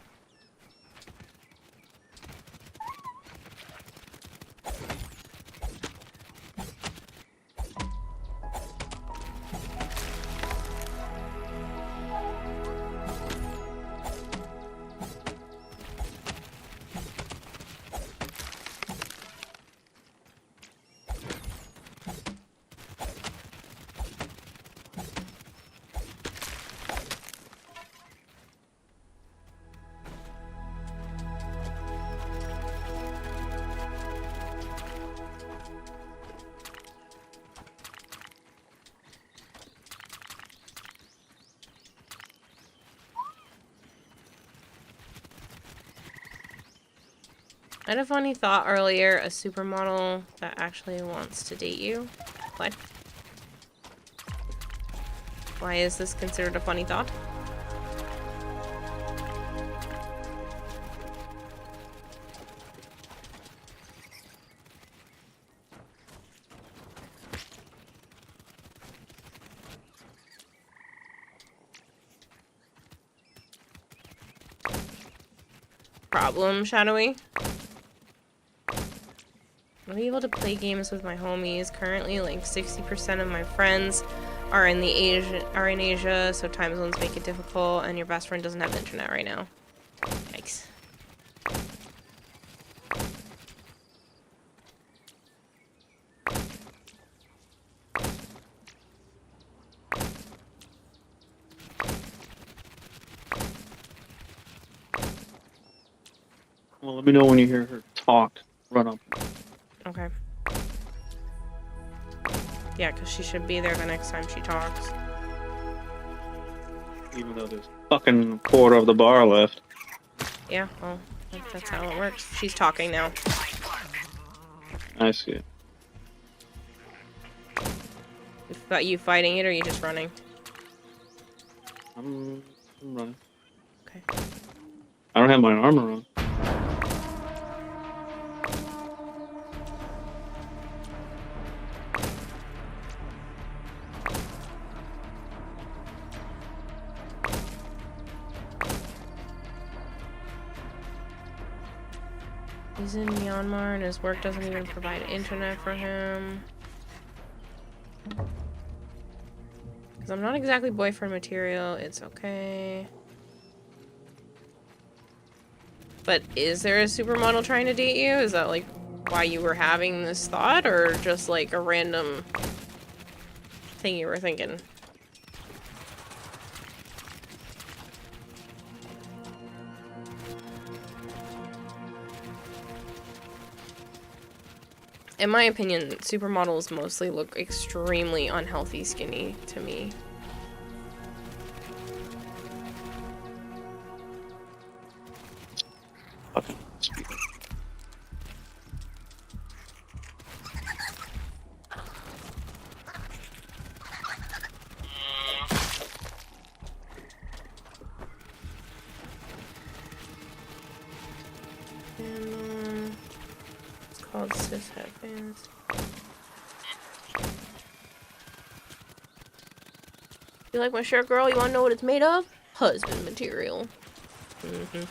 Speaker 1: I had a funny thought earlier, a supermodel that actually wants to date you. What? Why is this considered a funny thought? Problem, Shadowy? I'm able to play games with my homies. Currently, like 60% of my friends are in Asia, so time zones make it difficult, and your best friend doesn't have internet right now. Yikes.
Speaker 4: Well, let me know when you hear her talk. Run up.
Speaker 1: Okay. Yeah, because she should be there the next time she talks.
Speaker 4: Even though there's fucking quarter of the bar left.
Speaker 1: Yeah, well, that's how it works. She's talking now.
Speaker 4: I see it.
Speaker 1: But you fighting it, or are you just running?
Speaker 4: I'm running.
Speaker 1: Okay.
Speaker 4: I don't have my armor on.
Speaker 1: He's in Myanmar and his work doesn't even provide internet for him. Because I'm not exactly boyfriend material, it's okay. But is there a supermodel trying to date you? Is that like why you were having this thought, or just like a random thing you were thinking? In my opinion, supermodels mostly look extremely unhealthy skinny to me.
Speaker 4: Fucking
Speaker 1: And, it's called cis headbands. You like my shirt, girl? You wanna know what it's made of? Husband material. Mm-hmm.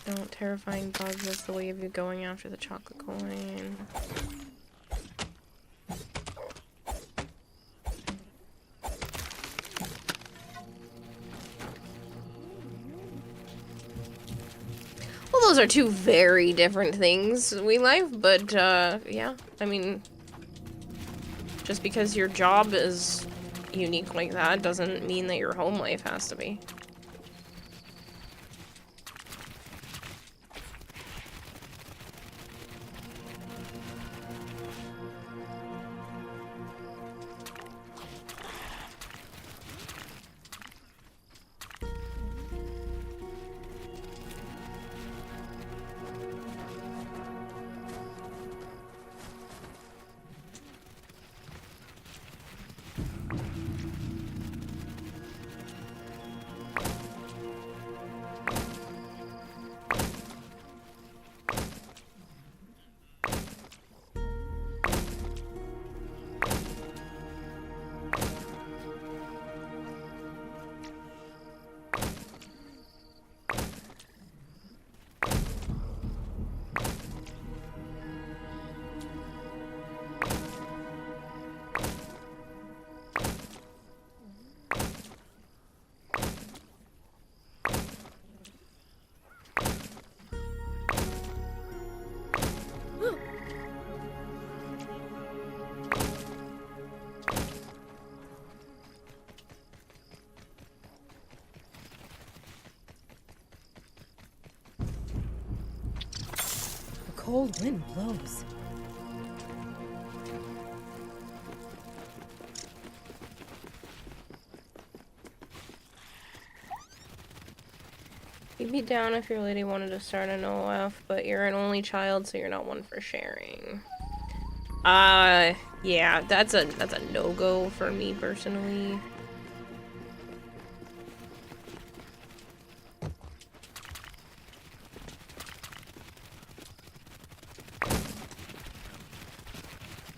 Speaker 1: Don't terrifying bugs, that's the way of you going after the chocolate coin. Well, those are two very different things we like, but yeah, I mean, just because your job is unique like that doesn't mean that your home life has to be.
Speaker 9: The cold wind blows.
Speaker 1: You'd be down if your lady wanted to start an OF, but you're an only child, so you're not one for sharing. Yeah, that's a no-go for me personally.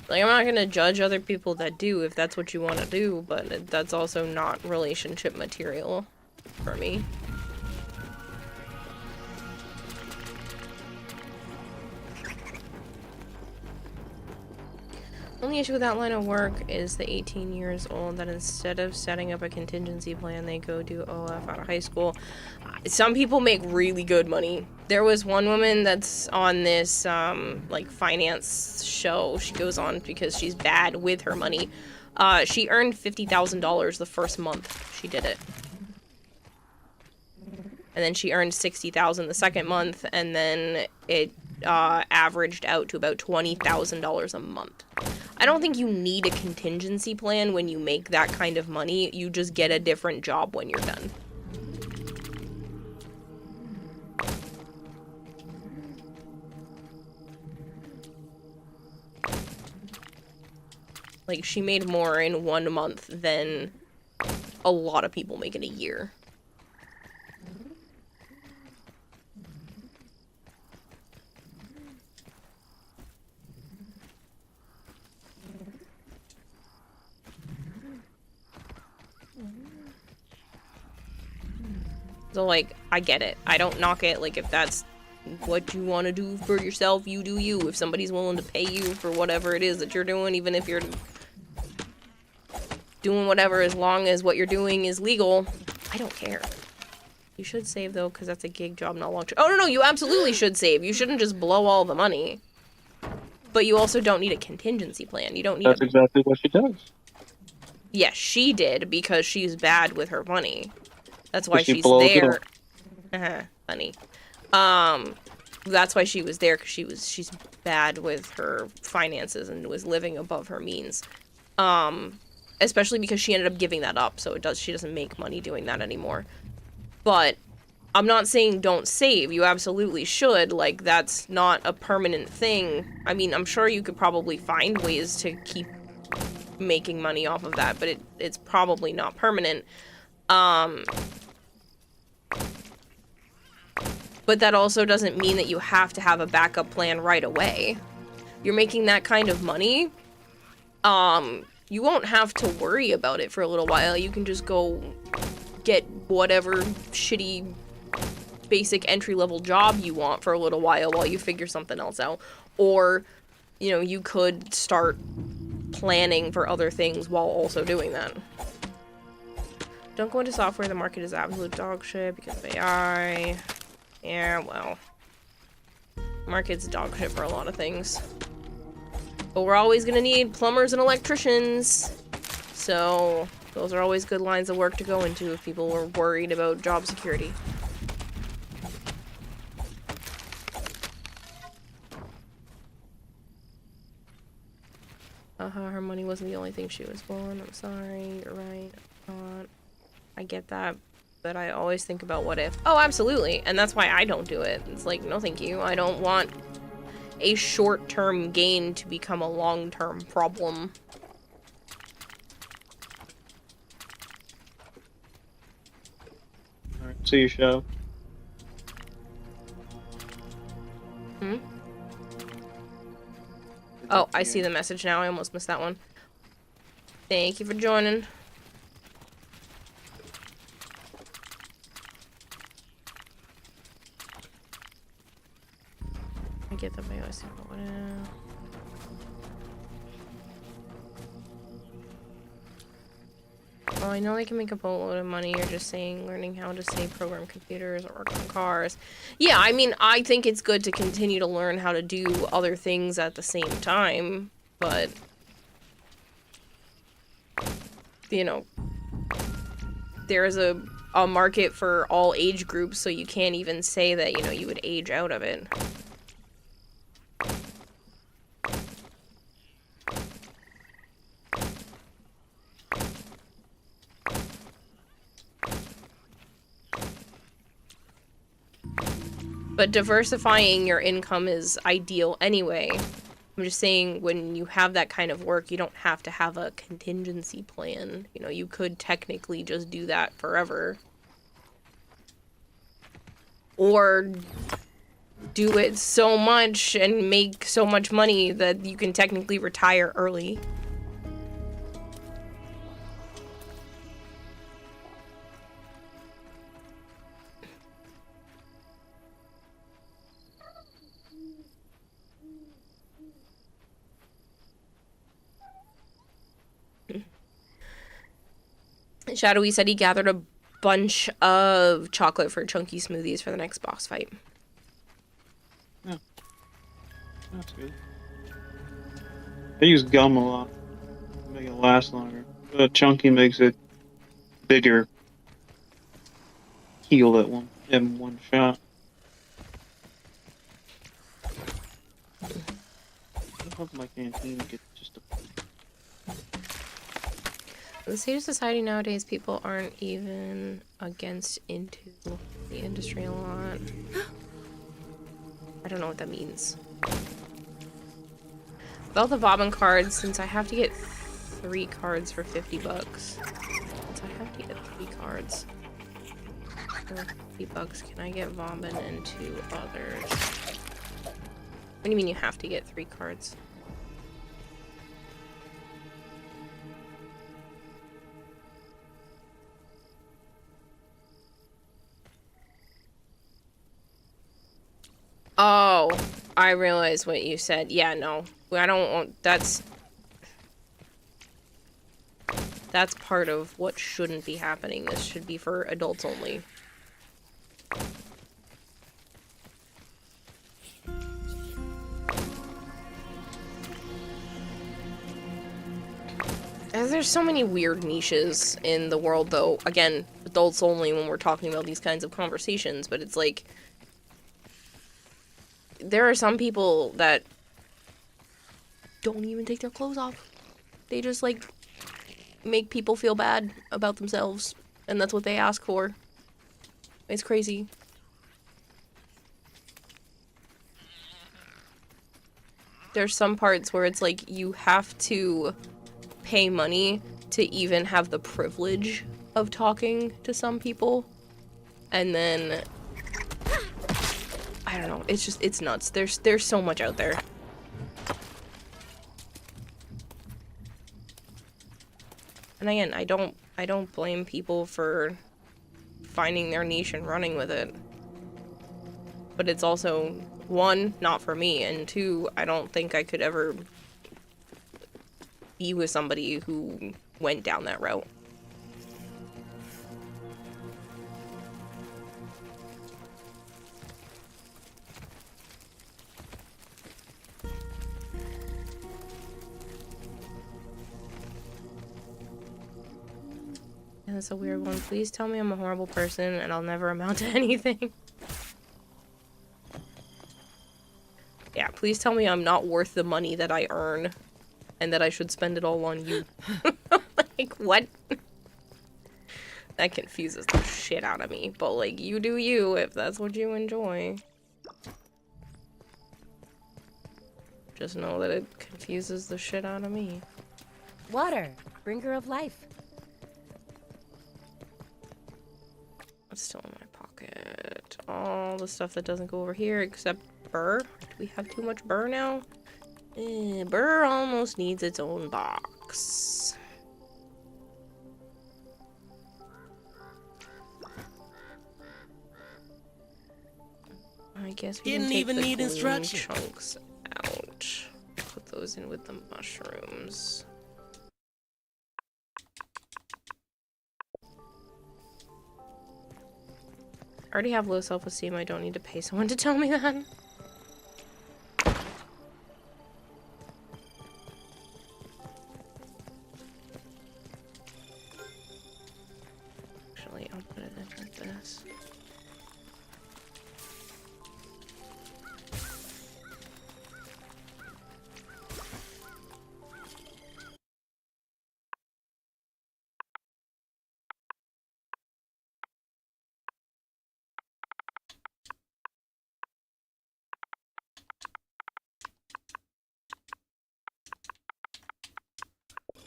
Speaker 1: Like, I'm not gonna judge other people that do if that's what you want to do, but that's also not relationship material for me. Only issue with that line of work is the 18 years old that instead of setting up a contingency plan, they go do OF out of high school. Some people make really good money. There was one woman that's on this, like, finance show. She goes on because she's bad with her money. She earned $50,000 the first month she did it. And then she earned $60,000 the second month, and then it averaged out to about $20,000 a month. I don't think you need a contingency plan when you make that kind of money. You just get a different job when you're done. Like, she made more in 1 month than a lot of people make in a year. So, like, I get it. I don't knock it. Like, if that's what you want to do for yourself, you do you. If somebody's willing to pay you for whatever it is that you're doing, even if you're doing whatever, as long as what you're doing is legal, I don't care. You should save, though, because that's a gig job, not long term. Oh, no, you absolutely should save. You shouldn't just blow all the money. But you also don't need a contingency plan. You don't need
Speaker 4: That's exactly what she does.
Speaker 1: Yes, she did, because she's bad with her money. That's why
Speaker 4: She
Speaker 1: she's
Speaker 4: blows it
Speaker 1: there. Funny. That's why she was there, because she's bad with her finances and was living above her means. Especially because she ended up giving that up, so she doesn't make money doing that anymore. But I'm not saying don't save. You absolutely should. Like, that's not a permanent thing. I mean, I'm sure you could probably find ways to keep making money off of that, but it's probably not permanent. But that also doesn't mean that you have to have a backup plan right away. You're making that kind of money, you won't have to worry about it for a little while. You can just go get whatever shitty basic entry-level job you want for a little while you figure something else out. Or, you know, you could start planning for other things while also doing that. Don't go into software. The market is absolute dog shit because of AI. Yeah, well. Market's dog shit for a lot of things. But we're always gonna need plumbers and electricians. So, those are always good lines of work to go into if people were worried about job security. Her money wasn't the only thing she was on. I'm sorry, you're right. I get that, but I always think about what if. Oh, absolutely, and that's why I don't do it. It's like, no thank you. I don't want a short-term gain to become a long-term problem.
Speaker 4: Alright, see you, show.
Speaker 1: Hmm? Oh, I see the message now. I almost missed that one. Thank you for joining. I get the iOS. Oh, I know they can make a boatload of money. You're just saying learning how to, say, program computers or work on cars. Yeah, I mean, I think it's good to continue to learn how to do other things at the same time, but, you know, there is a market for all age groups, so you can't even say that, you know, you would age out of it. But diversifying your income is ideal anyway. I'm just saying, when you have that kind of work, you don't have to have a contingency plan. You know, you could technically just do that forever. Or do it so much and make so much money that you can technically retire early. Shadowy said he gathered a bunch of chocolate for chunky smoothies for the next boss fight.
Speaker 4: Yeah. That's good. I use gum a lot to make it last longer. Chunky makes it bigger. Heal it in one shot. I hope my canteen gets just a...
Speaker 1: In the state of society nowadays, people aren't even into the industry a lot. I don't know what that means. About the Bobbin cards, since I have to get 3 cards for 50 bucks. Since I have to get 3 cards for 50 bucks, can I get Bobbin and 2 others? What do you mean you have to get 3 cards? I realize what you said. Yeah, no. I don't want... That's part of what shouldn't be happening. This should be for adults only. There's so many weird niches in the world, though. Again, adults only when we're talking about these kinds of conversations, but it's like... There are some people that don't even take their clothes off. They just, like, make people feel bad about themselves, and that's what they ask for. It's crazy. There's some parts where it's like, you have to pay money to even have the privilege of talking to some people. And then I don't know, it's just, it's nuts. There's so much out there. And again, I don't blame people for finding their niche and running with it. But it's also, one, not for me, and two, I don't think I could ever be with somebody who went down that route. That's a weird one. Please tell me I'm a horrible person and I'll never amount to anything. Yeah, please tell me I'm not worth the money that I earn and that I should spend it all on you. Like, what? That confuses the shit out of me. But, like, you do you if that's what you enjoy. Just know that it confuses the shit out of me.
Speaker 9: Water, bringer of life.
Speaker 1: What's still in my pocket? All the stuff that doesn't go over here except burr. Do we have too much burr now? Burr almost needs its own box. I guess we
Speaker 8: Didn't
Speaker 1: can take
Speaker 8: even
Speaker 1: the
Speaker 8: need
Speaker 1: green
Speaker 8: instructions.
Speaker 1: chunks out. Put those in with the mushrooms. I already have low self-esteem. I don't need to pay someone to tell me that. Actually, I'll put it in like this.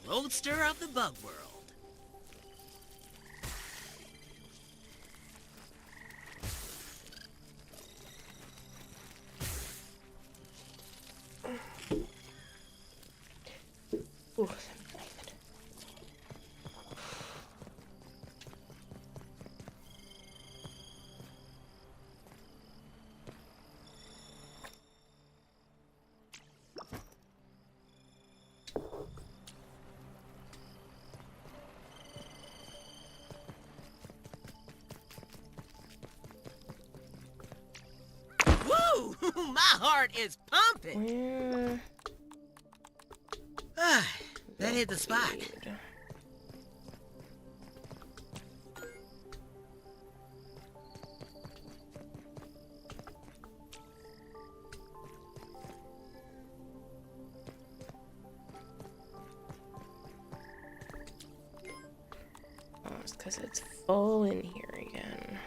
Speaker 8: Roadster of the bug world.
Speaker 1: Ooh.
Speaker 8: Woo! My heart is pumping.
Speaker 1: Where?
Speaker 8: That hit the spot.
Speaker 1: Oh, it's because it's full in here again.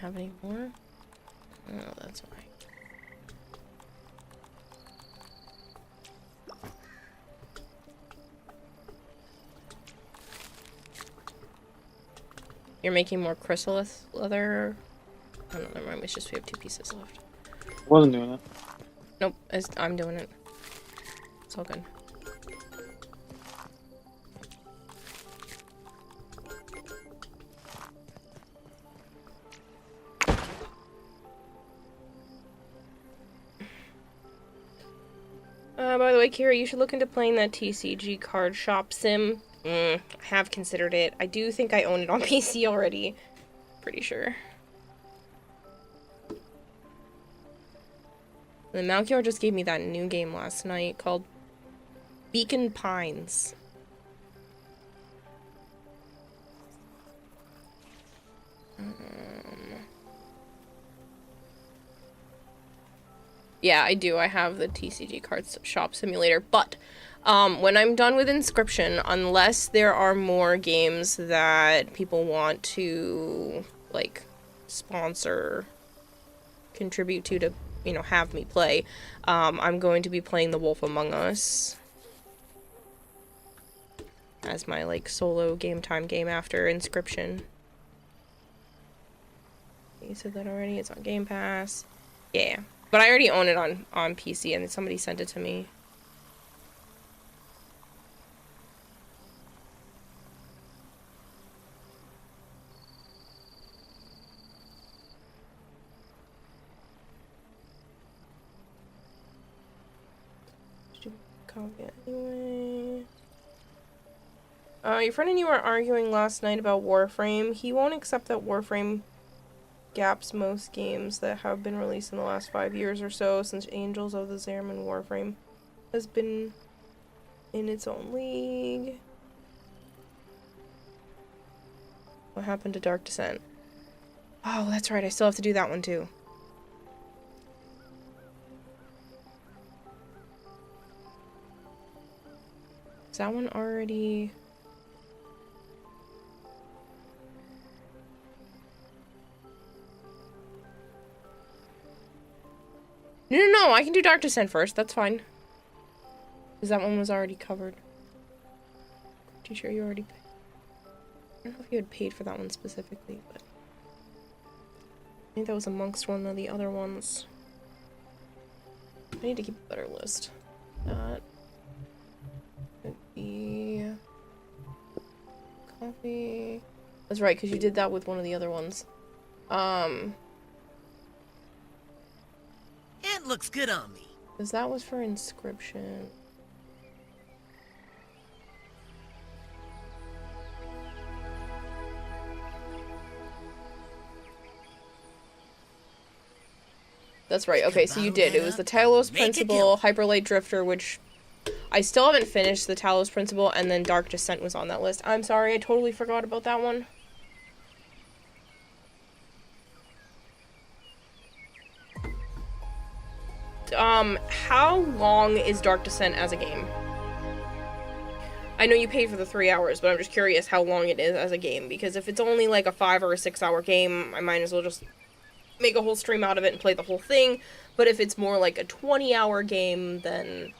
Speaker 1: Have any more? Oh, that's why. You're making more chrysalis leather? Oh, no, never mind. It's just we have 2 pieces left.
Speaker 4: Wasn't doing that.
Speaker 1: Nope, I'm doing it. It's all good. By the way, Kira, you should look into playing that TCG card shop sim. I have considered it. I do think I own it on PC already. Pretty sure. And Malkior just gave me that new game last night called Beacon Pines. Yeah, I do. I have the TCG Cards Shop Simulator, but when I'm done with Inscription, unless there are more games that people want to, like, sponsor, contribute to, you know, have me play, I'm going to be playing The Wolf Among Us as my, like, solo game time game after Inscription. You said that already? It's on Game Pass. Yeah. But I already own it on PC, and somebody sent it to me. Copy it anyway. Your friend and you were arguing last night about Warframe. He won't accept that Warframe gaps most games that have been released in the last 5 years or so, since Angels of the Zariman Warframe has been in its own league. What happened to Dark Descent? Oh, that's right, I still have to do that one too. Is that one already... No, I can do Dark Descent first, that's fine. Because that one was already covered. Pretty sure you already paid. I don't know if you had paid for that one specifically, but... I think that was amongst one of the other ones. I need to keep a better list. That would be... Coffee... That's right, because you did that with one of the other ones.
Speaker 8: It looks good on me.
Speaker 1: Because that was for Inscription. That's right, okay, so you did. It was the Talos Principle, Hyperlight Drifter, which I still haven't finished, the Talos Principle, and then Dark Descent was on that list. I'm sorry, I totally forgot about that one. How long is Dark Descent as a game? I know you paid for the 3 hours, but I'm just curious how long it is as a game, because if it's only like a 5 or a 6 hour game, I might as well just make a whole stream out of it and play the whole thing. But if it's more like a 20-hour game, then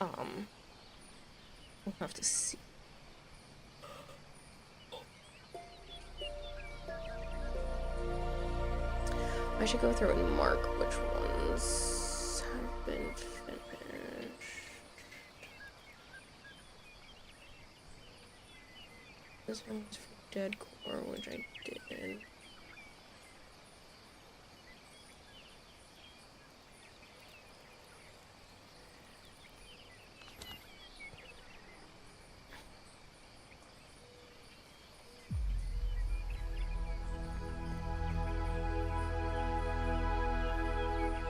Speaker 1: we'll have to see. I should go through and mark which ones have been finished. This one's for Dead Core, which I did.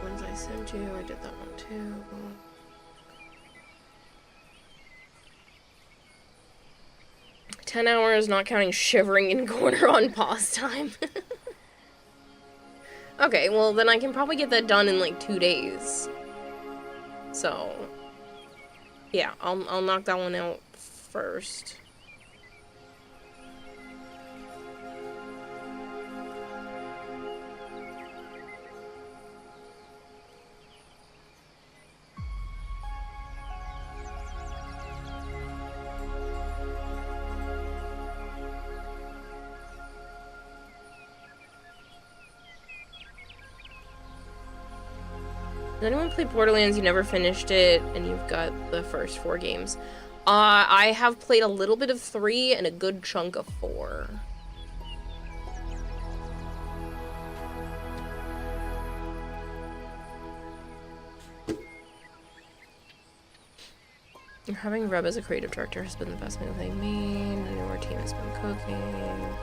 Speaker 1: Ones I sent you, I did that one too. $10 hours, not counting shivering in corner on pause time. Okay, well then I can probably get that done in like 2 days. So, yeah, I'll knock that one out first. Has anyone played Borderlands? You never finished it, and you've got the first 4 games. I have played a little bit of 3 and a good chunk of 4. Having Reb as a creative director has been the best move they made. The newer team has been cooking.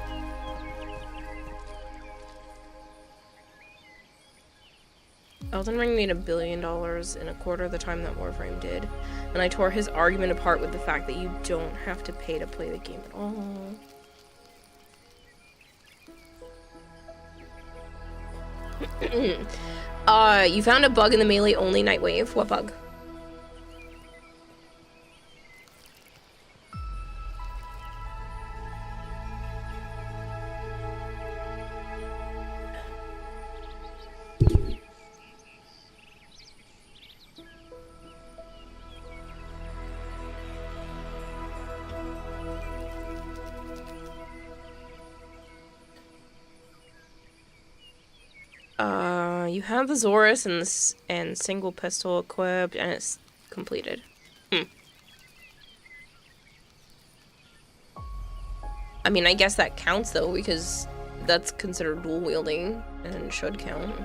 Speaker 1: Elden Ring made $1 billion in a quarter of the time that Warframe did, and I tore his argument apart with the fact that you don't have to pay to play the game at all. You found a bug in the melee-only Nightwave. What bug? You have the Zorus and single pistol equipped, and it's completed. I mean, I guess that counts, though, because that's considered dual wielding, and should count.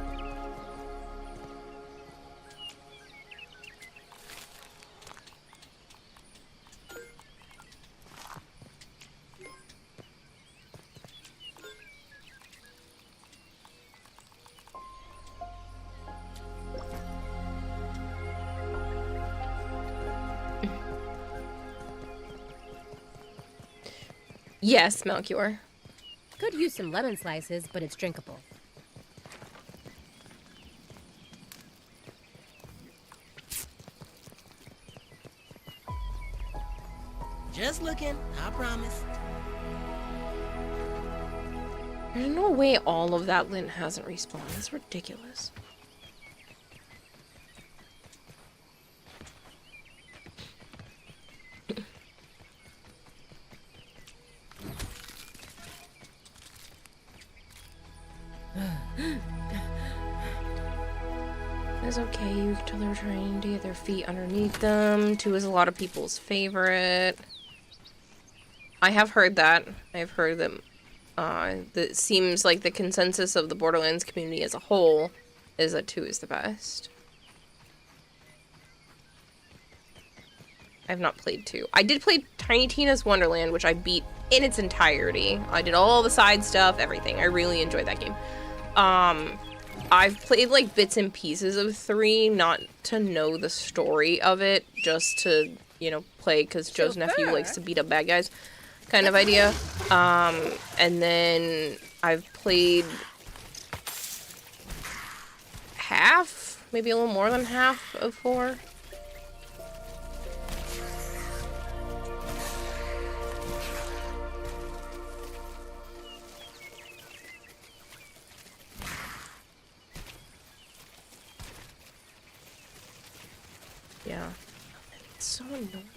Speaker 1: Yes, Melchior.
Speaker 9: Could use some lemon slices, but it's drinkable.
Speaker 8: Just looking, I promise.
Speaker 1: There's no way all of that lint hasn't respawned. That's ridiculous. It's okay, you can tell they're trying to get their feet underneath them. 2 is a lot of people's favorite. I have heard that. I've heard that that seems like the consensus of the Borderlands community as a whole is that 2 is the best. I've not played 2. I did play Tiny Tina's Wonderland, which I beat in its entirety. I did all the side stuff, everything. I really enjoyed that game. I've played like bits and pieces of 3, not to know the story of it, just to, you know, play because Joe's nephew likes to beat up bad guys kind of idea. And then I've played half, maybe a little more than half of 4. Yeah. It's so annoying.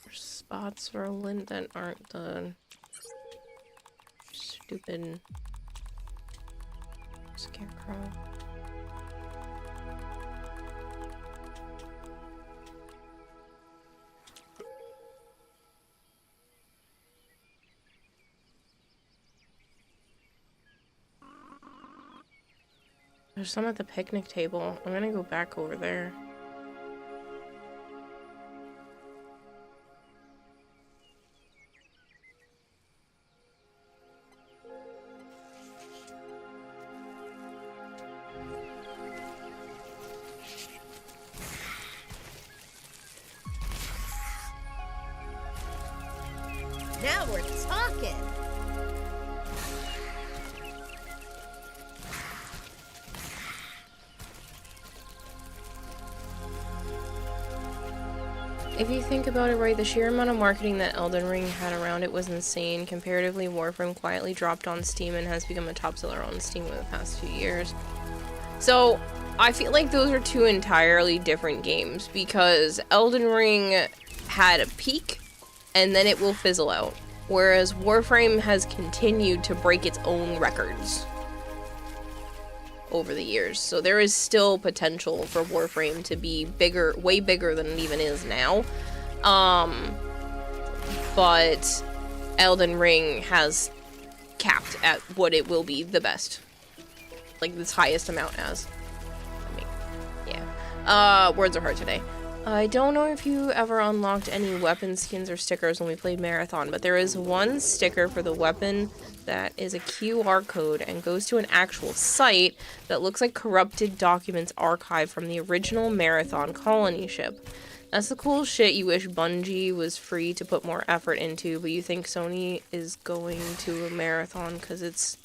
Speaker 1: There's spots for lint that aren't the stupid scarecrow. There's some at the picnic table. I'm gonna go back over there.
Speaker 9: Now we're talking.
Speaker 1: If you think about it right, the sheer amount of marketing that Elden Ring had around it was insane. Comparatively, Warframe quietly dropped on Steam and has become a top seller on Steam over the past few years. So, I feel like those are 2 entirely different games, because Elden Ring had a peak, and then it will fizzle out. Whereas Warframe has continued to break its own records over the years. So there is still potential for Warframe to be bigger, way bigger than it even is now. But Elden Ring has capped at what it will be the best. Like, this highest amount as. I mean, yeah. Words are hard today. I don't know if you ever unlocked any weapon skins or stickers when we played Marathon, but there is one sticker for the weapon that is a QR code and goes to an actual site that looks like corrupted documents archived from the original Marathon colony ship. That's the cool shit you wish Bungie was free to put more effort into, but you think Sony is going to a Marathon because it's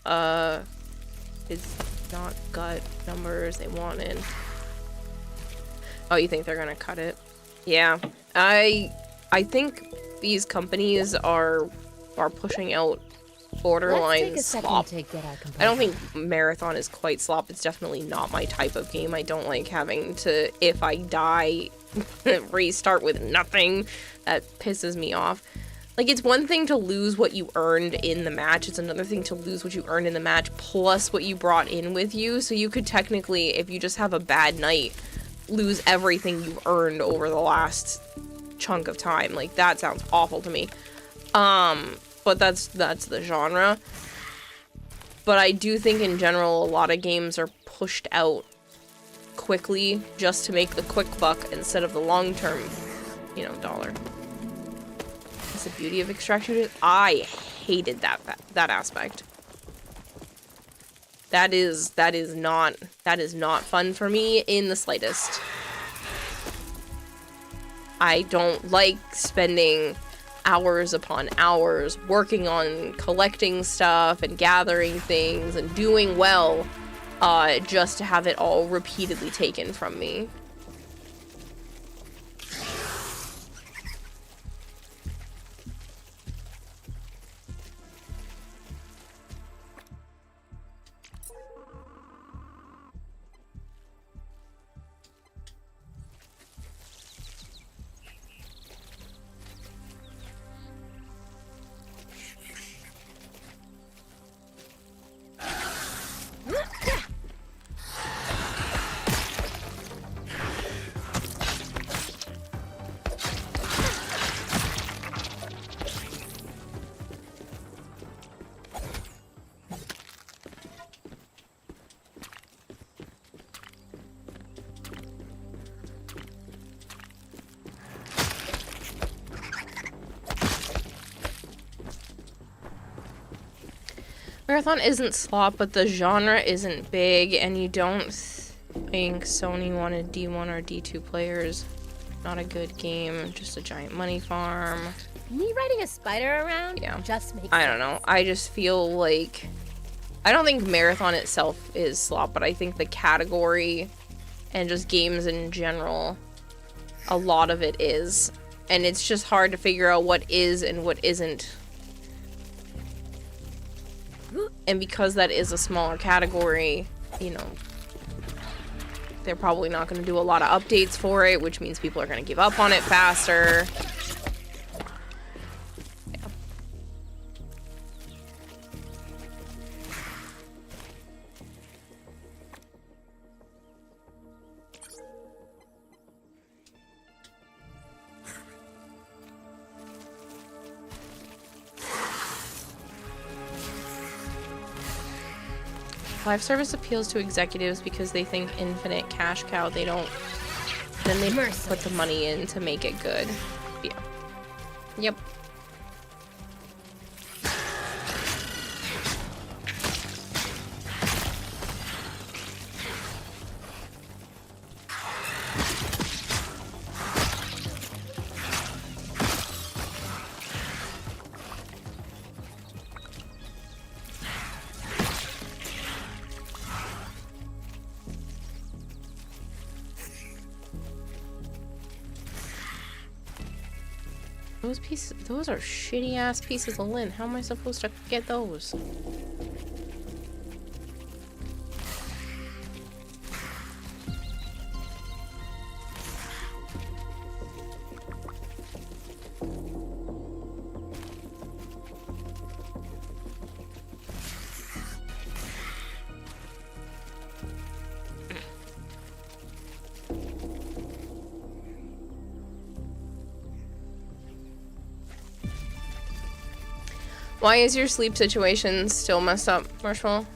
Speaker 1: not got numbers they wanted. Oh, you think they're gonna cut it? Yeah, I think these companies are pushing out borderline slop. I don't think Marathon is quite slop. It's definitely not my type of game. I don't like having to, if I die, restart with nothing. That pisses me off. Like, it's one thing to lose what you earned in the match. It's another thing to lose what you earned in the match plus what you brought in with you. So you could technically, if you just have a bad night, lose everything you've earned over the last chunk of time. Like, that sounds awful to me. But that's the genre. But I do think in general a lot of games are pushed out quickly just to make the quick buck instead of the long-term, you know, dollar. That's the beauty of extraction. I hated that aspect. That is not fun for me in the slightest. I don't like spending hours upon hours working on collecting stuff and gathering things and doing well, just to have it all repeatedly taken from me. Marathon isn't slop, but the genre isn't big, and you don't think Sony wanted D1 or D2 players. Not a good game, just a giant money farm.
Speaker 9: Me riding a spider around just makes sense.
Speaker 1: I don't know. I just feel like... I don't think Marathon itself is slop, but I think the category and just games in general, a lot of it is. And it's just hard to figure out what is and what isn't. And because that is a smaller category, you know, they're probably not going to do a lot of updates for it, which means people are going to give up on it faster. Yeah. Live service appeals to executives because they think infinite cash cow. They don't. Then they put the money in to make it good. Yeah. Yep. Those are shitty ass pieces of lint. How am I supposed to get those? Why is your sleep situation still messed up, Marshmallow?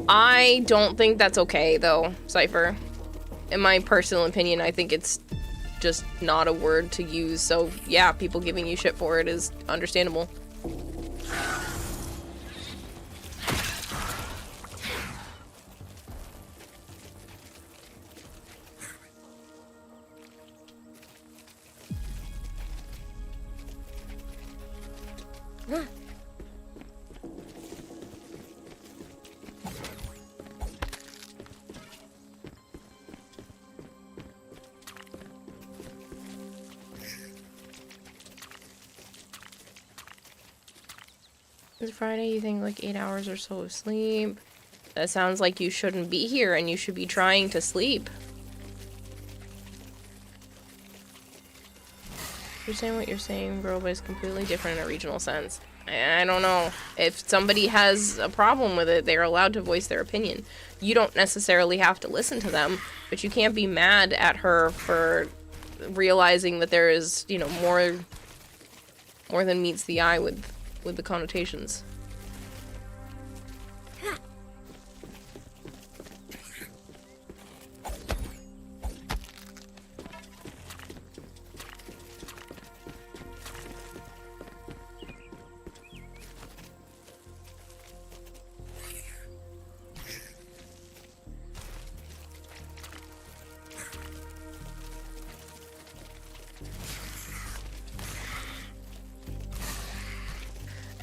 Speaker 1: I don't think that's okay, though, Cypher. In my personal opinion, I think it's just not a word to use, so yeah, people giving you shit for it is understandable. It's Friday, you think like 8 hours or so of sleep. That sounds like you shouldn't be here and you should be trying to sleep. You're saying what you're saying, bro, but it's completely different in a regional sense. I don't know. If somebody has a problem with it, they're allowed to voice their opinion. You don't necessarily have to listen to them, but you can't be mad at her for realizing that there is, you know, more than meets the eye with the connotations.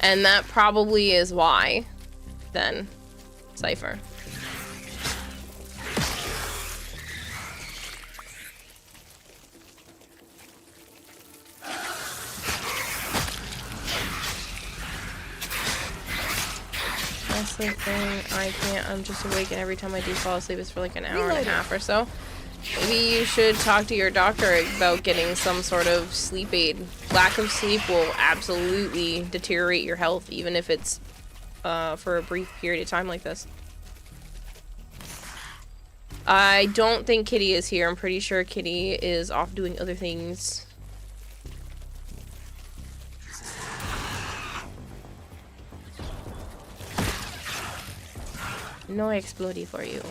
Speaker 1: And that probably is why, then, Cypher. That's the thing, I can't, I'm just awake, and every time I do fall asleep it's for like an hour and a half or so. Maybe you should talk to your doctor about getting some sort of sleep aid. Lack of sleep will absolutely deteriorate your health, even if it's for a brief period of time like this. I don't think Kitty is here. I'm pretty sure Kitty is off doing other things. No explodey for you.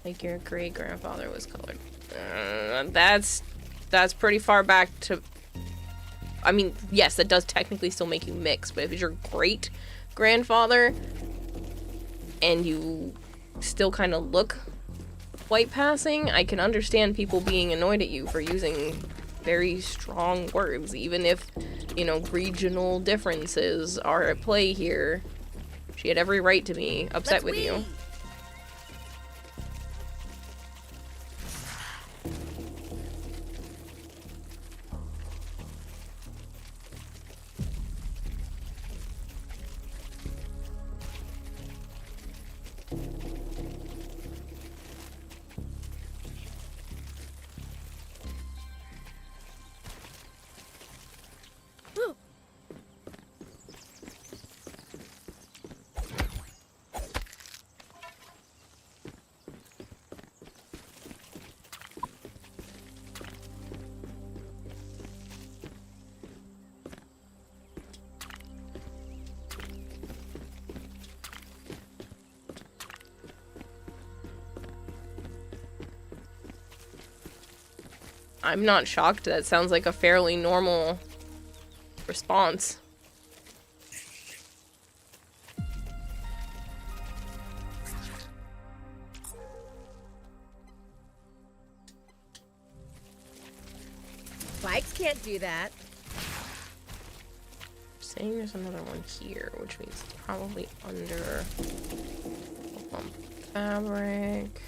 Speaker 1: Like your great-grandfather was colored. That's pretty far back to... I mean, yes, that does technically still make you mixed, but if it's your great-grandfather and you still kind of look white passing, I can understand people being annoyed at you for using very strong words, even if, you know, regional differences are at play here. She had every right to be upset with you. I'm not shocked. That sounds like a fairly normal response.
Speaker 9: Bikes can't do that.
Speaker 1: Saying there's another one here, which means it's probably under fabric.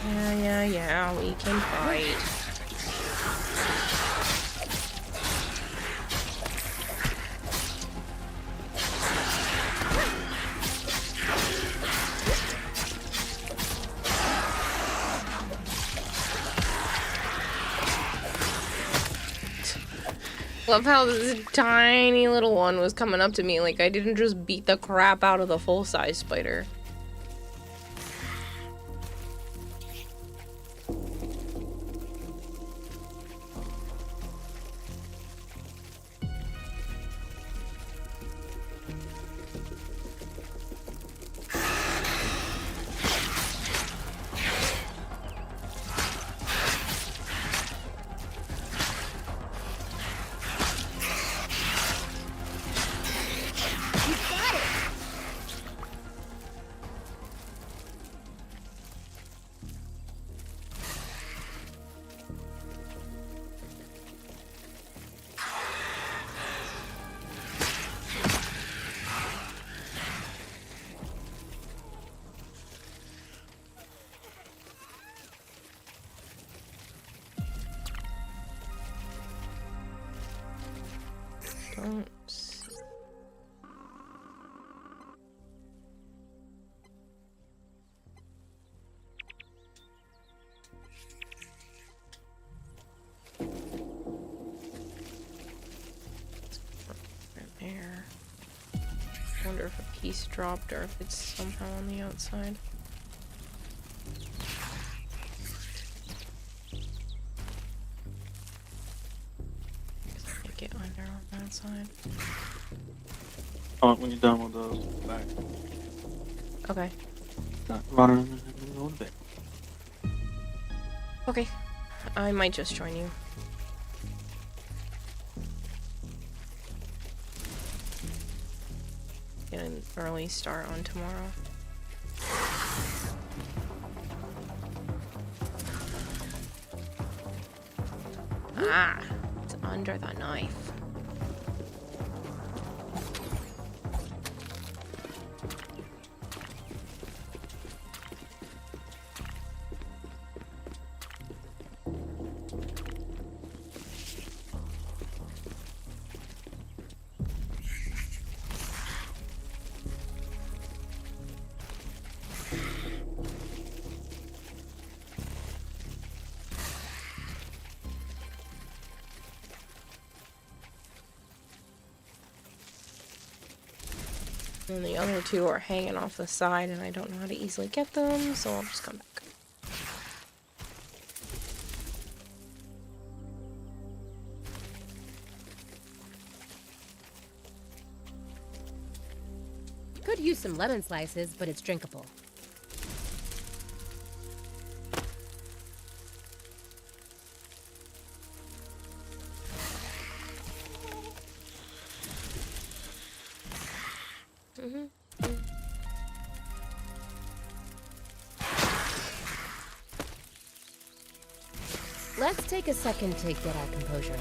Speaker 1: Yeah, we can fight. Love how this tiny little one was coming up to me, like I didn't just beat the crap out of the full-size spider. Don't see. There. Wonder if a piece dropped or if it's somehow on the outside. Get under on that side.
Speaker 4: Oh, when you're done with those, back.
Speaker 1: Okay.
Speaker 4: Not running in a little bit.
Speaker 1: Okay. I might just join you. Get an early start on tomorrow. Ah! It's under the knife. And the other two are hanging off the side, and I don't know how to easily get them, so I'll just come back.
Speaker 9: Could use some lemon slices, but it's drinkable. Let's take a second to get our composure.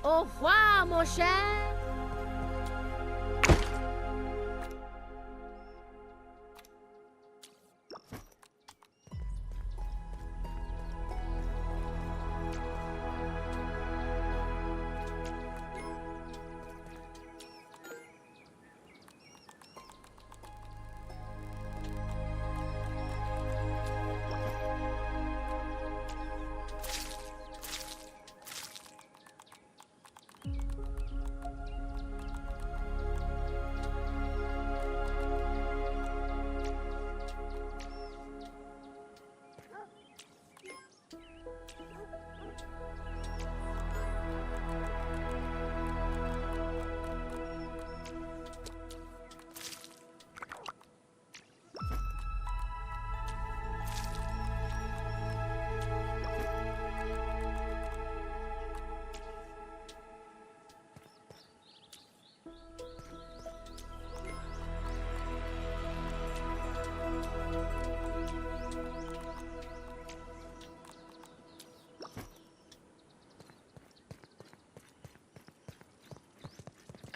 Speaker 5: Au revoir, mon cher.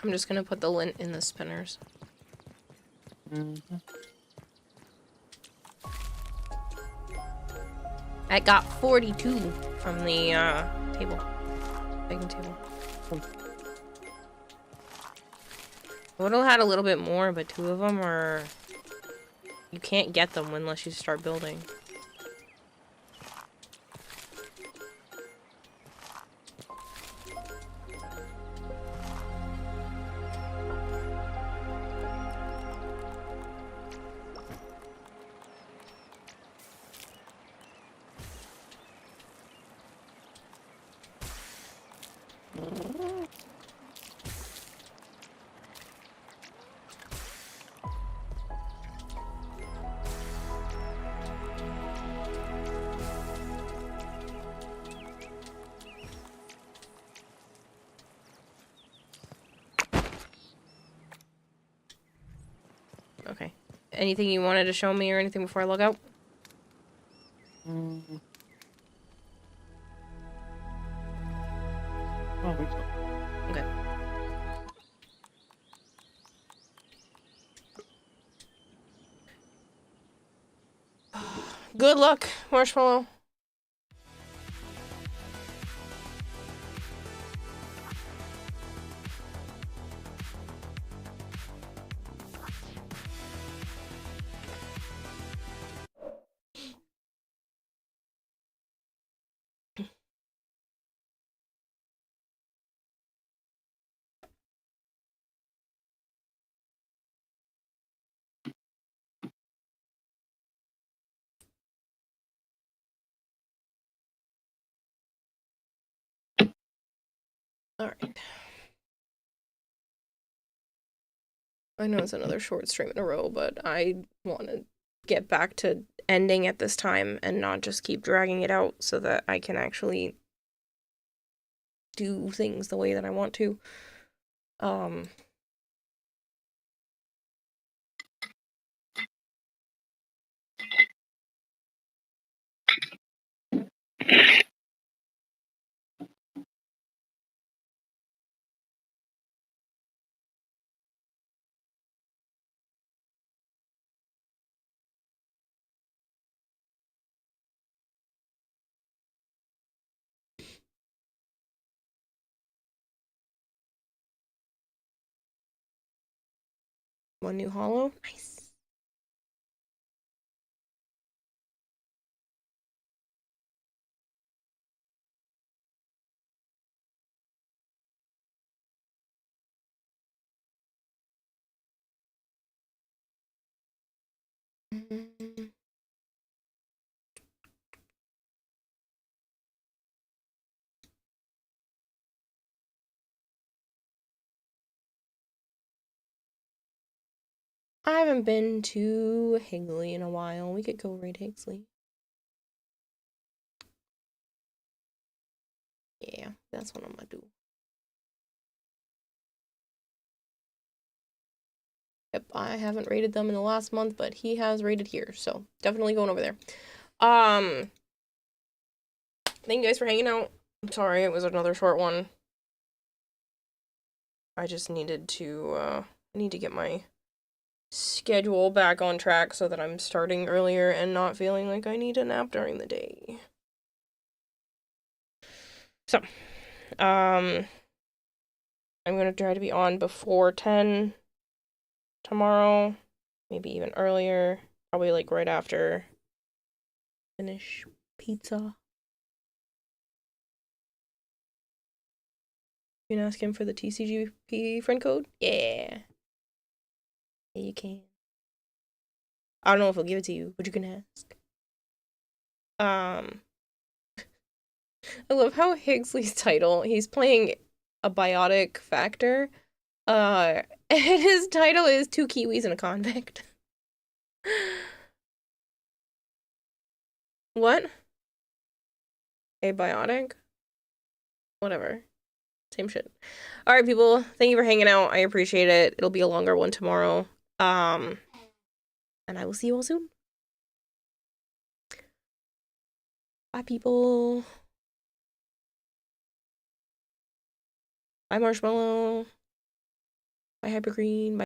Speaker 1: I'm just gonna put the lint in the spinners. I got 42 from the table. Baking table. I would have had a little bit more, but 2 of them are... You can't get them unless you start building. Okay. Anything you wanted to show me or anything before I log out? Okay. Good luck, Marshmallow. Alright. I know it's another short stream in a row, but I want to get back to ending at this time and not just keep dragging it out so that I can actually do things the way that I want to. One new hollow. Nice. I haven't been to Higley in a while. We could go raid Higley. Yeah, that's what I'm gonna do. Yep, I haven't raided them in the last month, but he has raided here, so definitely going over there. Thank you guys for hanging out. I'm sorry it was another short one. I just needed to, I need to get my schedule back on track so that I'm starting earlier and not feeling like I need a nap during the day. So, I'm gonna try to be on before 10 tomorrow, maybe even earlier, probably like right after finish pizza. You can ask him for the TCGP friend code? Yeah. Yeah, you can. I don't know if he'll give it to you, but you can ask. I love how Higgsley's title, he's playing a biotic factor, and his title is Two Kiwis and a Convict. What? A biotic? Whatever. Same shit. Alright, people. Thank you for hanging out. I appreciate it. It'll be a longer one tomorrow. And I will see you all soon. Bye, people. Bye, Marshmallow. Bye, Hypergreen. Bye.